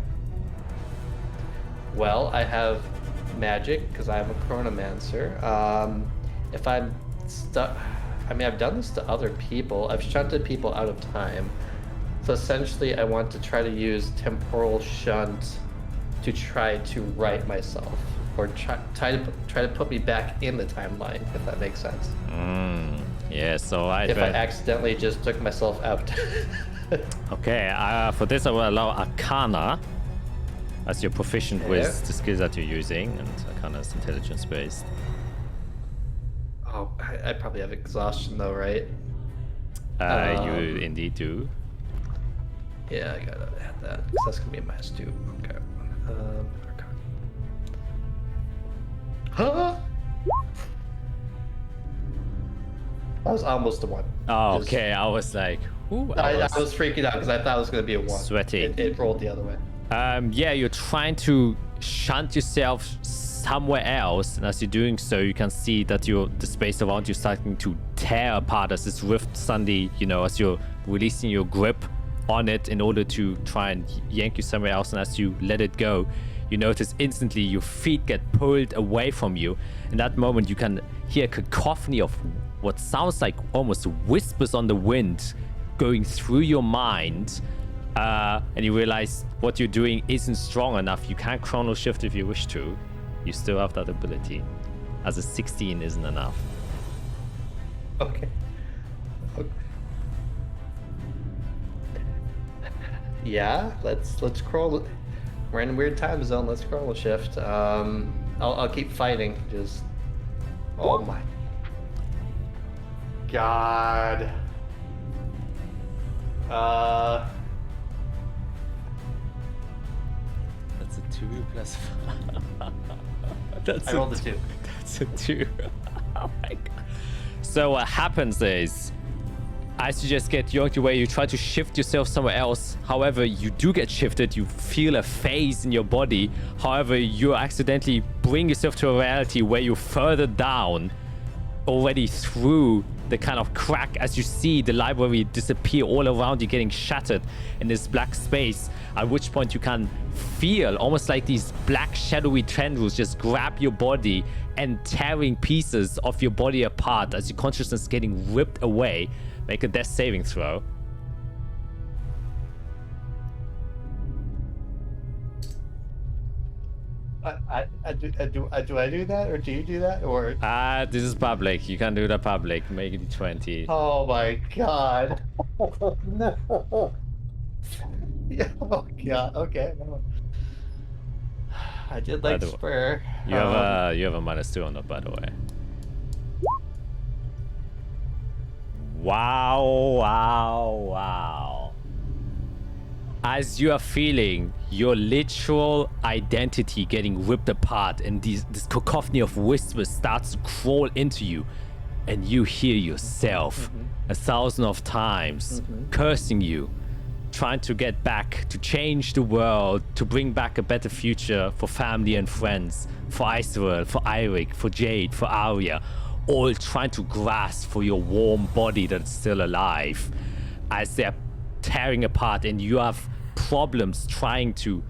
Well, I have magic because I'm a chronomancer. If I'm stuck, I mean, I've done this to other people. I've shunted people out of time. So essentially, I want to try to use temporal shunt to try to right myself, or try to put me back in the timeline, if that makes sense. Yeah. So if I accidentally just took myself out. Okay. For this, I will allow Arcana, as you're proficient with the skills that you're using, and Arcana is intelligence based. Oh, I probably have exhaustion though, right? You indeed do. Yeah, I gotta add that, because that's gonna be a -2. Okay. Huh? That was almost a 1. Oh, okay. I was like, ooh. I was freaking out because I thought it was gonna be a 1. Sweating. It rolled the other way. Yeah, you're trying to shunt yourself somewhere else, and as you're doing so, you can see that the space around you starting to tear apart as this rift suddenly, as you're releasing your grip on it in order to try and yank you somewhere else, and as you let it go, you notice instantly your feet get pulled away from you. In that moment, you can hear a cacophony of what sounds like almost whispers on the wind going through your mind, and you realize what you're doing isn't strong enough. You can't chrono shift if you wish to. You still have that ability, as a 16 isn't enough. Okay. Yeah, let's crawl. We're in a weird time zone. Let's chrono shift. I'll keep fighting. Just. Oh my. God. That's a 2 plus 5. I rolled a 2. That's a 2. Oh my god. So what happens is, as you just get yoinked away, you try to shift yourself somewhere else. However, you do get shifted. You feel a phase in your body. However, you accidentally bring yourself to a reality where you're further down, already through the kind of crack as you see the library disappear all around you, getting shattered in this black space, at which point you can feel almost like these black shadowy tendrils just grab your body and tearing pieces of your body apart as your consciousness is getting ripped away. Make a death saving throw. Do I do that, or do you do that, or? This is public. You can do the public. Make it 20. Oh my god. No. Yeah, oh god. Okay. No. I did like spur. You have a -2 on that, by the way. Wow. As you are feeling your literal identity getting ripped apart and this cacophony of whispers starts to crawl into you, and you hear yourself 1,000 of times cursing you, trying to get back, to change the world, to bring back a better future for family and friends, for Iceworld, for Eirik, for Jade, for Arya, all trying to grasp for your warm body that's still alive as they're tearing apart, and you have problems trying to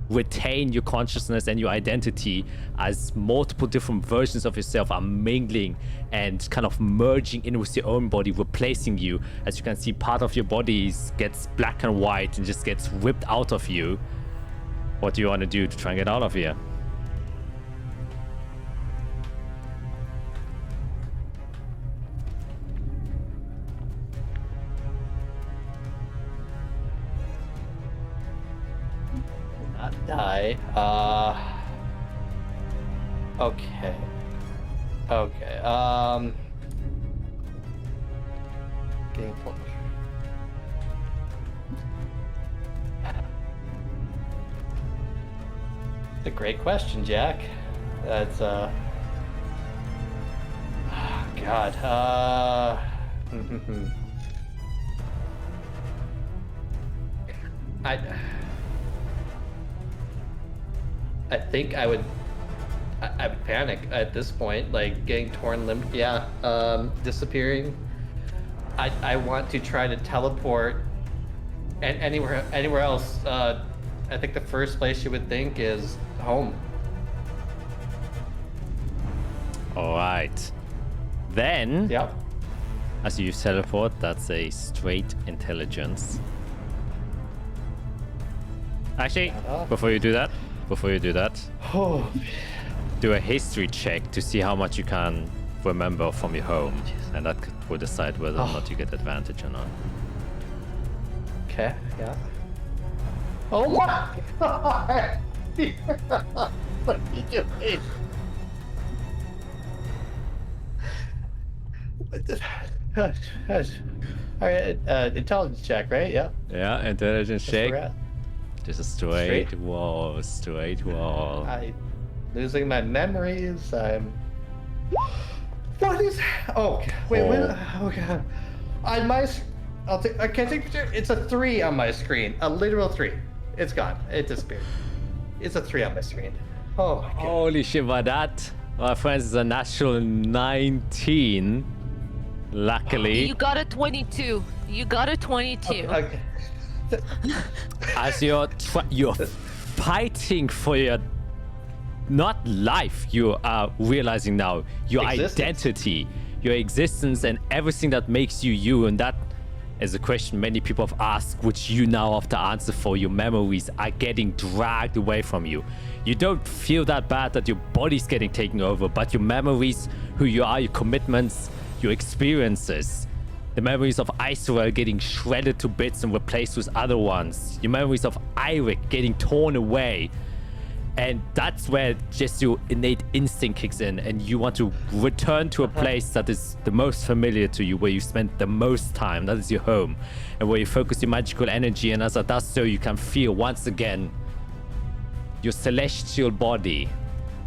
retain your consciousness and your identity as multiple different versions of yourself are mingling and kind of merging in with your own body, replacing you. As you can see, part of your body gets black and white and just gets ripped out of you. What do you want to do to try and get out of here? Die. Okay. Getting close. It's a great question, Jack. That's God. I think I would panic at this point, like getting torn limb. Yeah, disappearing. I want to try to teleport, and anywhere else. I think the first place you would think is home. All right. Then, Yep. as you teleport, that's a straight intelligence. Actually, before you do that, Oh, do a history check to see how much you can remember from your home, and that will decide whether or not you get advantage or not. okay. Yeah. Oh my god! What are you doing? All right, intelligence check, right? Yeah. Yeah, intelligence check. That's where we're at. Just a straight wall. I'm losing my memories. What is? Oh, wait. Oh god. On my, I can't take a picture. It's a 3 on my screen. A literal 3. It's gone. It disappeared. It's a 3 on my screen. Oh my god. Holy shit! By that, my friends, is a natural 19. Luckily, You got a 22. Okay. as you're fighting for your not life, you are realizing now your identity, your existence, and everything that makes you you. And that is a question many people have asked, which you now have to answer for. Your memories are getting dragged away from you. You don't feel that bad that your body's getting taken over, but your memories, who you are, your commitments, your experiences, the memories of Iceworld getting shredded to bits and replaced with other ones, your memories of Eirik getting torn away. And that's where just your innate instinct kicks in, and you want to return to a place that is the most familiar to you, where you spent the most time. That is your home, and where you focus your magical energy. And as it does so, you can feel once again your celestial body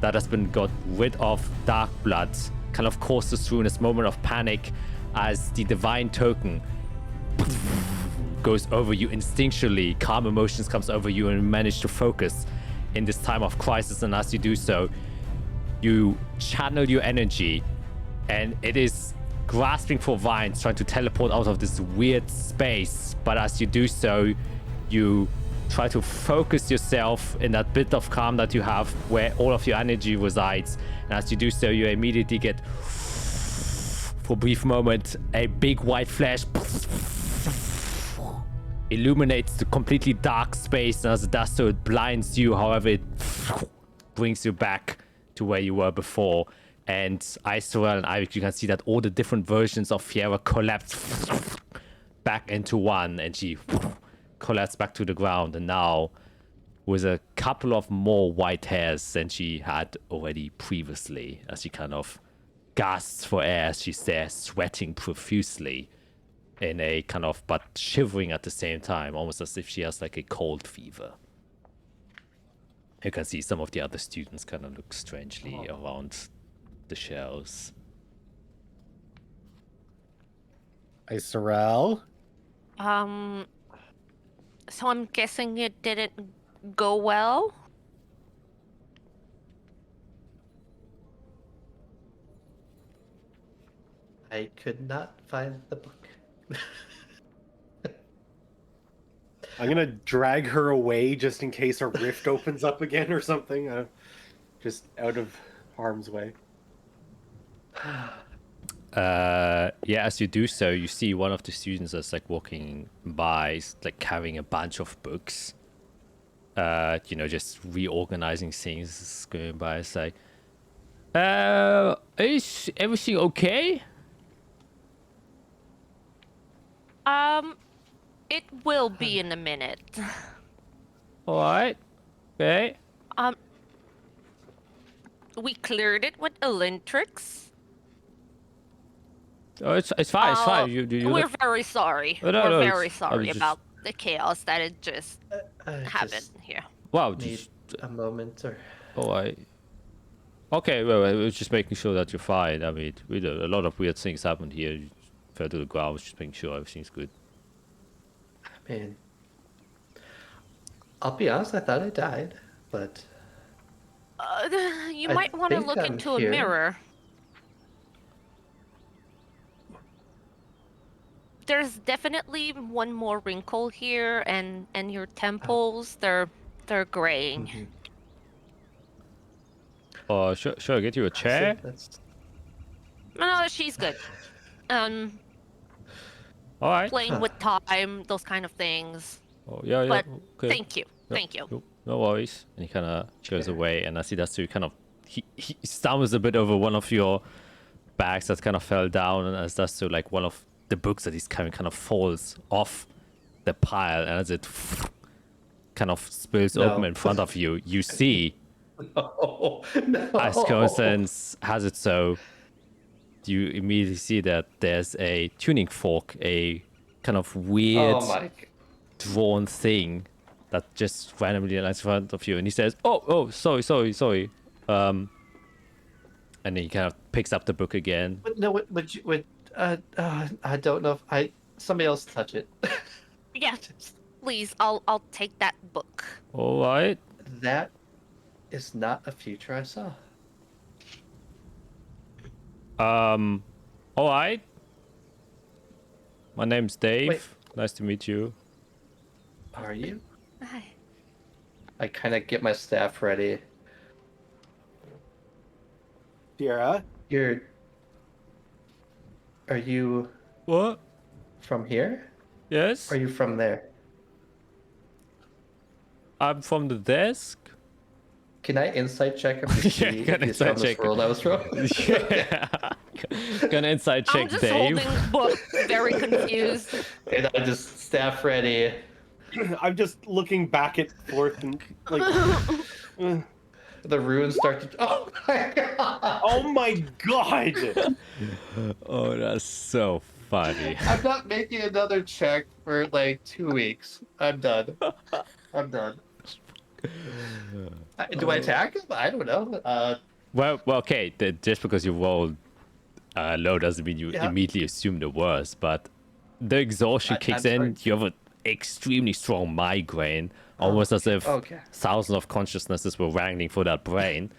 that has been got rid of dark blood kind of courses through in this moment of panic, as the divine token goes over you instinctually. Calm emotions comes over you, and you manage to focus in this time of crisis. And as you do so, you channel your energy, and it is grasping for vines, trying to teleport out of this weird space. But as you do so, you try to focus yourself in that bit of calm that you have where all of your energy resides. And as you do so, you immediately get, for a brief moment, a big white flash illuminates the completely dark space, and as it does so, it blinds you. However, it brings you back to where you were before. And Isorel and Ivy, you can see that all the different versions of Fiera collapse back into one, and she collapsed back to the ground. And now, with a couple of more white hairs than she had already previously, as she kind of gasps for air as she's there, sweating profusely in a kind of, but shivering at the same time, almost as if she has like a cold fever. You can see some of the other students kind of look strangely around the shelves. Isorel? So I'm guessing it didn't go well? I could not find the book. I'm gonna drag her away just in case a rift opens up again or something. Just out of harm's way. Yeah, as you do so, you see one of the students that's like walking by, like carrying a bunch of books. Just reorganizing things, going by. It's like, is everything okay? It will be in a minute. All right. Okay. We cleared it with Elentrix. Oh, it's fine. It's fine. We're very sorry. Oh, no, We're no, very I sorry was just- about the chaos that it just happened Just here. Wow. need a moment or... All right. Okay. Well, I was just making sure that you're fine. I mean, a lot of weird things happened here. You fell to the ground. I was just making sure everything's good. I mean, I'll be honest, I thought I died, but... You I might want to think look I'm into here. a mirror. There's definitely one more wrinkle here, and your temples, they're graying. Should I get you a chair? That's... No, she's good. All right. Playing with time, those kind of things. Oh, yeah. But Okay. thank you. No worries. And he kind of goes away, and as he does so, he kind of he stumbles a bit over one of your bags that kind of fell down, and as does so, like one of the books that he's carrying kind of falls off the pile, and as it kind of spills open in front of you, you see, No. as coincidence has it so, you immediately see that there's a tuning fork, a kind of weird Oh my... drawn thing that just randomly lands in front of you, and he says, "Oh, sorry." And then he kind of picks up the book again. No, I don't know if somebody else touch it. Yeah, please. I'll take that book. All right. That is not a future I saw. All right. My name's Dave. Wait. Nice to meet you. Are you? Hi. I kind of get my staff ready. Fiera? Are you What? from here? Yes. Or are you from there? I'm from the desk. Can I insight check him to see Yeah, if can he's from insight this check. world I was from? Yeah. Gonna inside check I'm just Dave. holding book, very confused. And I just staff ready. I'm just looking back and forth and like, The runes start to... Oh my god! oh my god! Oh, that's so funny. I'm not making another check for like 2 weeks. I'm done. Do I attack him? I don't know. Well, okay. Just because you rolled low doesn't mean you Yeah. immediately assume the worst. But the exhaustion kicks I'm in. You have an extremely strong migraine, almost as if Okay. thousands of consciousnesses were wrangling for that brain.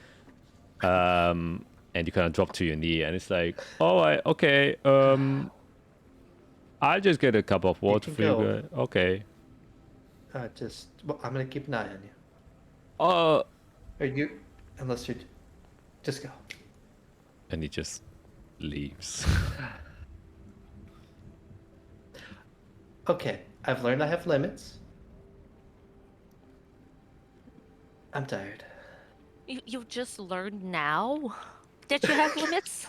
And And you kind of drop to your knee, and it's like, all right, okay, I'll just get a cup of water can for you go. guys. Okay. Well, I'm gonna keep an eye on you. Uh, Are you? Unless you're, just go. and he just leaves. Okay, I've learned I have limits. I'm tired. You just learned now that you have limits?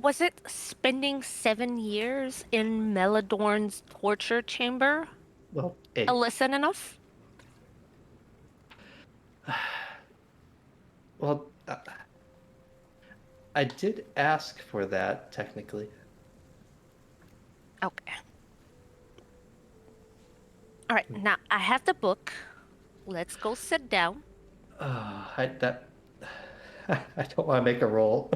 Was it spending 7 years in Melodorn's torture chamber Well, a lesson enough? well, I did ask for that technically. Okay. All right, now I have the book. Let's go sit down. I don't want to make a roll.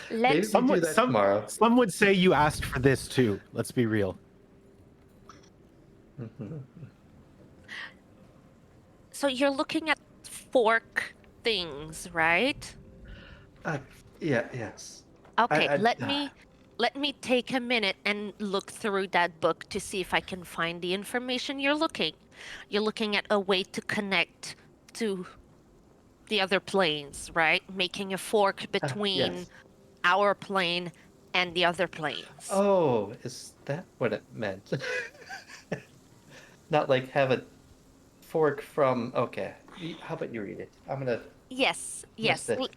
Maybe Let's. we do that tomorrow. Some would say you asked for this too. Let's be real. So you're looking at fork things, right? Yes. Okay, let me take a minute and look through that book to see if I can find the information you're looking. You're looking at a way to connect to the other planes, right? Making a fork between Yes. our plane and the other planes. Oh, is that what it meant? Not like have a fork from. Okay. How about you read it? I'm gonna. Yes. it.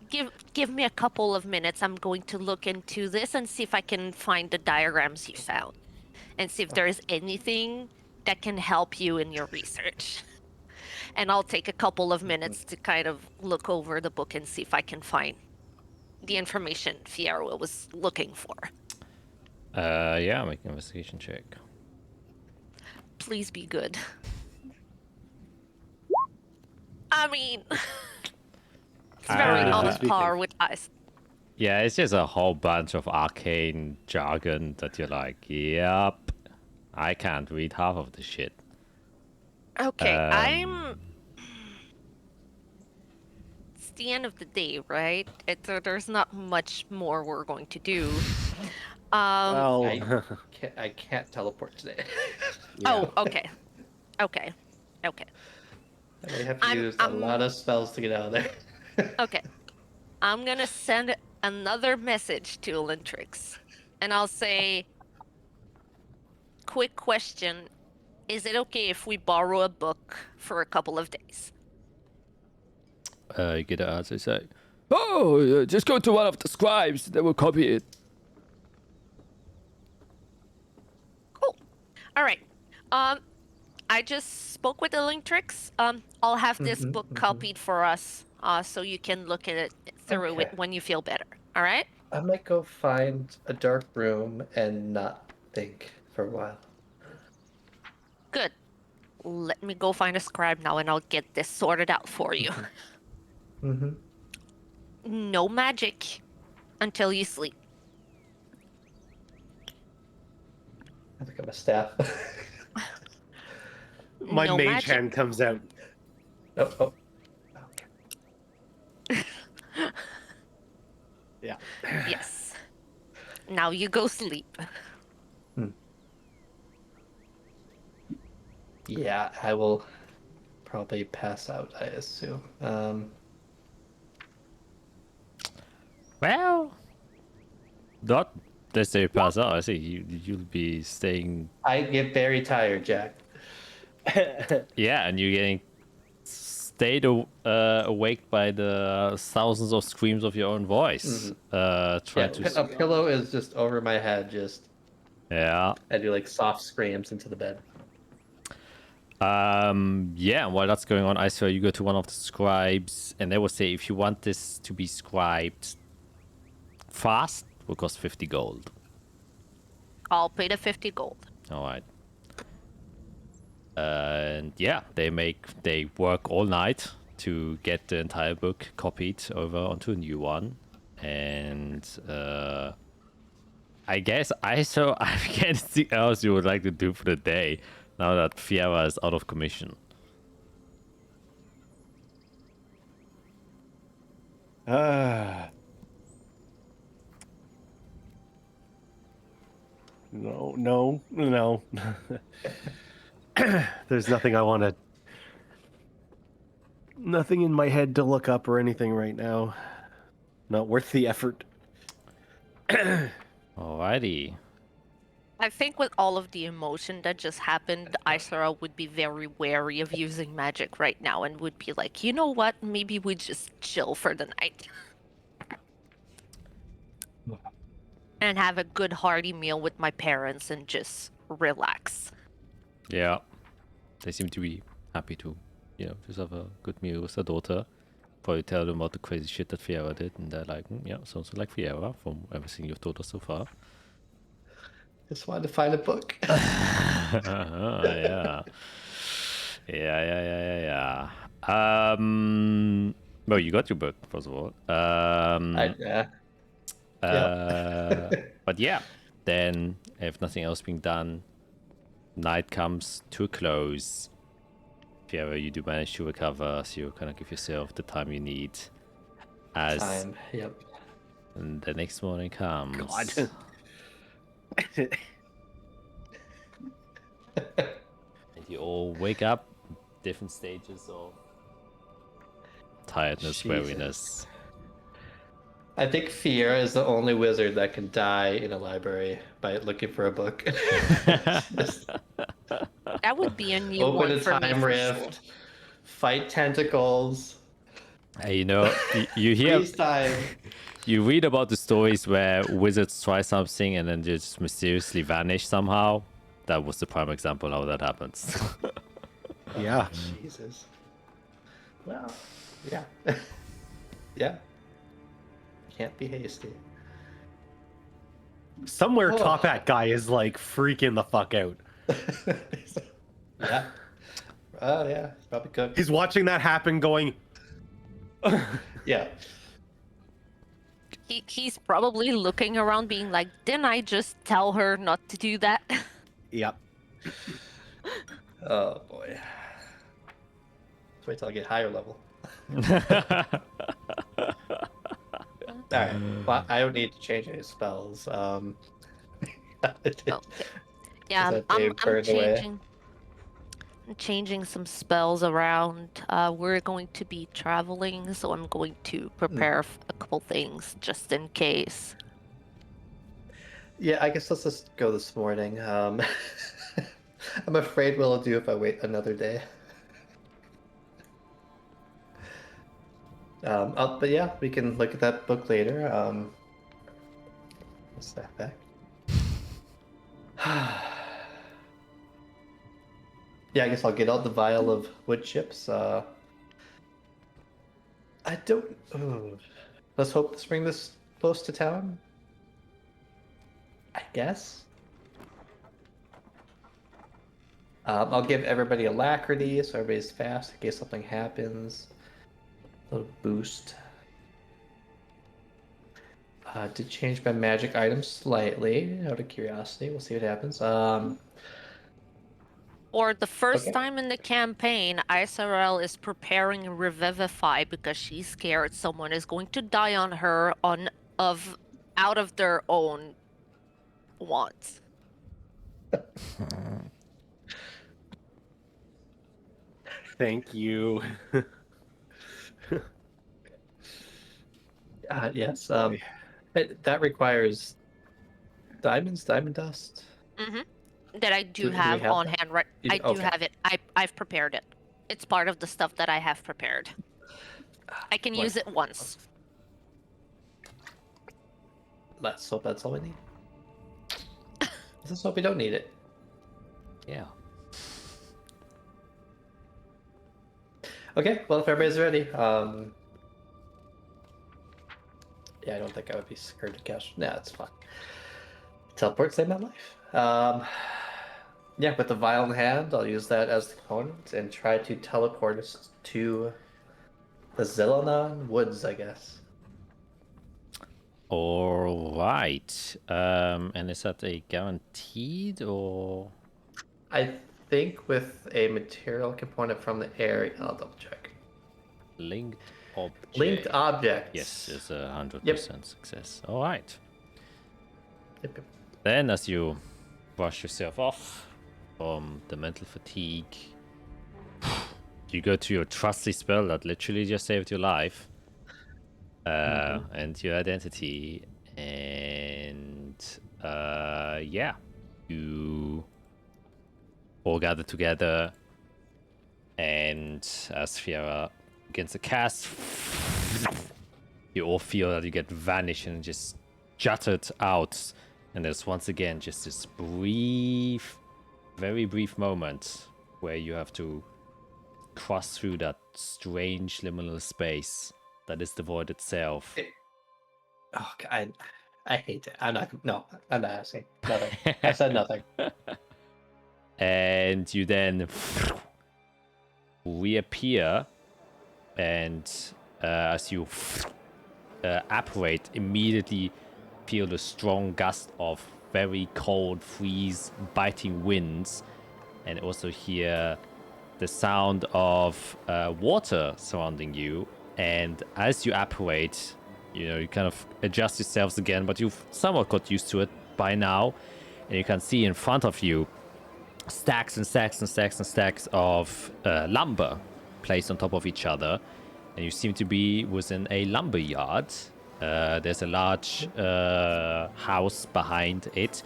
Give me a couple of minutes. I'm going to look into this and see if I can find the diagrams you found, and see if there is anything that can help you in your research. And I'll take a couple of minutes to kind of look over the book and see if I can find the information Fierro was looking for. Yeah, make an investigation check. Please be good. I mean, it's very on par with us. Yeah, it's just a whole bunch of arcane jargon that you're like, yep, I can't read half of the shit. Okay, It's the end of the day, right? There's not much more we're going to do. I can't teleport today. Oh, okay. Okay. I may have to use a lot of spells to get out of there. Okay. I'm gonna send another message to Elentrix, and I'll say, quick question, is it okay if we borrow a book for a couple of days? You get an answer, say, Oh, just go to one of the scribes. They will copy it. Cool. All right. I just spoke with Elentrix. I'll have this book copied for us, so you can look at it through it when you feel better. All right? I might go find a dark room and not think for a while. Good. Let me go find a scribe now, and I'll get this sorted out for you. No magic until you sleep. I think I'm a staff. My No mage magic. hand comes out. Oh. Yeah. Yes. Now you go sleep. Yeah, I will probably pass out, I assume. well, not necessarily pass out. I think you'll be staying. I get very tired, Jack. Yeah, and you're getting stayed awake by the thousands of screams of your own voice. A To pillow is just over my head, just. yeah. I do like soft screams into the bed. Yeah, and while that's going on, I saw you go to one of the scribes, and they will say if you want this to be scribed fast, it will cost 50 gold. I'll pay the 50 gold. All right. And yeah, they work all night to get the entire book copied over onto a new one, and I guess I can't see what else you would like to do for the day now that Fiera is out of commission. No. There's nothing I want to. Nothing in my head to look up or anything right now. Not worth the effort. Alrighty. I think with all of the emotion that just happened, Isara would be very wary of using magic right now and would be like, you know what? Maybe we just chill for the night. And have a good hearty meal with my parents and just relax. Yeah. They seem to be happy to, just have a good meal with their daughter. Probably tell them about the crazy shit that Fiera did, and they're like, yeah, sounds like Fiera from everything you've told us so far. Just wanted to find a book. Yeah. Yeah. Well, you got your book, first of all. But yeah, then if nothing else being done, night comes to a close. Fiera, you do manage to recover, so you kind of give yourself the time you need. Time, yep. And the next morning comes. God. And you all wake up, different stages of tiredness, Jesus. weariness. I think Fiera is the only wizard that can die in a library by looking for a book. That would be a new Open one a for me. time For rift, sure. fight tentacles. Hey, you hear, Freeze time. you read about the stories where wizards try something and then just mysteriously vanish somehow. That was the prime example how that happens. Yeah. Jesus. Well, yeah. Yeah. Can't be hasty. Somewhere Oh. Top Hat guy is like freaking the fuck out. Yeah. Oh, yeah. Probably could. He's watching that happen going, Yeah. He's probably looking around being like, didn't I just tell her not to do that? yep. Oh, boy. Let's wait till I get higher level. Alright. Well, I don't need to change any spells. Okay. Yeah, that I'm Dave burned away? changing some spells around. We're going to be traveling, so I'm going to prepare a couple things just in case. Yeah, I guess let's just go this morning. I'm afraid what I'll do if I wait another day. But yeah, we can look at that book later. What's that back? Yeah, I guess I'll get out the vial of wood chips. I don't. Ooh. Let's hope to bring this close to town. I guess. I'll give everybody alacrity so everybody's fast in case something happens. A little boost. Did change my magic items slightly out of curiosity. We'll see what happens. For the first Okay. time in the campaign, Isarel is preparing Revivify because she's scared someone is going to die on her out of their own wants. Thank you. Yes. That requires diamond dust. Mm-hmm. That I do Do we have have on that? hand. Right, You I do- do okay. have it. I've prepared it. It's part of the stuff that I have prepared. I can use it once. Let's hope that's all we need. Let's hope we don't need it. Yeah. Okay, well, if everybody's ready, yeah, I don't think I would be scared to cast. Nah, it's fine. Teleport saved my life. Yeah, with the vial in hand, I'll use that as the component and try to teleport us to the Zelanon Woods, I guess. All right. And is that a guaranteed or? I think with a material component from the area, I'll double check. Linked object. Linked objects. Yes, it's a 100% success. All right. Yep, yep. Then, as you brush yourself off from the mental fatigue, you go to your trusty spell that literally just saved your life, and your identity, and yeah, you all gather together, and as Fiera begins to cast, you all feel that you get vanished and just jutted out, and there's once again just this brief, very brief moment where you have to cross through that strange liminal space that is the void itself. Oh, God, I hate it. I'm not asking. Nothing. I said nothing. And you then reappear, and as you apparate, immediately feel a strong gust of very cold, freeze, biting winds, and also hear the sound of water surrounding you. And as you apparate, you kind of adjust yourselves again, but you've somewhat got used to it by now, and you can see in front of you stacks and stacks and stacks and stacks of lumber placed on top of each other, and you seem to be within a lumber yard. There's a large house behind it.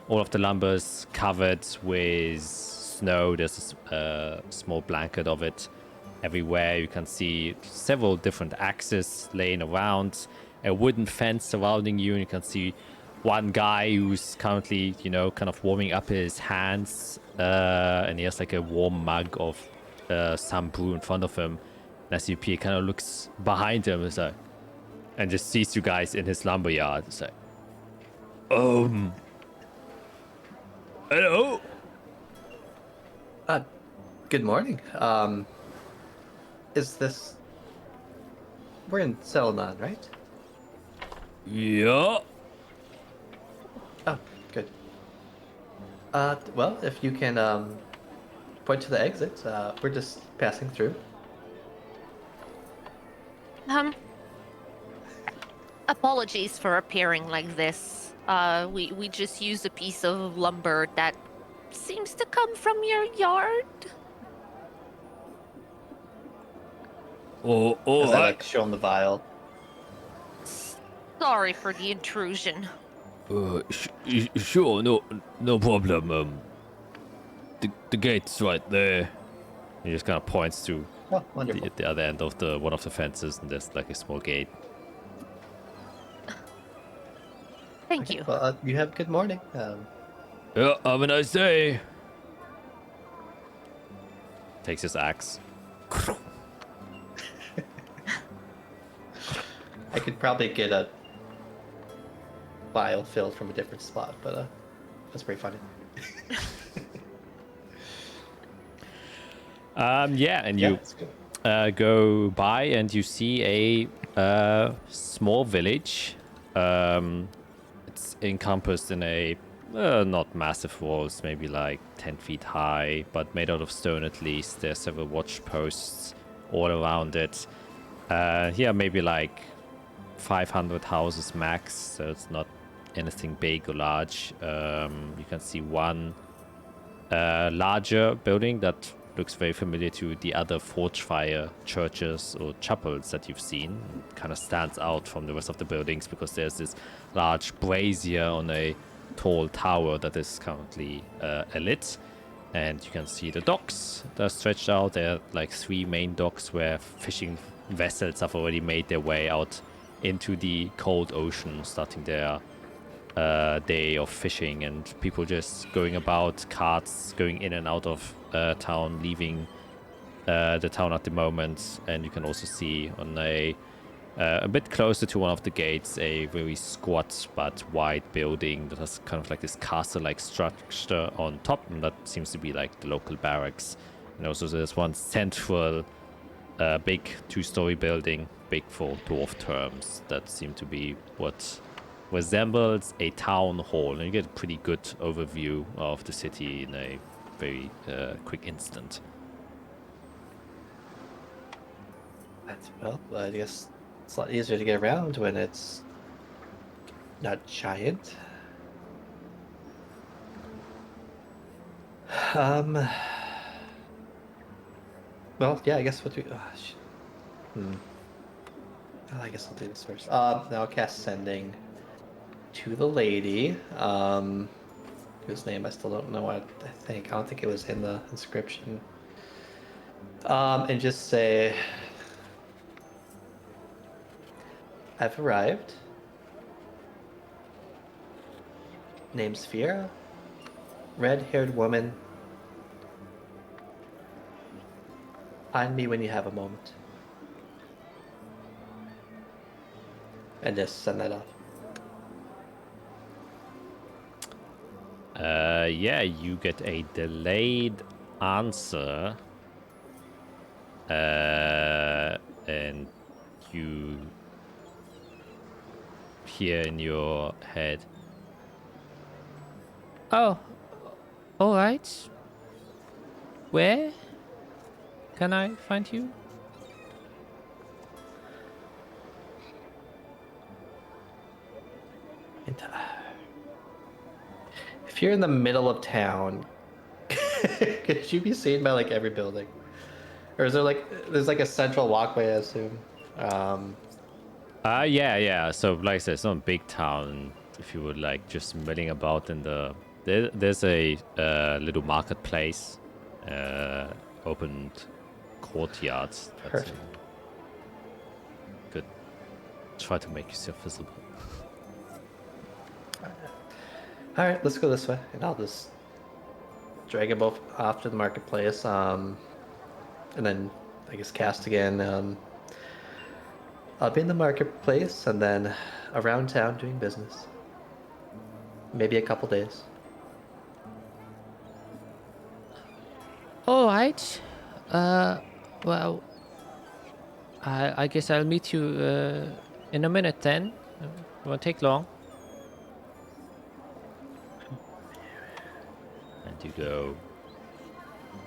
All of the lumber is covered with snow. There's a small blanket of it everywhere. You can see several different axes laying around, a wooden fence surrounding you, and you can see one guy who's currently, kind of warming up his hands, and he has like a warm mug of some brew in front of him. And as you appear, kind of looks behind him, and just sees you guys in his lumber yard. It's like, hello? Good morning. Is this... We're in Celadon, right? Yeah. Oh, good. Well, if you can point to the exit, we're just passing through. Apologies for appearing like this. We just used a piece of lumber that seems to come from your yard. Oh, As I show him the vial. Sorry for the intrusion. Sure, no problem. The gate's right there. He just kind of points to Oh, wonderful. the other end of one of the fences, and there's like a small gate. Thank you. Well, you have a good morning. Yeah, have a nice day. Takes his axe. I could probably get a vial filled from a different spot, but that's pretty funny. Yeah, and Yeah, you it's good. go by and you see a small village. It's encompassed in a not massive walls, maybe like 10 feet high, but made out of stone at least. There's several watch posts all around it. Yeah, maybe like 500 houses max, so it's not anything big or large. You can see one larger building that looks very familiar to the other forge fire churches or chapels that you've seen. It kind of stands out from the rest of the buildings because there's this large brazier on a tall tower that is currently alit. And you can see the docks that are stretched out. There are like 3 main docks where fishing vessels have already made their way out into the cold ocean, starting their day of fishing, and people just going about, carts going in and out of town, leaving the town at the moment. And you can also see on a bit closer to one of the gates a very squat but wide building that has kind of like this castle-like structure on top, and that seems to be like the local barracks. And also there's one central big 2-story building, big for dwarf terms, that seem to be what resembles a town hall, and you get a pretty good overview of the city in a very quick instant. Well, I guess it's a lot easier to get around when it's not giant. Well, yeah, I guess what do we... Well, I guess I'll do this first. Now I'll cast Sending to the lady, whose name I still don't know what I think. I don't think it was in the inscription. And just say, I've arrived. Name's Fiera. Red-haired woman. Find me when you have a moment. And just send that off. Yeah, you get a delayed answer. And you hear in your head, oh, all right. Where can I find you? If you're in the middle of town, could you be seen by like every building? Or is there there's like a central walkway, I assume? Yeah. So like I said, it's not a big town. If you would like just milling about in there's a little marketplace, opened courtyards. Perfect. Good. Try to make yourself visible. All right, let's go this way, and I'll just drag them both off to the marketplace, and then I guess cast again. I'll be in the marketplace, and then around town doing business. Maybe a couple days. All right. Well, I guess I'll meet you in a minute then. Won't take long. And you go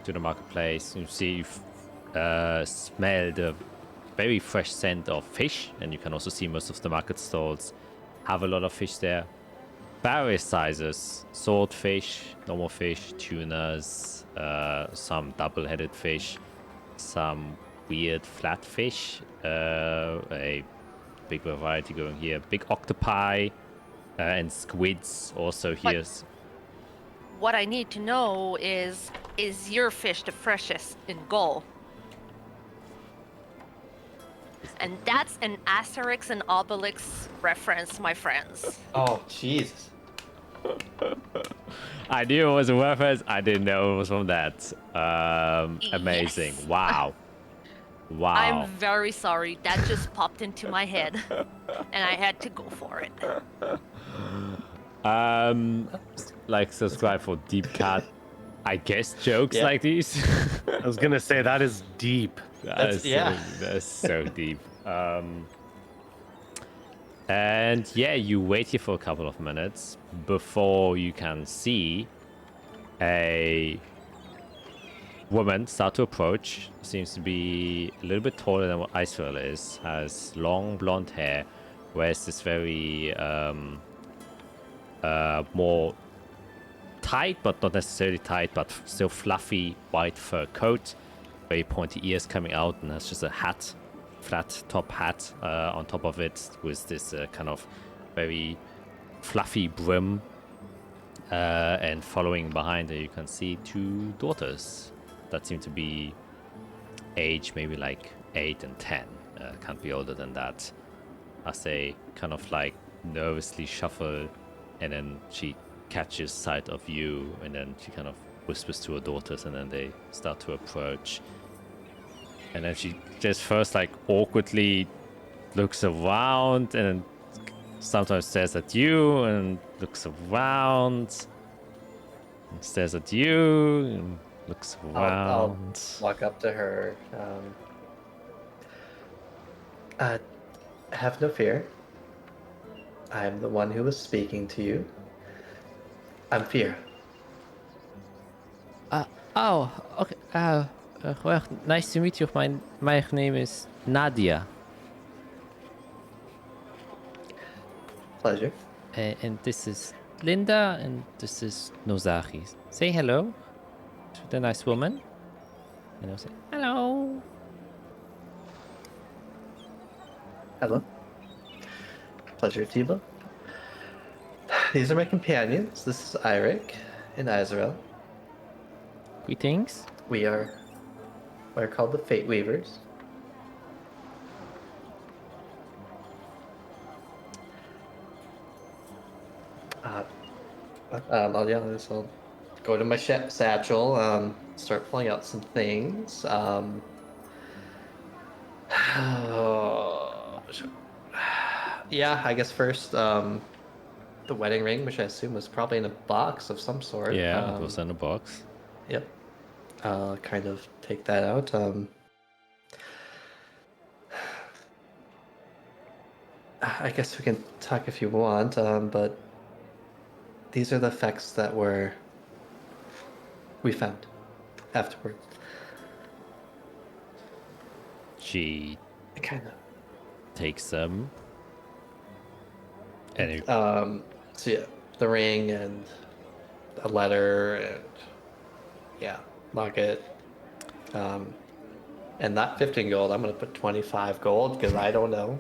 to the marketplace. You see, smell the very fresh scent of fish, and you can also see most of the market stalls have a lot of fish there. Various sizes: swordfish, normal fish, tunas, some double-headed fish, some weird flatfish, a big variety going here. Big octopi and squids also here. What I need to know is your fish the freshest in Gaul? And that's an Asterix and Obelix reference, my friends. Oh, Jesus. I knew it was a reference. I didn't know it was from that. Amazing. Yes. Wow. Wow. I'm very sorry. That just popped into my head. And I had to go for it. Like, subscribe for deep cut, I guess, jokes Yeah. like these. I was gonna say that is deep. That's so deep. And yeah, you wait here for a couple of minutes before you can see a woman start to approach. Seems to be a little bit taller than what Icewell is. Has long blonde hair, wears this very more tight, but not necessarily tight, but still fluffy white fur coat. Very pointy ears coming out, and has just a hat, flat top hat on top of it, with this kind of very fluffy brim. And following behind her, you can see two daughters that seem to be age maybe like 8 and 10. Can't be older than that. As they kind of like nervously shuffle, and then she catches sight of you, and then she kind of whispers to her daughters, and then they start to approach. And then she just first like awkwardly looks around, and then sometimes stares at you, and looks around, and stares at you, and looks around. I'll walk up to her. Have no fear. I'm the one who was speaking to you. I'm Fear. Oh, okay. Well, nice to meet you. My name is Nadia. Pleasure. And this is Linda, and this is Nozaki. Say hello to the nice woman. And I'll say, hello. Hello. Pleasure, Tiba. These are my companions. This is Eirik and Azrael. Greetings. We are what are called the Fate Weavers. I'll go to my satchel, start pulling out some things. Yeah, I guess first, the wedding ring, which I assume was probably in a box of some sort. Yeah, it was in a box. Yep. I'll kind of take that out. I guess we can talk if you want, but these are the effects that we found afterward. She Kind of. takes them. And So yeah, the ring and a letter and yeah, locket. And not 15 gold. I'm gonna put 25 gold because I don't know.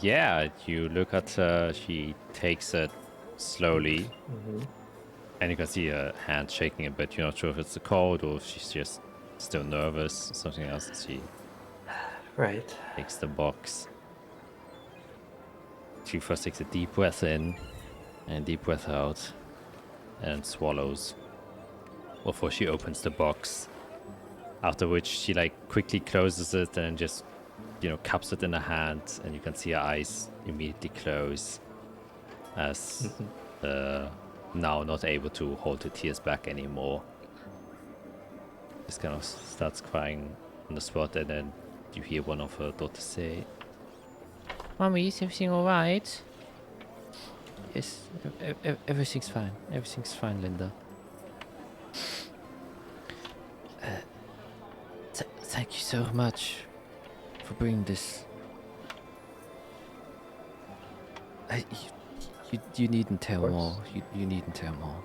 yeah, you look at her, she takes it slowly, and you can see her hand shaking a bit. You're not sure if it's the cold or if she's just still nervous or something else. She Right. takes the box. She first takes a deep breath in and a deep breath out and swallows before she opens the box. After which she quickly closes it and just cups it in her hand, and you can see her eyes immediately close as now not able to hold the tears back anymore. Just kind of starts crying on the spot, and then you hear one of her daughters say, "Mommy, is everything alright?" "Yes, everything's fine. Everything's fine, Linda." Thank you so much for bringing this. You needn't tell more. You needn't tell more.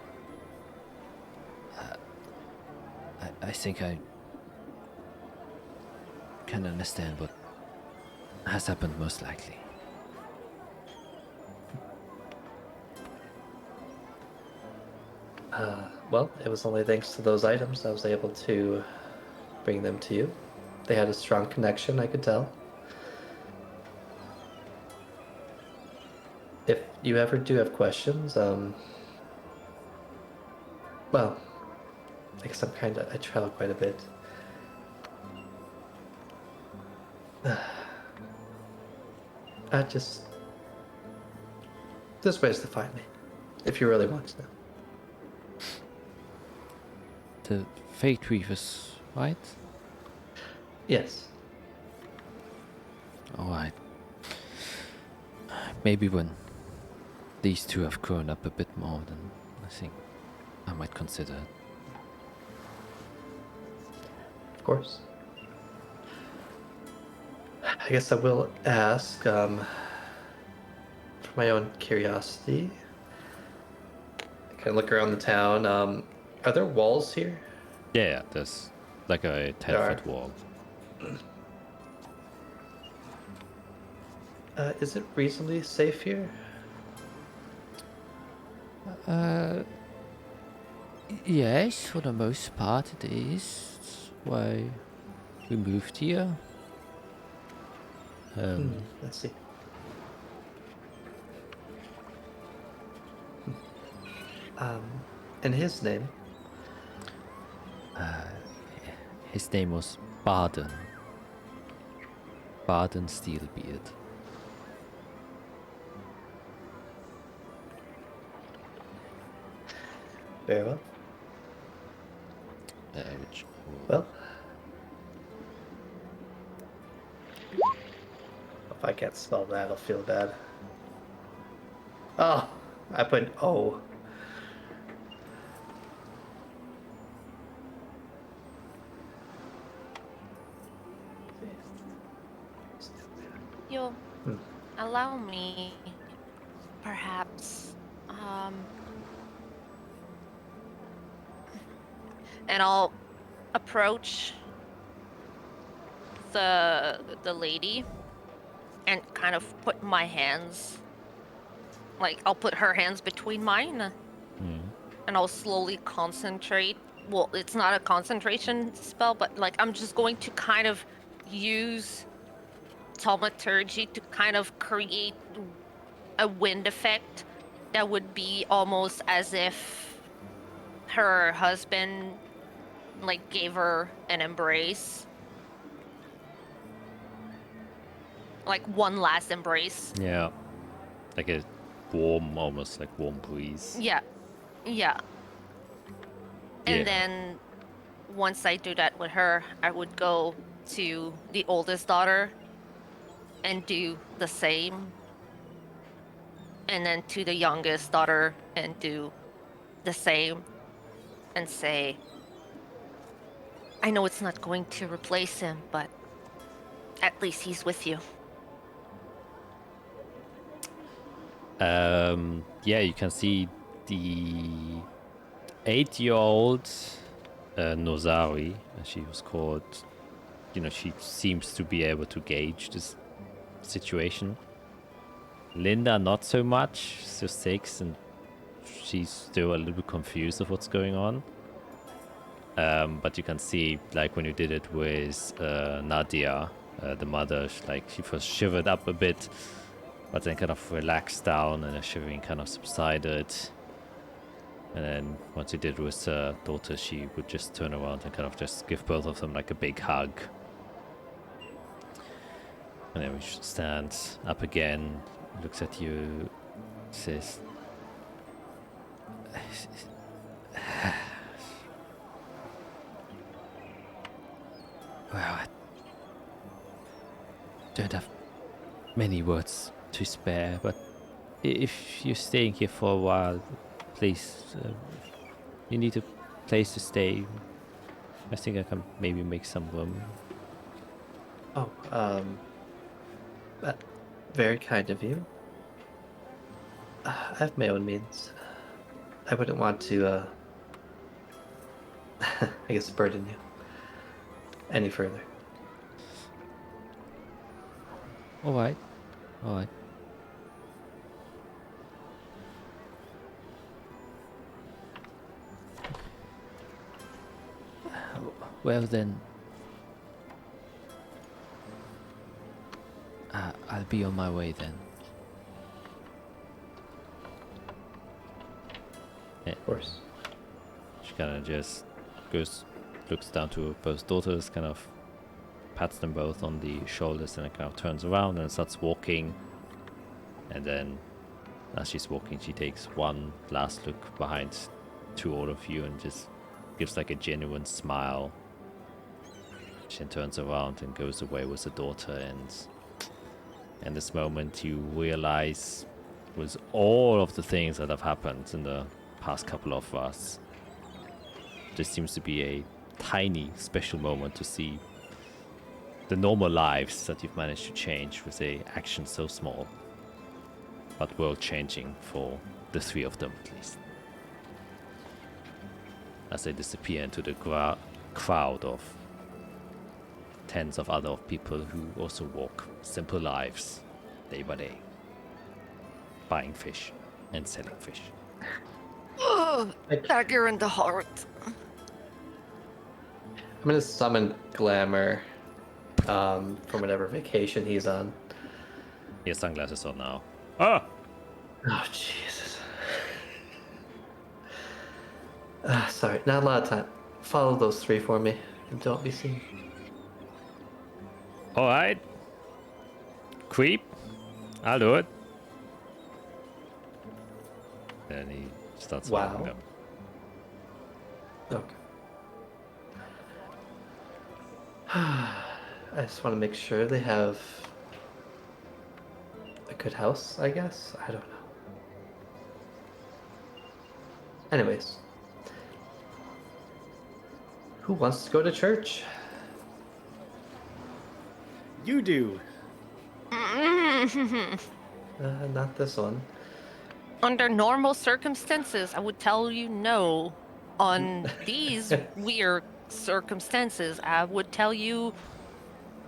I think I can understand what has happened most likely. Well, it was only thanks to those items I was able to bring them to you. They had a strong connection, I could tell. If you ever do have questions, well, I guess I travel quite a bit. There's ways to find me, if you really want to know. The Fate Weavers, right? Yes. Alright. Maybe when these two have grown up a bit more, then I think I might consider it. Of course. I guess I will ask, for my own curiosity, I kind of look around the town. Are there walls here? Yeah, there's like a 10-foot wall. Is it reasonably safe here? Yes, for the most part it is. That's why we moved here. Let's see. And his name? His name was Barden. Barden Steelbeard. Very well. Which Well, if I can't spell that, I'll feel bad. Oh, I put an O. allow me, perhaps, and I'll approach the lady and kind of put my hands, like I'll put her hands between mine, and I'll slowly concentrate. Well, it's not a concentration spell, but like I'm just going to kind of use thaumaturgy to kind of create a wind effect that would be almost as if her husband like gave her an embrace, like one last embrace. Yeah. Like a warm, almost like warm breeze. Yeah. Yeah. And then once I do that with her, I would go to the oldest daughter and do the same. And then to the youngest daughter and do the same. And say, I know it's not going to replace him, but at least he's with you. Yeah, you can see the 8-year-old Nozari, as she was called. You know, she seems to be able to gauge this situation. Linda, not so much. She's just 6, and she's still a little bit confused of what's going on. But you can see, like when you did it with Nadia, the mother, she first shivered up a bit, but then kind of relaxed down, and the shivering kind of subsided. And then once you did it with her daughter, she would just turn around and kind of just give both of them like a big hug. And then she stands up again, looks at you, says, well, I don't have many words to spare, but if you're staying here for a while, please, you need a place to stay. I think I can maybe make some room. Oh, very kind of you. I have my own means. I wouldn't want to, I guess, burden you any further. All right. Well then, I'll be on my way then. Of course. She kind of just looks down to both daughters, kind of pats them both on the shoulders, and then kind of turns around and starts walking. And then, as she's walking, she takes one last look behind to all of you and just gives like a genuine smile. She turns around and goes away with the daughter, and in this moment you realize, with all of the things that have happened in the past couple of us, this seems to be a tiny special moment to see the normal lives that you've managed to change with a action so small, but world changing for the 3 of them at least, as they disappear into the crowd of tens of other people who also walk simple lives day by day, buying fish and selling fish. Oh, dagger in the heart. I'm gonna summon Glamour from whatever vacation he's on. He has sunglasses on now. Ah! Oh, Jesus. Sorry, not a lot of time. Follow those 3 for me and don't be seen. Alright. Creep. I'll do it. Then he starts walking up. Okay. I just want to make sure they have a good house, I guess? I don't know. Anyways. Who wants to go to church? You do. Not this one. Under normal circumstances, I would tell you no. On these weird circumstances, I would tell you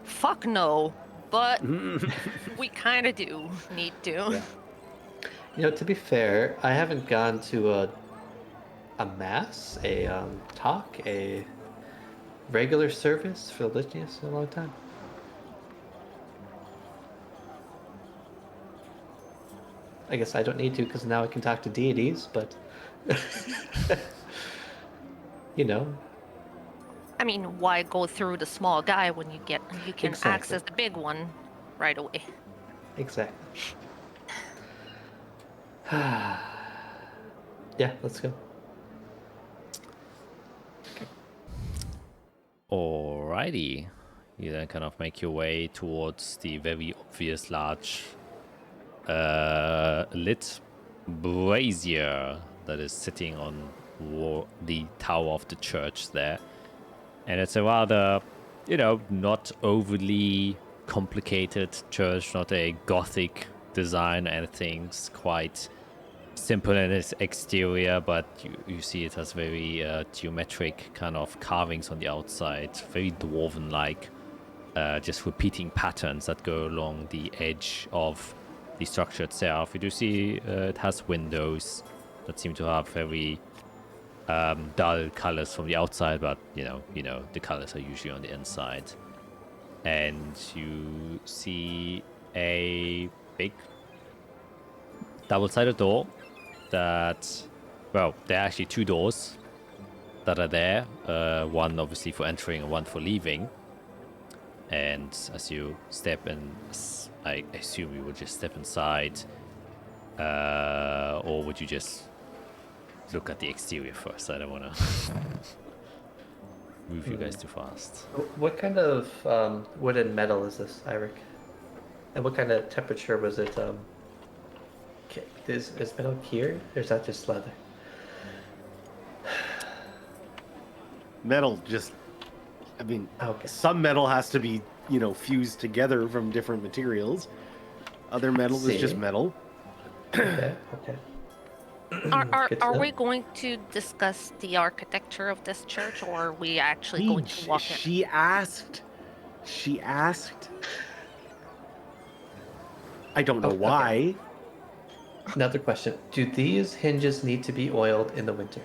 fuck no. But we kind of do need to. Yeah. You know, to be fair, I haven't gone to a mass, a talk, a regular service for religious in a long time. I guess I don't need to because now I can talk to deities, but you know. I mean, why go through the small guy when you can Exactly. access the big one right away? Exactly. Yeah, let's go. Alrighty. You then kind of make your way towards the very obvious large lit brazier that is sitting on the tower of the church there. And it's a rather, not overly complicated church, not a gothic design or anything. It's quite simple in its exterior, but you see it has very geometric kind of carvings on the outside, very dwarven-like, just repeating patterns that go along the edge of the structure itself. You do see it has windows that seem to have very dull colors from the outside, but the colors are usually on the inside. And you see a big double-sided door that, well, there are actually two doors that are there. One obviously for entering and one for leaving. And as you step in, I assume you would just step inside, or would you just look at the exterior first? I don't want to move you guys too fast. What kind of wood and metal is this, Eirik? And what kind of temperature was it? Is metal cured, or is that just leather? Metal just, I mean, Okay. some metal has to be, fused together from different materials. Other metal is just See? metal. Okay. Are Good to know. we going to discuss the architecture of this church, or are we actually going to walk in? She asked. I don't know Okay. why. Another question: do these hinges need to be oiled in the winter?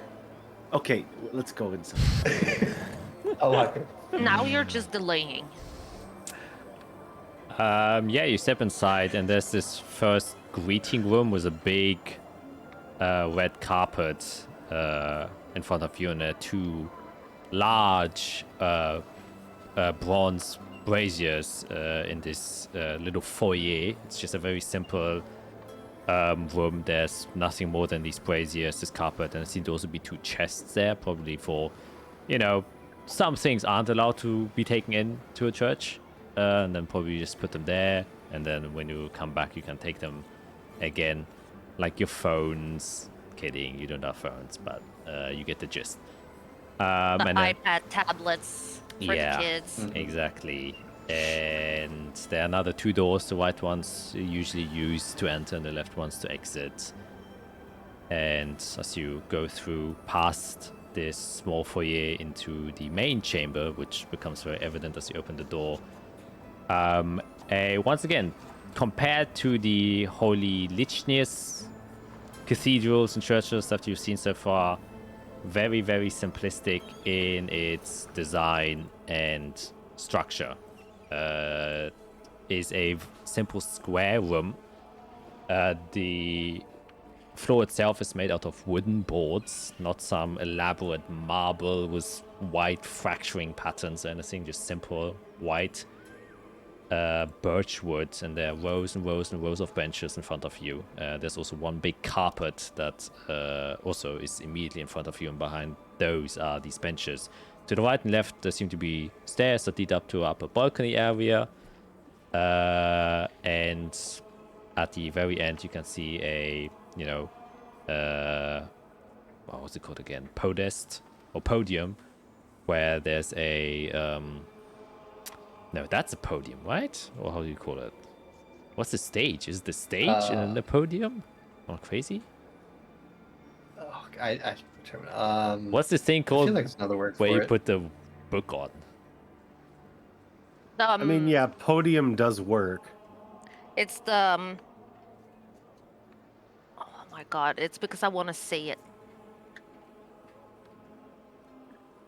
Okay, let's go inside. Oh, okay. Now you're just delaying. Yeah, you step inside, and there's this first greeting room with a big red carpet in front of you, and there are two large bronze braziers in this little foyer. It's just a very simple room. There's nothing more than these braziers, this carpet, and there seem to also be two chests there, probably for, some things aren't allowed to be taken into a church. And then probably just put them there, and then when you come back you can take them again, like your phones. Kidding, you don't have phones, but you get the gist. The And then- iPad tablets for Yeah. the kids. Exactly. And there are another two doors. The right ones usually used to enter and the left ones to exit. And as you go through past this small foyer into the main chamber, which becomes very evident as you open the door, once again, compared to the Holy Religios cathedrals and churches that you've seen so far, very, very simplistic in its design and structure. Is a simple square room. The floor itself is made out of wooden boards, not some elaborate marble with white fracturing patterns or anything, just simple white birch wood, and there are rows and rows and rows of benches in front of you. There's also one big carpet that also is immediately in front of you, and behind those are these benches. To the right and left, there seem to be stairs that lead up to an upper balcony area. And at the very end, you can see a, what's it called again? Podest or podium, where there's a, no, that's a podium, right? Or how do you call it? What's the stage? Is the stage and then the podium? Am I crazy? Oh, I determine. What's this thing I feel called like it's another word where for you it. put the book on? I mean, yeah, podium does work. It's the. Oh my god! It's because I want to say it.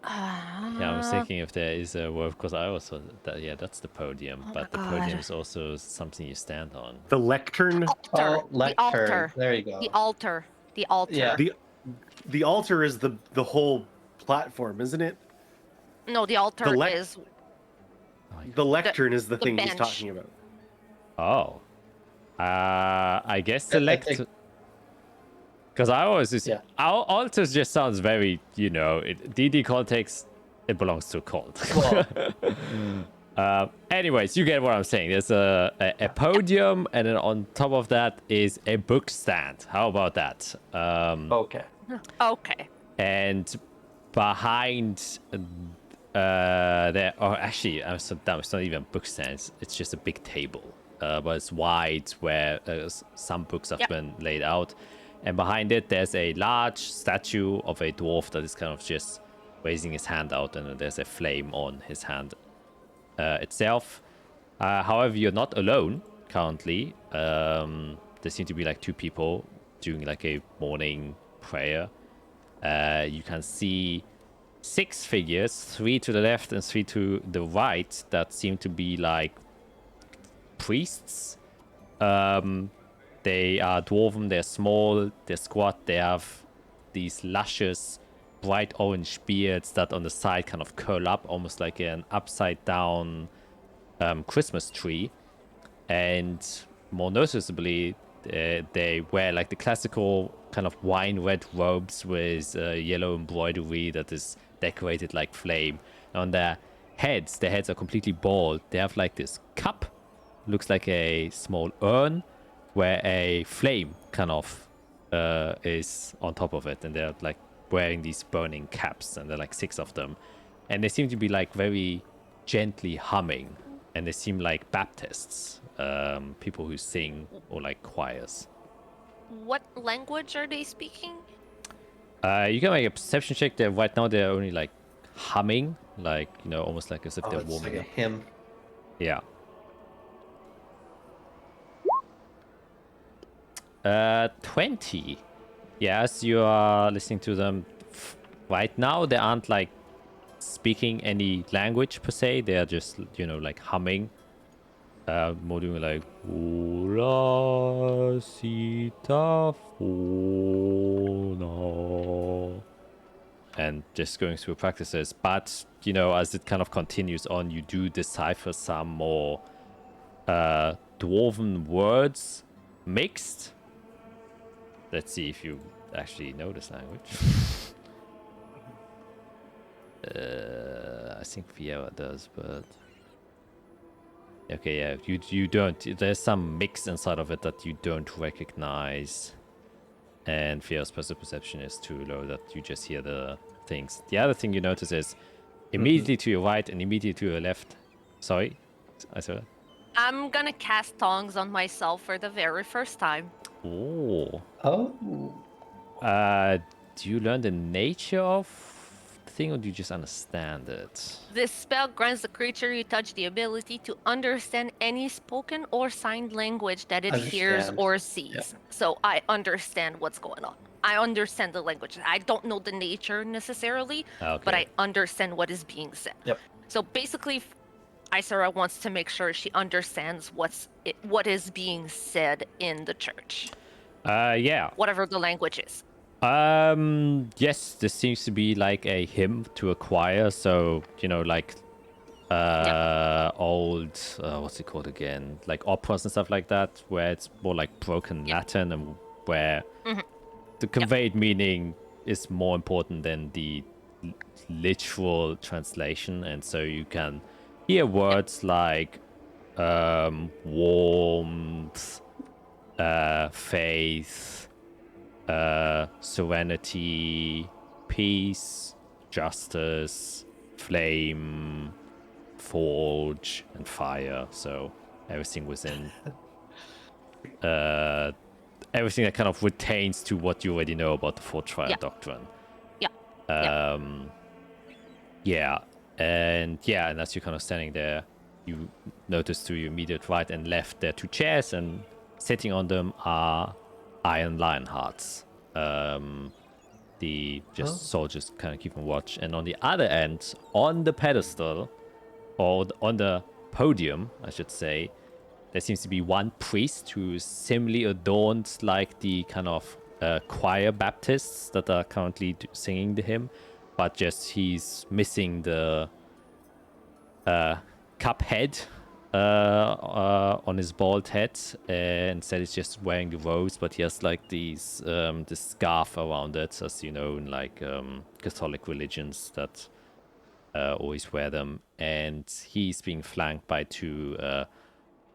Yeah, I was thinking if there is a word, because I also that's the podium, Oh but the my podium God. is also something you stand on. The lectern. Altar. Oh, The lectern. altar. There you go. The altar. The altar. Yeah. The altar is the whole platform, isn't it? No, the altar lec- is. The lectern is the the thing he's bench. talking about. Oh, I guess the I think- lectern. Because I always just Yeah. altar just sounds very, DD context. It belongs to a cult. Well, Anyways, you get what I'm saying. There's a podium, and then on top of that is a book stand. How about that? okay. Okay. And behind there, or actually, I'm so dumb. It's not even book stands. It's just a big table, but it's wide where some books have been laid out. And behind it, there's a large statue of a dwarf that is kind of just raising his hand out, and there's a flame on his hand itself. However, you're not alone currently. There seem to be like two people doing like a morning prayer. You can see 6 figures, 3 to the left and 3 to the right, that seem to be like priests. They are dwarven, they're small, they're squat, they have these luscious, bright orange beards that on the side kind of curl up, almost like an upside down Christmas tree. And more noticeably, they wear like the classical kind of wine red robes with yellow embroidery that is decorated like flame. On their heads are completely bald. They have like this cup, looks like a small urn, where a flame kind of is on top of it, and they're like wearing these burning caps, and there are like 6 of them, and they seem to be like very gently humming, and they seem like Baptists, people who sing, or like choirs. What language are they speaking? You can make a perception check. There right now they're only like humming, like almost like as if they're It's warming like a up. hymn. Yeah. 20. Yeah, as you are listening to them right now, they aren't like speaking any language per se. They are just, like humming. More doing like Ora Sita Fona, and just going through practices. But, as it kind of continues on, you do decipher some more dwarven words mixed. Let's see if you actually know this language. I think Fiera does, but okay, yeah, you don't. There's some mix inside of it that you don't recognize, and Fiera's passive perception is too low that you just hear the things. The other thing you notice is immediately to your right and immediately to your left. Sorry, I saw. I'm gonna cast tongues on myself for the very first time. Oh. Oh. Do you learn the nature of the thing, or do you just understand it? This spell grants the creature you touch the ability to understand any spoken or signed language that it hears Understand. or sees. Yep. So I understand what's going on. I understand the language. I don't know the nature necessarily, but I understand what is being said. Yep. So basically, Isara wants to make sure she understands what is being said in the church. Yeah. Whatever the language is. Yes, this seems to be like a hymn to a choir, so, like, old, what's it called again? Like operas and stuff like that, where it's more like broken Latin, and where the conveyed meaning is more important than the literal translation, and so you can hear words like, warmth, faith, serenity, peace, justice, flame, forge, and fire. So everything within everything that kind of pertains to what you already know about the Forge Fire Doctrine. Yeah. Yeah, and as you're kind of standing there, you notice to your immediate right and left there 2 chairs, and sitting on them are iron lion hearts. The soldiers kind of keeping watch, and on the other end, on the pedestal, or on the podium, I should say, there seems to be one priest who is similarly adorned like the kind of choir Baptists that are currently singing the hymn, but just he's missing the cup head on his bald head, and instead he's just wearing the robes, but he has like these this scarf around it, as you know, in like Catholic religions that always wear them, and he's being flanked by 2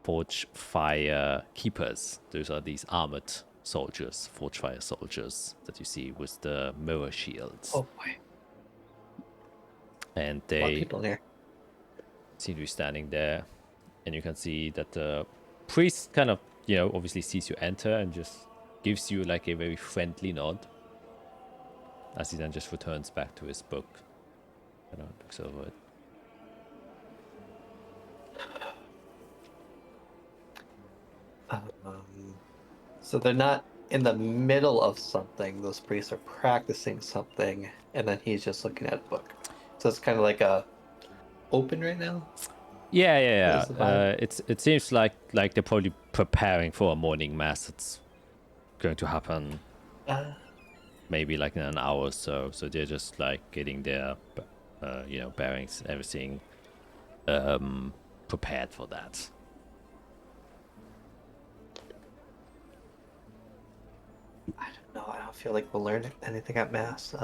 Forge Fire Keepers. Those are these armored soldiers, Forge Fire soldiers that you see with the mirror shields. Oh boy. And A lot of they people here. seem to be standing there, and you can see that the priest kind of, obviously sees you enter and just gives you like a very friendly nod, as he then just returns back to his book and looks over it. So they're not in the middle of something. Those priests are practicing something, and then he's just looking at a book. So it's kind of like a open right now. Yeah. Is the vibe? It seems like they're probably preparing for a morning mass. It's going to happen maybe like in an hour or so. So they're just like getting their bearings, everything prepared for that. I don't know. I don't feel like we'll learn anything at mass.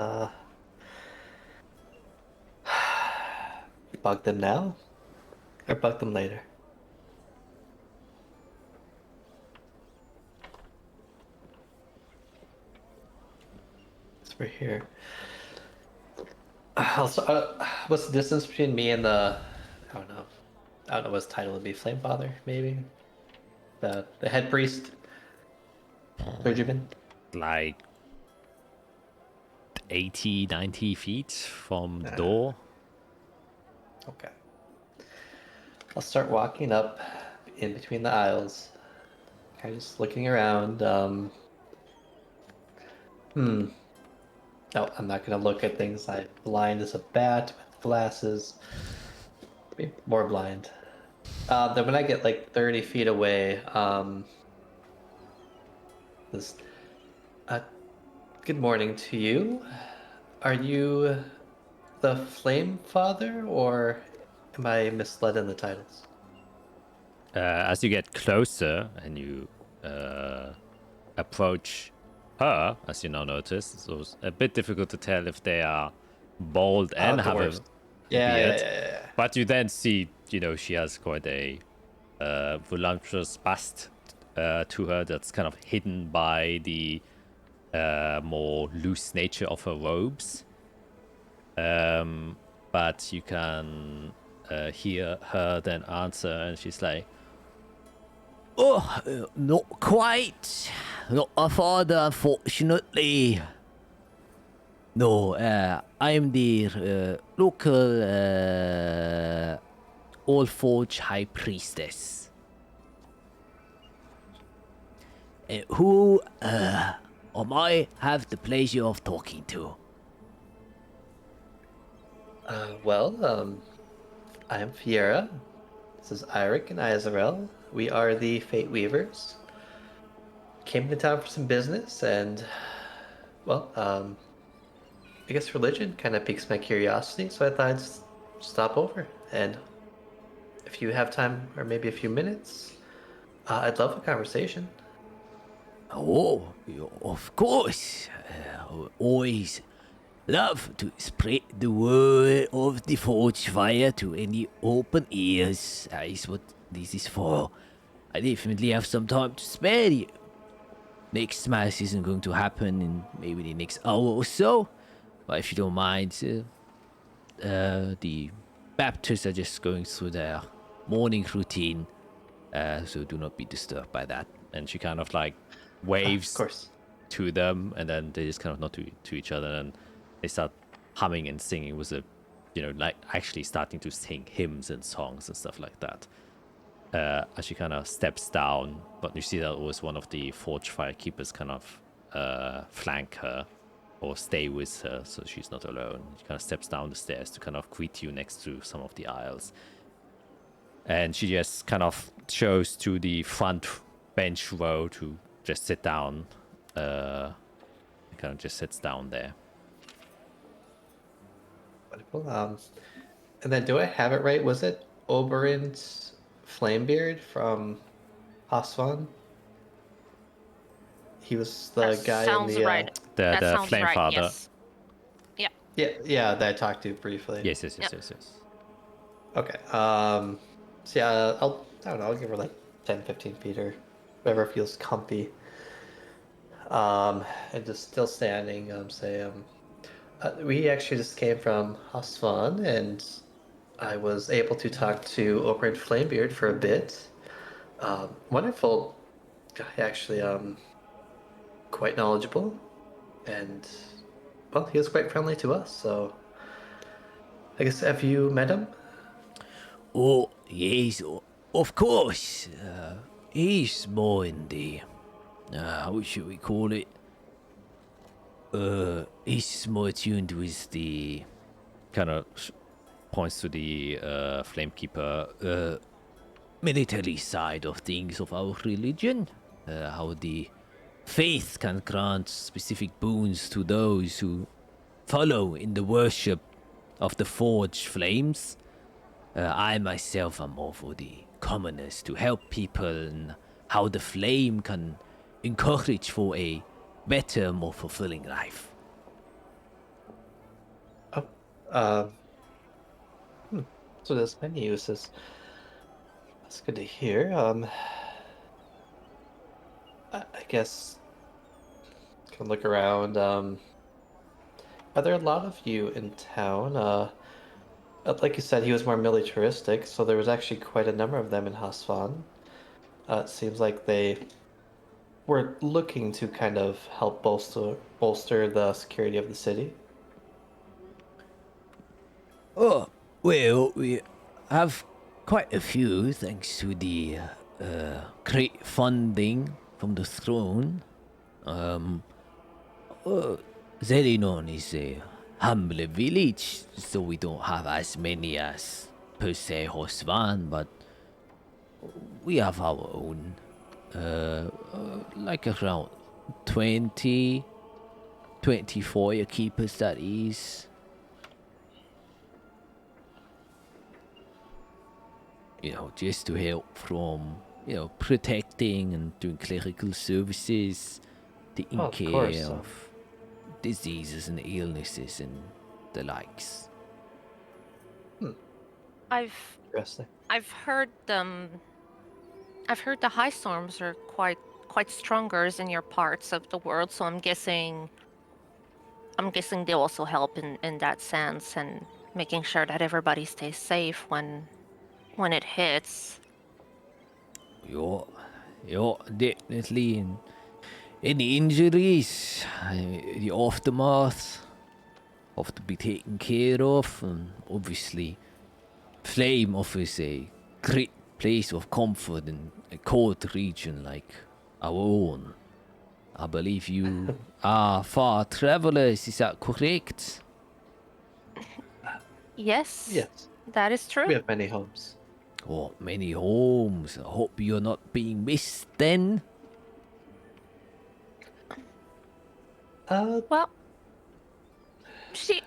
Bug them now, or bug them later. So we're here. Also, what's the distance between me and the? I don't know what his title would be. Flame Father, maybe. The head priest, clergyman. Like 80, 90 feet from the door. Okay. I'll start walking up in between the aisles, kind of just looking around. No, I'm not gonna look at things. I'm blind as a bat with glasses. Be more blind. Then when I get like 30 feet away, this. Good morning to you. Are you the Flame Father, or am I misled in the titles? As you get closer and you approach her, as you now notice, so it's a bit difficult to tell if they are bald and have a beard. But you then see, she has quite a voluptuous bust to her that's kind of hidden by the more loose nature of her robes. But you can hear her then answer, and she's like, "Oh, not quite. Not a father, unfortunately. No, I'm the local Allforge High Priestess. Who I have the pleasure of talking to?" I am Fiera. This is Eirik and Azarel. We are the Fate Weavers. Came to town for some business, and, I guess religion kind of piques my curiosity, so I thought I'd stop over. And if you have time, or maybe a few minutes, I'd love a conversation. Oh, of course. Always love to spread the word of the Forge Fire to any open ears. That is what this is for. I definitely have some time to spare you. Next mass isn't going to happen in maybe the next hour or so. But if you don't mind, the Baptists are just going through their morning routine. So do not be disturbed by that. and she kind of like Of waves course. to them, and then they just kind of nod to each other, and they start humming and singing with a, like actually starting to sing hymns and songs and stuff like that. As she kind of steps down, but you see that it was one of the Forge Firekeepers kind of flank her or stay with her, so she's not alone. She kind of steps down the stairs to kind of greet you next to some of the aisles. And she just kind of shows to the front bench row to just sit down. Kind of just sits down there. Wonderful. And then do I have it right? Was it Oberyn's Flamebeard from Hasvan? He was the That guy sounds in the right. The That sounds Flame right. Father. Yes. yeah that I talked to briefly. Yes. Yep. Okay. So yeah, I don't know. I'll give her like 10, 15 feet or whatever feels comfy. And just still standing. We actually just came from Hasvan, and I was able to talk to Oberyn Flamebeard for a bit. Wonderful guy, actually. Quite knowledgeable, and well, he was quite friendly to us. So, I guess, have you met him? Oh, yes, of course. He's more in the, how should we call it? He's more tuned with the, Kind of points to the Flamekeeper. military side of things of our religion. How the faith can grant specific boons to those who follow in the worship of the forged flames. I myself am more for the commoners to help people and how the flame can encourage for a better, more fulfilling life. So there's many uses. That's good to hear. I guess can look around. Are there a lot of you in town? Like you said, he was more militaristic, so there was actually quite a number of them in Hasvan. It seems like they were looking to kind of help bolster the security of the city. Oh, well, we have quite a few thanks to the great funding from the throne. Zelinon is a humble village, so we don't have as many as per se Hosvan, but we have our own. Like around 20, 24 keepers, that is. Just to help from, protecting and doing clerical services, taking Of care course. of diseases and illnesses and the likes. Interesting. I've heard the high storms are quite stronger in your parts of the world, so I'm guessing they also help in that sense and making sure that everybody stays safe when it hits. Yeah, definitely. And any injuries, the aftermath have to be taken care of, and obviously, Flame offers a great place of comfort in a cold region like our own. I believe you are far travelers, is that correct? Yes. Yes, That is true. we have many homes. Oh, many homes. I hope you're not being missed then. Well, she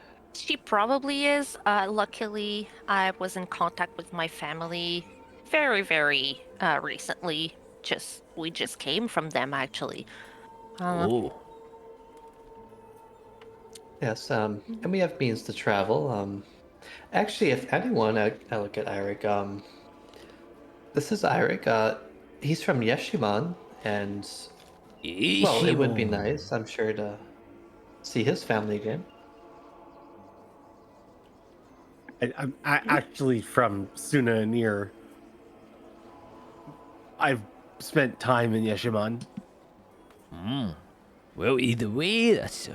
probably is. Luckily, I was in contact with my family very, very recently. We just came from them actually. Oh, Yes, and we have means to travel. Actually, if anyone, I look at Eirik. This is Eirik. He's from Yeshiman, and well, it would be Ishimon. nice, I'm sure, to see his family again. I'm actually from Suna Anir. I've spent time in Yeshiman. Well, either way, that's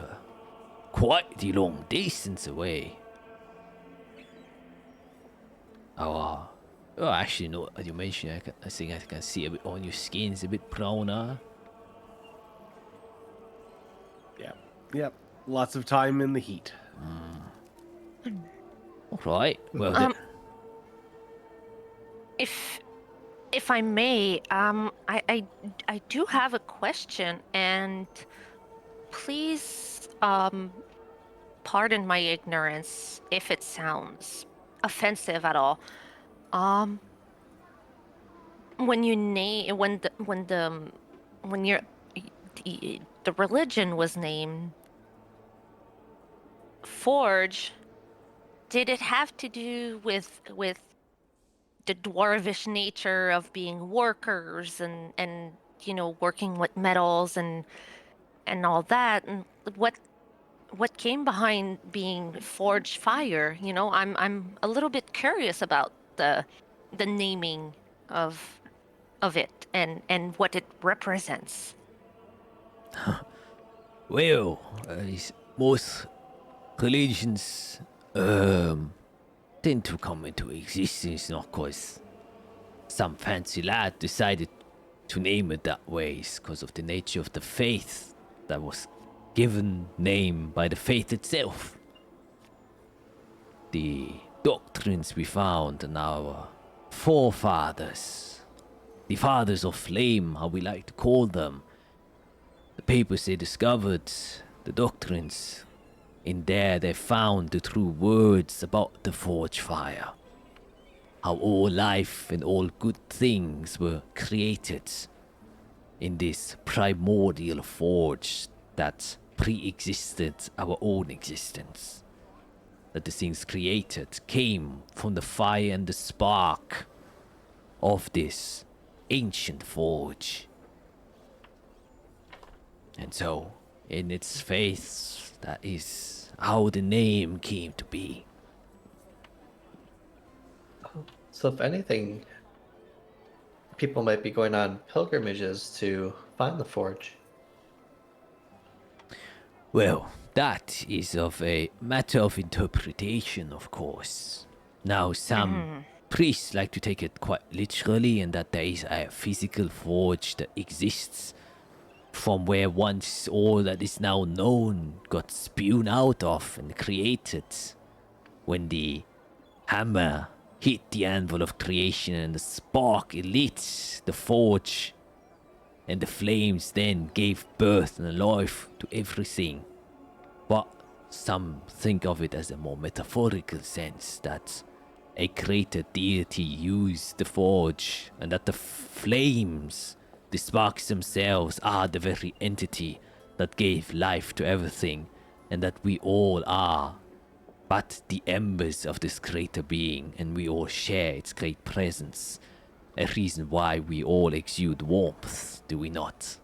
quite the long distance away. Oh, actually, no. You mentioned, I think I can see a bit on your skin. It's a bit browner. Yep. Lots of time in the heat. All right. Well, If I may, I do have a question, and please, pardon my ignorance if it sounds offensive at all. When you name when the religion was named Forge, did it have to do with the dwarvish nature of being workers and you know, working with metals and all that, and what came behind being Forge Fire? You know, I'm a little bit curious about the naming of it and what it represents. well, most religions tend to come into existence not because some fancy lad decided to name it that way. It's because of the nature of the faith that was given name by the faith itself. The doctrines we found in our forefathers, the fathers of flame, how we like to call them, the papers they discovered, the doctrines. In there they found the true words about the Forge Fire. How all life and all good things were created in this primordial forge that pre-existed our own existence. That the things created came from the fire and the spark of this ancient forge. And so, in its faith, that is how the name came to be. So if anything, people might be going on pilgrimages to find the forge. Well, that is of a matter of interpretation, of course. Now, some priests like to take it quite literally, and that there is a physical forge that exists from where once all that is now known got spewed out of and created when the hammer hit the anvil of creation and the spark lit the forge, and the flames then gave birth and life to everything. But some think of it as a more metaphorical sense, that a greater deity used the forge, and that the flames, the sparks themselves, are the very entity that gave life to everything, and that we all are but the embers of this greater being, and we all share its great presence. A reason why we all exude warmth, do we not?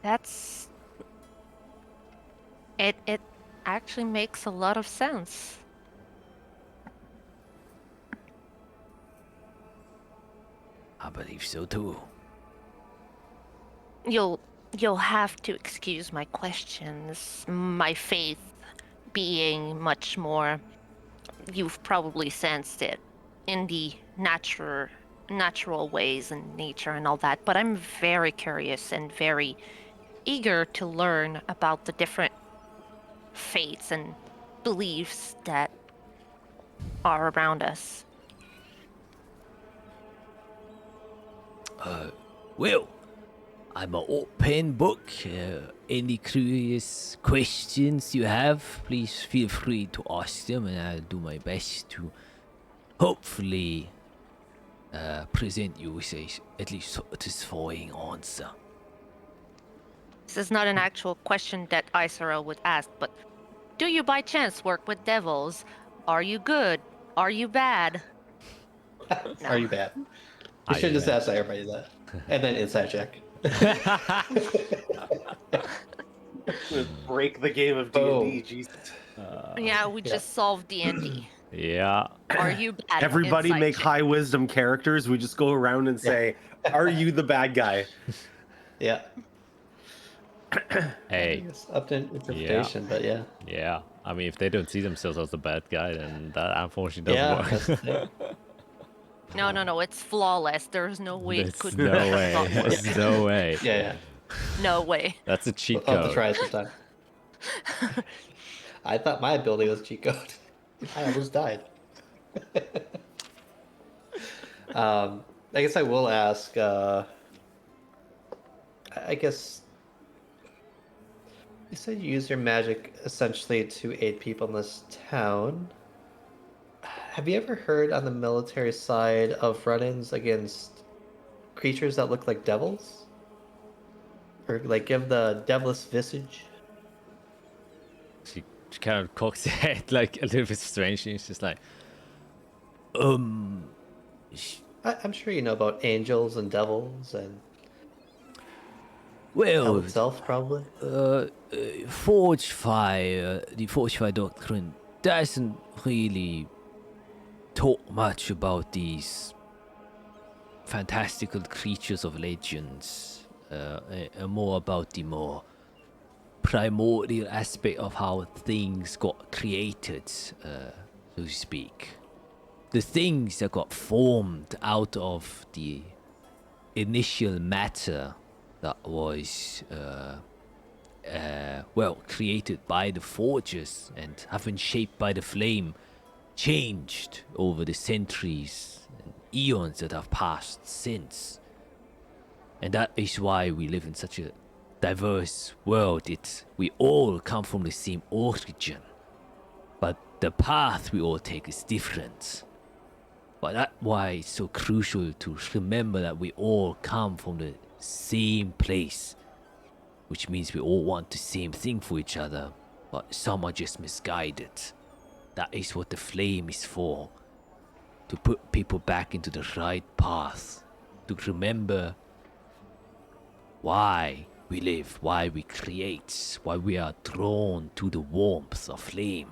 That's... It actually makes a lot of sense. I believe so too. You'll have to excuse my questions. My faith being much more, you've probably sensed it, in the natural ways and nature and all that, but I'm very curious and very eager to learn about the different faiths and beliefs that are around us. Well, I'm an open book. Any curious questions you have, please feel free to ask them, and I'll do my best to hopefully present you with a at least satisfying answer. This is not an actual question that Isara would ask, but do you by chance work with devils? Are you good? Are you bad? Are you bad? You should just ask everybody that. And then inside check. Break the game of D&D. Jesus. Yeah, we Yeah. just solved D&D. Yeah. Are you bad? Everybody Inside make check. high wisdom characters. We just go around and say, "Are you the bad guy?" Yeah. Hey. It's up to interpretation, but yeah. Yeah. I mean, if they don't see themselves as the bad guy, then that unfortunately Yeah, doesn't that's the work. thing. No, it's flawless. There's no way it There's could no way. not work. There's no way. Yeah. No way. That's a cheat I'll have to code. try it sometime. I thought my ability was cheat code. I almost died. I guess I will ask, I guess you said you use your magic essentially to aid people in this town. Have you ever heard on the military side of run-ins against creatures that look like devils? Or like give the devilish visage? She kind of cocks her head like a little bit strangely. It's just like, I'm sure you know about angels and devils and hell Well, itself, probably. Forge Fire, the Forge Fire doctrine doesn't really talk much about these fantastical creatures of legends, and more about the more primordial aspect of how things got created, so to speak. The things that got formed out of the initial matter that was created by the forgers and have been shaped by the flame, changed over the centuries and eons that have passed since. And that is why we live in such a diverse world. We all come from the same origin, but the path we all take is different. But that's why it's so crucial to remember that we all come from the same place, which means we all want the same thing for each other, but some are just misguided. That is what the flame is for, to put people back into the right path, to remember why we live, why we create, why we are drawn to the warmth of flame.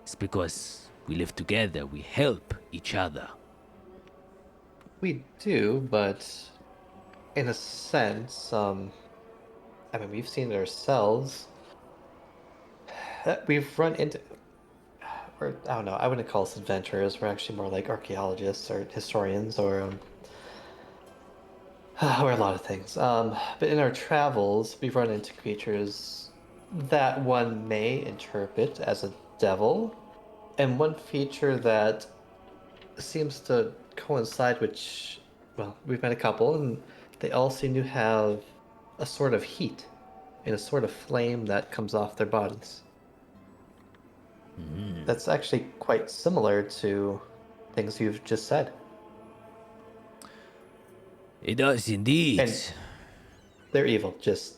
It's because we live together, we help each other. We do, but in a sense, I mean, we've seen it ourselves. We've run into, or I don't know, I wouldn't call us adventurers. We're actually more like archaeologists or historians or a lot of things. But in our travels, we've run into creatures that one may interpret as a devil, and one feature that seems to coincide, which, well, we've met a couple, and they all seem to have a sort of heat and a sort of flame that comes off their bodies. That's actually quite similar to things you've just said. It does indeed. And they're evil, just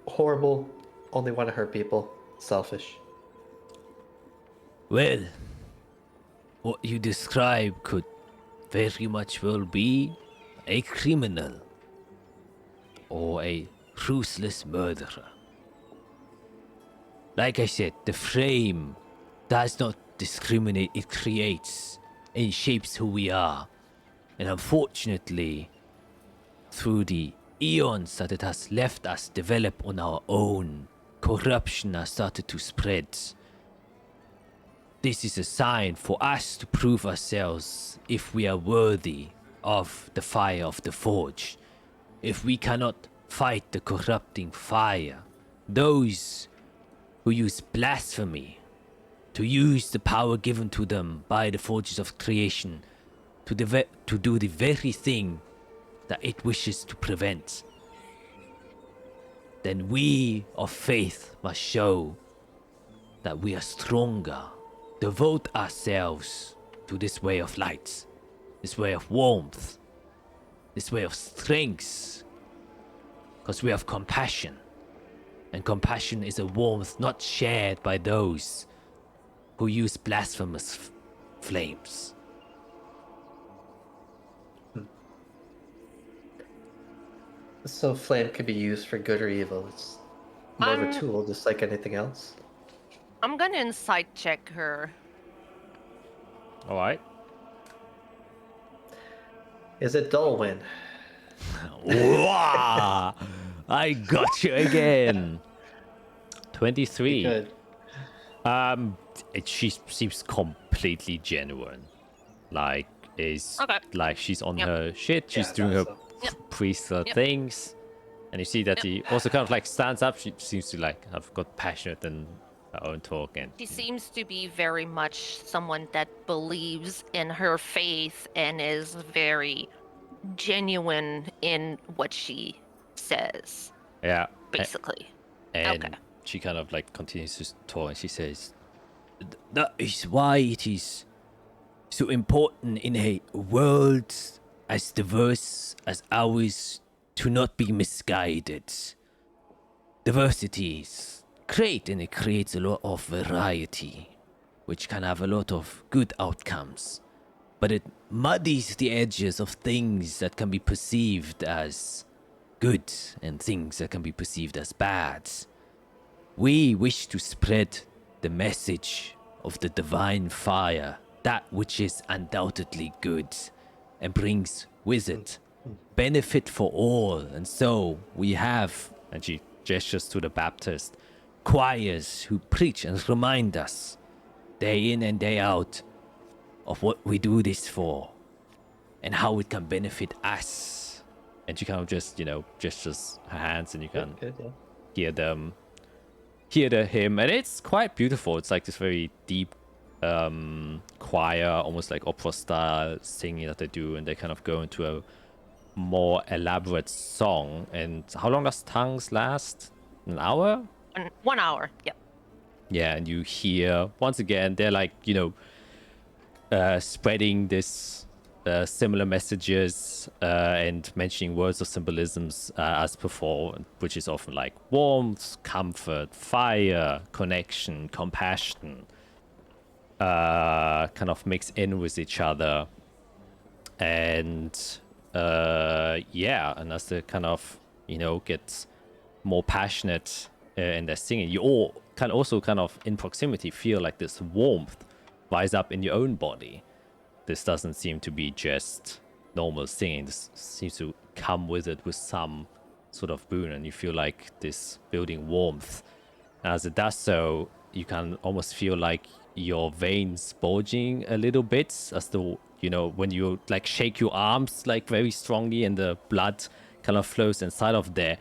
horrible, only want to hurt people, selfish. Well, what you describe could very much well be a criminal or a ruthless murderer. Like I said, the flame does not discriminate, it creates and shapes who we are. And unfortunately, through the eons that it has left us develop on our own, corruption has started to spread. This is a sign for us to prove ourselves if we are worthy of the fire of the forge. If we cannot fight the corrupting fire, those who use blasphemy, to use the power given to them by the forges of creation, to do the very thing that it wishes to prevent, then we of faith must show that we are stronger. Devote ourselves to this way of light, this way of warmth, this way of strength, because we have compassion, and compassion is a warmth not shared by those who use blasphemous flames. So flame could be used for good or evil. It's more of a I'm- tool, just like anything else. I'm gonna insight check her. All right. Is it Dolwyn? Wow! I got you again. 23. Good. She seems completely genuine. Like, Okay. like she's on Yep. her shit. She's Yeah, doing her so. priestly Yep. things, and you see that she also kind of like stands up. She seems to like have got passionate in her own talk, and She seems to be very much someone that believes in her faith and is very genuine in what she says, yeah, basically. And Okay. she kind of like continues to talk, and she says, that is why it is so important in a world as diverse as ours to not be misguided. Diversity is great and it creates a lot of variety, which can have a lot of good outcomes. But it muddies the edges of things that can be perceived as good and things that can be perceived as bad. We wish to spread the message of the divine fire, that which is undoubtedly good, and brings with it benefit for all. And so we have, and she gestures to the Baptist. choirs who preach and remind us, day in and day out, of what we do this for, and how it can benefit us. And she kind of just, gestures her hands, and you can Good, yeah. hear the hymn, and it's quite beautiful. It's like this very deep choir, almost like opera style singing that they do, and they kind of go into a more elaborate song. And how long does tongues last? An hour? 1 hour. Yep. Yeah, and you hear once again they're like spreading this similar messages and mentioning words of symbolisms as before, which is often like warmth, comfort, fire, connection, compassion, kind of mix in with each other. And and as they kind of get more passionate in their singing, you all can also kind of in proximity feel like this warmth rise up in your own body. This doesn't seem to be just normal singing. This seems to come with it with some sort of boon, and you feel like this building warmth. As it does so, you can almost feel like your veins bulging a little bit, as though, when you like shake your arms like very strongly and the blood kind of flows inside of there,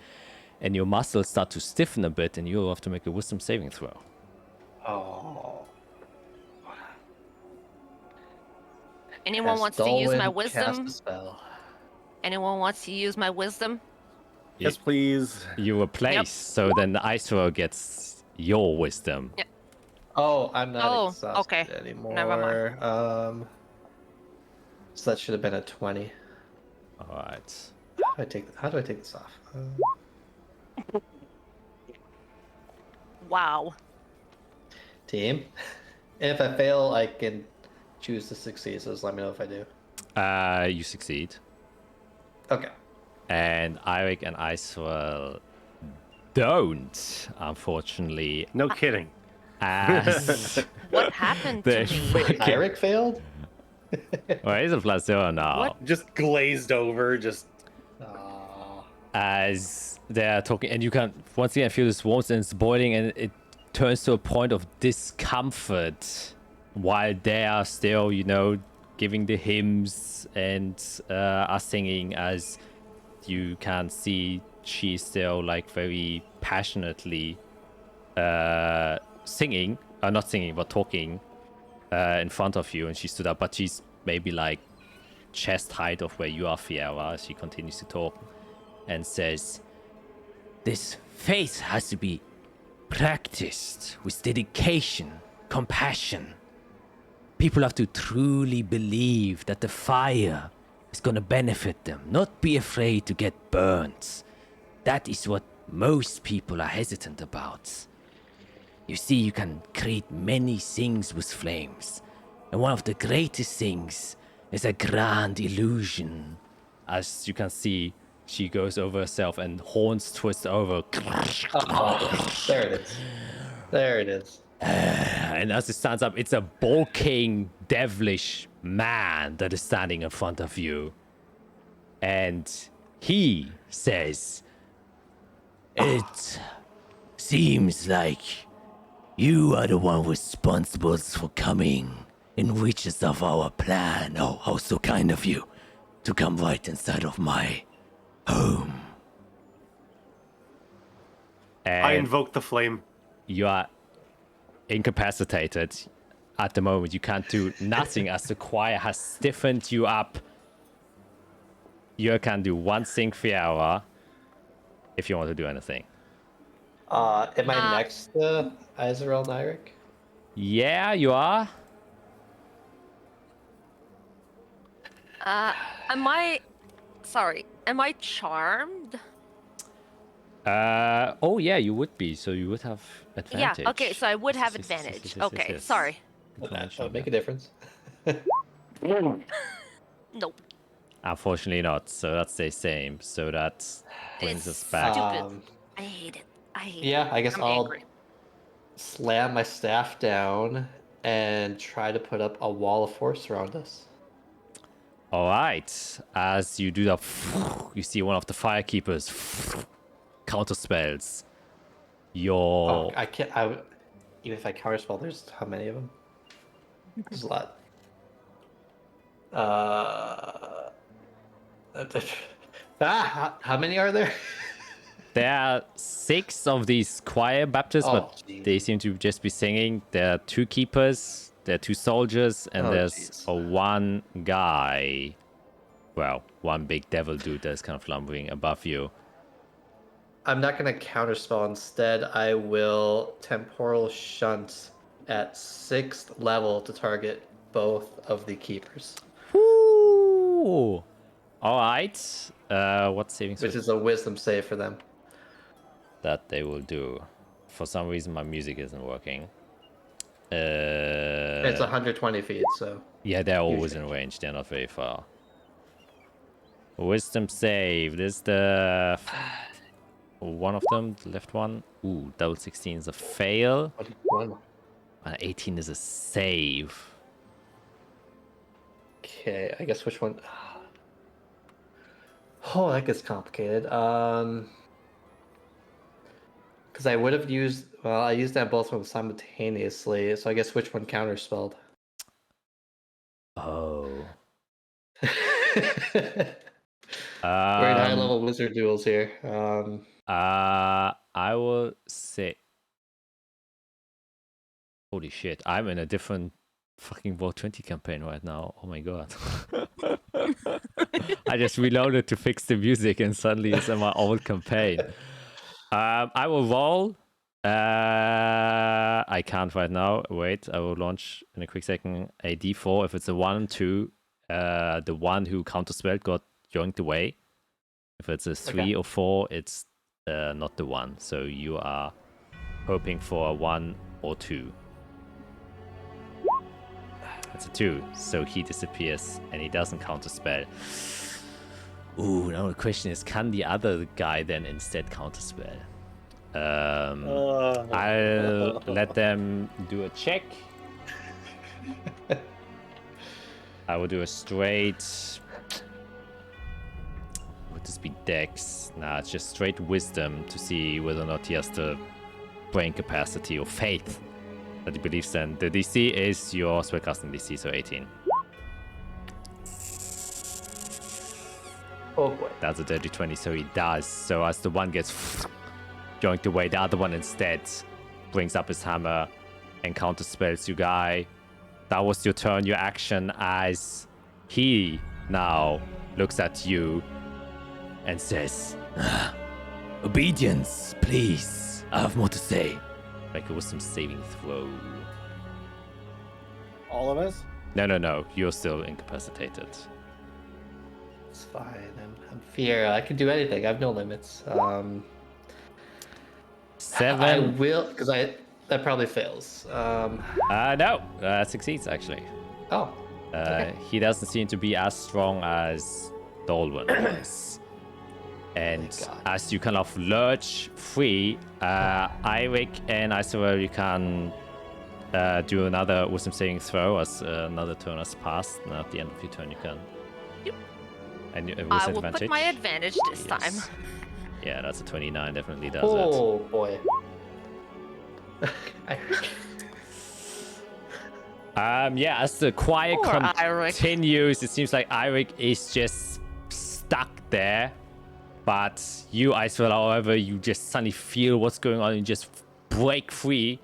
and your muscles start to stiffen a bit, and you'll have to make a wisdom saving throw. Oh. Anyone Has wants to use my Dolwyn cast wisdom? a spell? Anyone wants to use my wisdom? Yes, please. You were placed, so then the Isra gets your wisdom. Yep. Oh, I'm not Oh, exhausted okay. anymore. Never mind. So that should have been a 20. All right. How do I take this off? Wow. Team. And if I fail, I can choose to succeed. So just let me know if I do. You succeed. Okay. And Eirik and Isra don't, unfortunately, No kidding. as What happened They to me? fucking- Eric failed. well, he's a +0 now. What? Just glazed over, just Aw. As they're talking, and you can once again feel this warmth, and it's boiling, and it turns to a point of discomfort while they are still, giving the hymns and are singing. As you can see, she's still like very passionately singing, not singing, but talking in front of you, and she stood up, but she's maybe like chest height of where you are, Fiera, as she continues to talk and says, This faith has to be practiced with dedication, compassion. People have to truly believe that the fire is going to benefit them, not be afraid to get burnt. That is what most people are hesitant about. You see, you can create many things with flames, and one of the greatest things is a grand illusion. as you can see, she goes over herself and horns twist over. Oh, there it is. There it is. And as it stands up, it's a bulking, devilish man that is standing in front of you. And he says, It seems like you are the one responsible for coming in riches of our plan. Oh, how so kind of you to come right inside of my home. I and invoke the flame. you are incapacitated at the moment. You can't do nothing as the choir has stiffened you up. You can do one thing per hour if you want to do anything. Am I next to Izrael and Eirik? Yeah, you are. Am I charmed? Oh yeah, you would be. So you would have advantage. Yeah, okay, so I would have Yes, yes, yes, advantage. yes, yes, Okay, yes. sorry. Information That would make a there. difference. Nope. Unfortunately not. So that stays same. So that brings It's us back. stupid. I hate it. I hate it. Yeah, I guess I'm I'll angry. slam my staff down and try to put up a wall of force around us. All right. As you do that, you see one of the firekeepers counter spells. Your Oh, I can't. Even if I counterspell, there's how many of them? There's a lot. How many are there? There are 6 of these choir baptists, Oh, but jeez. they seem to just be singing. There are 2 keepers, there are 2 soldiers, and Oh, there's jeez. a one guy. Well, one big devil dude that's kind of lumbering above you. I'm not gonna counterspell. Instead, I will temporal shunt at 6th level to target both of the keepers, Woo! All right. What saving throw which is a wisdom save for them. that they will do? For some reason, my music isn't working. It's 120 feet, so Yeah, they're always Usually. in range. They're not very far. Wisdom save. This is the one of them, the left one. Ooh, double 16 is a fail. 21. 18 is a save. Okay, I guess which one? Oh, that gets complicated. Because I would have used. Well, I used that both of them simultaneously, so I guess which one counterspelled? Oh. We're in high level wizard duels here. I will say. Holy shit! I'm in a different fucking Roll20 campaign right now. Oh my god! I just reloaded to fix the music, and suddenly it's in my old campaign. I will roll. I can't right now. Wait, I will launch in a quick second a D4. If it's a 1, 2, the one who counterspelled got yoinked away. If it's a 3 Okay. or 4, it's not the one. So you are hoping for a 1 or 2. It's a 2, so he disappears and he doesn't counterspell. Ooh, now the question is, can the other guy then instead counterspell? I'll let them do a check. I will do a straight. Would this be Dex? Nah, it's just straight wisdom to see whether or not he has the brain capacity or faith that he believes in. The DC is your spellcasting DC, so 18. Oh boy. That's a dirty 20, so he does. So as the one gets joinked away, the other one instead brings up his hammer and counterspells you, guy. That was your turn, your action, as he now looks at you and says, Obedience, please. I have more to say. make a wisdom saving throw. All of us? No. You're still incapacitated. It's fine. I'm Fiera. I can do anything. I have no limits. 7. I will, because that probably fails. No. Succeeds, actually. Oh. Okay. He doesn't seem to be as strong as Dolwyn was. And God. as you kind of lurch free, Eirik and Isabel, you can do another wisdom saving throw as another turn has passed. And at the end of your turn, you can. Yep. And with I will advantage. put my advantage this time. Yeah, that's a 29. Definitely does Oh boy. Yeah, as the quiet Poor Eirik. continues, it seems like Eirik is just stuck there. But you, Isabel, however, you just suddenly feel what's going on and just break free.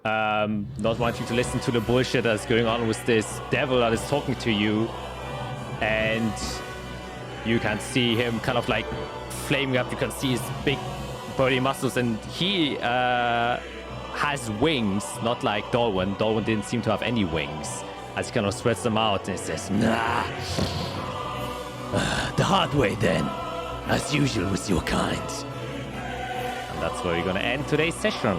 Not wanting to listen to the bullshit that's going on with this devil that is talking to you. And you can see him kind of like flaming up. You can see his big body muscles, and he has wings, not like Dolwyn. Dolwyn didn't seem to have any wings, as he kind of spreads them out and says, Nah. The hard way then, as usual with your kind. and that's where you're gonna end today's session.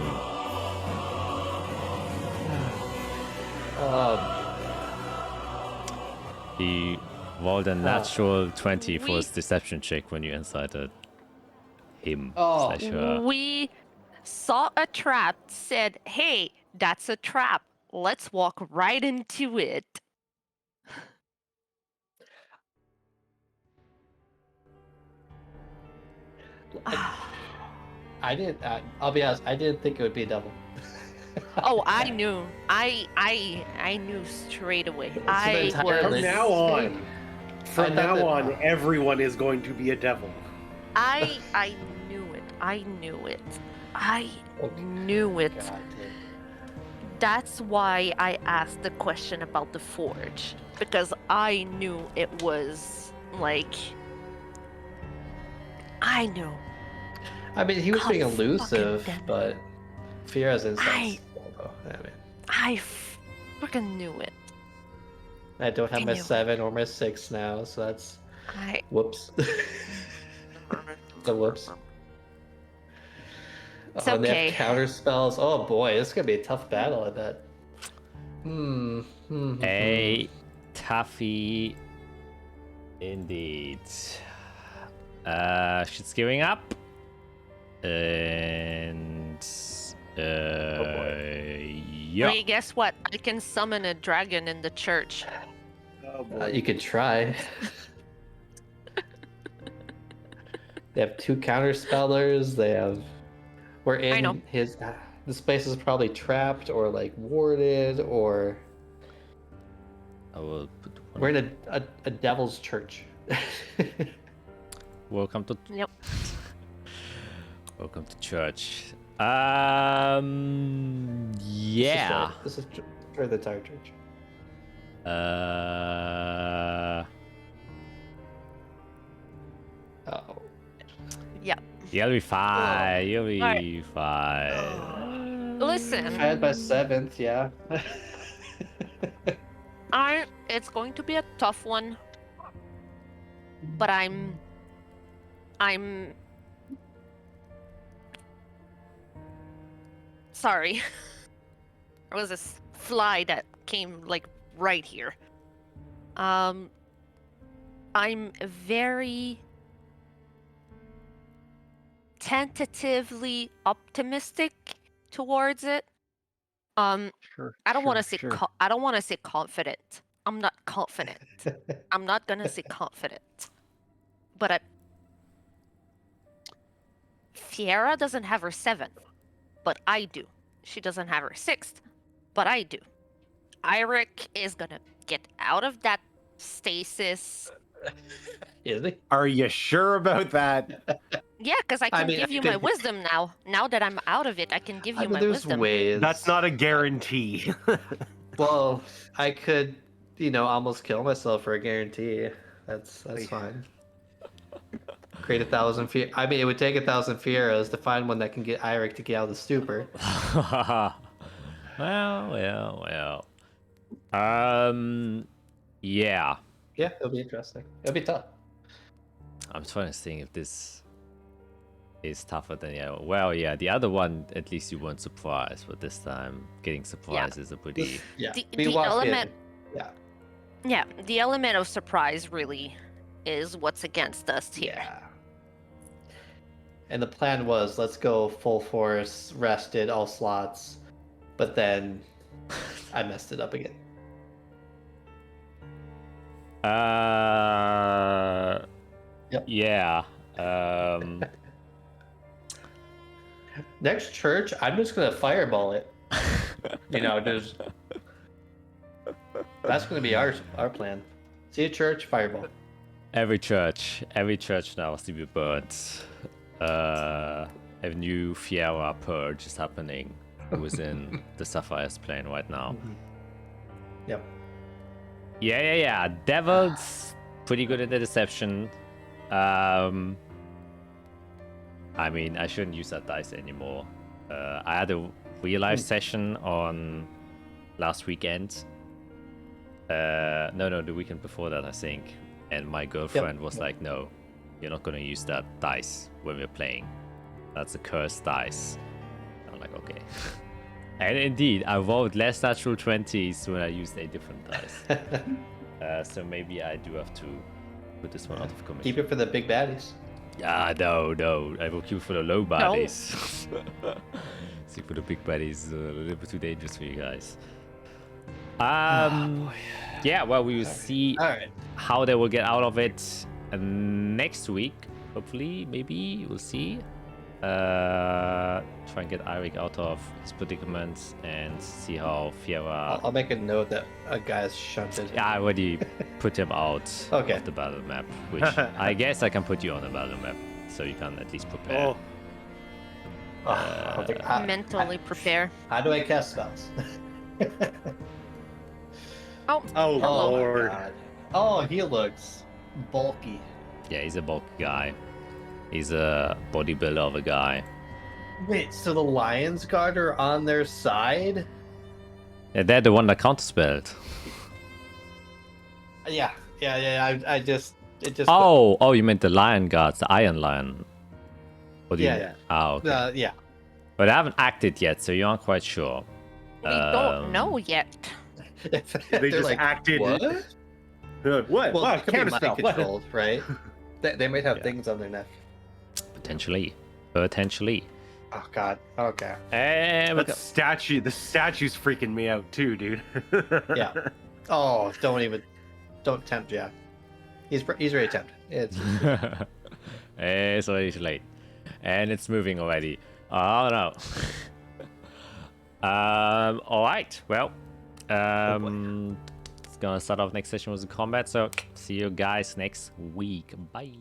He rolled a natural 20 for his deception check when you incited him Oh. slash her. We saw a trap, said, hey, that's a trap. Let's walk right into it. I didn't. I'll be honest. I didn't think it would be a devil. Oh, I knew. I knew straight away. been I entirely- was. From I now thought on, everyone is going to be a devil. I knew it. I knew it. I Okay. knew it. God, dude. That's why I asked the question about the forge, because I knew it was like. I knew. I mean, he was being God elusive, fucking damn it. but fear has insights. I- mean, I freaking knew it. I don't have I my knew it. 7 or my 6 now, so that's I. whoops. The whoops. It's Oh, and they okay. have counter spells. Oh boy, this is gonna be a tough battle. I bet. A toughie indeed. She's giving up. And yeah. Hey, guess what? I can summon a dragon in the church. Oh boy. You could try. They have 2 counter spellers. They have. We're I know. in his. This place is probably trapped or like warded, or I will put one. we're in a devil's church. Welcome to Yep. welcome to church. Yeah. This is for the entire church. Oh. Yep. You'll be fine. You'll be Alright. fine. Listen, I had my 7th, yeah. it's going to be a tough one, but I'm sorry. There was this fly that came like right here. I'm very tentatively optimistic towards it. Sure. I don't want to sure, say sure. I don't want to say confident. I'm not confident. I'm not gonna say confident. But Fiera doesn't have her 7th, but I do. She doesn't have her 6th, but I do. Eirik is gonna get out of that stasis. Is he? Are you sure about that? Yeah, because I can mean, give I you my could- wisdom now. Now that I'm out of it, I can give you I mean, my there's wisdom. ways. That's not a guarantee. Well, I could, almost kill myself for a guarantee. That's fine. Create 1,000 fear. I mean, it would take 1,000 Fieras to find one that can get Eirik to get out of the stupor. well. Yeah. Yeah, it'll be interesting. It'll be tough. I'm trying to think if this is tougher than the other one at least you weren't surprised, but this time getting surprised is a pretty Yeah. The- we the walk element- in. Yeah. Yeah, the element of surprise really is what's against us here. Yeah. And the plan was, let's go full force, rested, all slots. But then I messed it up again. Yep. Yeah. Next church, I'm just gonna fireball it. Just that's gonna be our plan. See a church, fireball. Every church now has to be burnt. A new Fiera purge is happening within the Sapphire's plane right now. Yep. Yeah. Devil's pretty good at the deception. I mean, I shouldn't use that dice anymore. I had a real life session on last weekend. No, the weekend before that, I think. And my girlfriend was like, no, you're not going to use that dice when we're playing. That's a cursed dice. I'm like, okay. And indeed, I rolled less natural 20s when I used a different dice. So maybe I do have to put this one out of commission. Keep it for the big baddies. Ah, no. I will keep it for the low baddies. See, for the big baddies, a little bit too dangerous for you guys. Yeah, well, we will see how they will get out of it next week. Hopefully, maybe we'll see. Try and get Eirik out of his predicament and see how Fiera. I'll make a note that a guy's shunted. Yeah, I already put him out Okay. of the battle map, which I guess I can put you on the battle map so you can at least prepare. Mentally prepare. How do I cast spells? Oh, Oh, hello. Lord. God. Oh, he looks bulky. Yeah, he's a bulky guy. He's a bodybuilder of a guy. Wait, so the Lions Guard are on their side? Yeah, they're the one that counterspelled. Yeah. I just. Oh, you meant the Lion Guards, the Iron Lion. What do you mean? Yeah. Oh, okay. Yeah. But I haven't acted yet, so you aren't quite sure. We don't know yet. They They're just like, acted. What? What? Well, What? it could be mind Counterspell. What? controlled, right? They might have Yeah. things on their neck. Potentially. Oh God. Okay. That statue. The statue's freaking me out too, dude. Yeah. Oh, don't tempt Jack. He's ready to tempt. It's It's already too late. And it's moving already. Oh no. Alright. Well. It's gonna start off next session with the combat, so see you guys next week. Bye.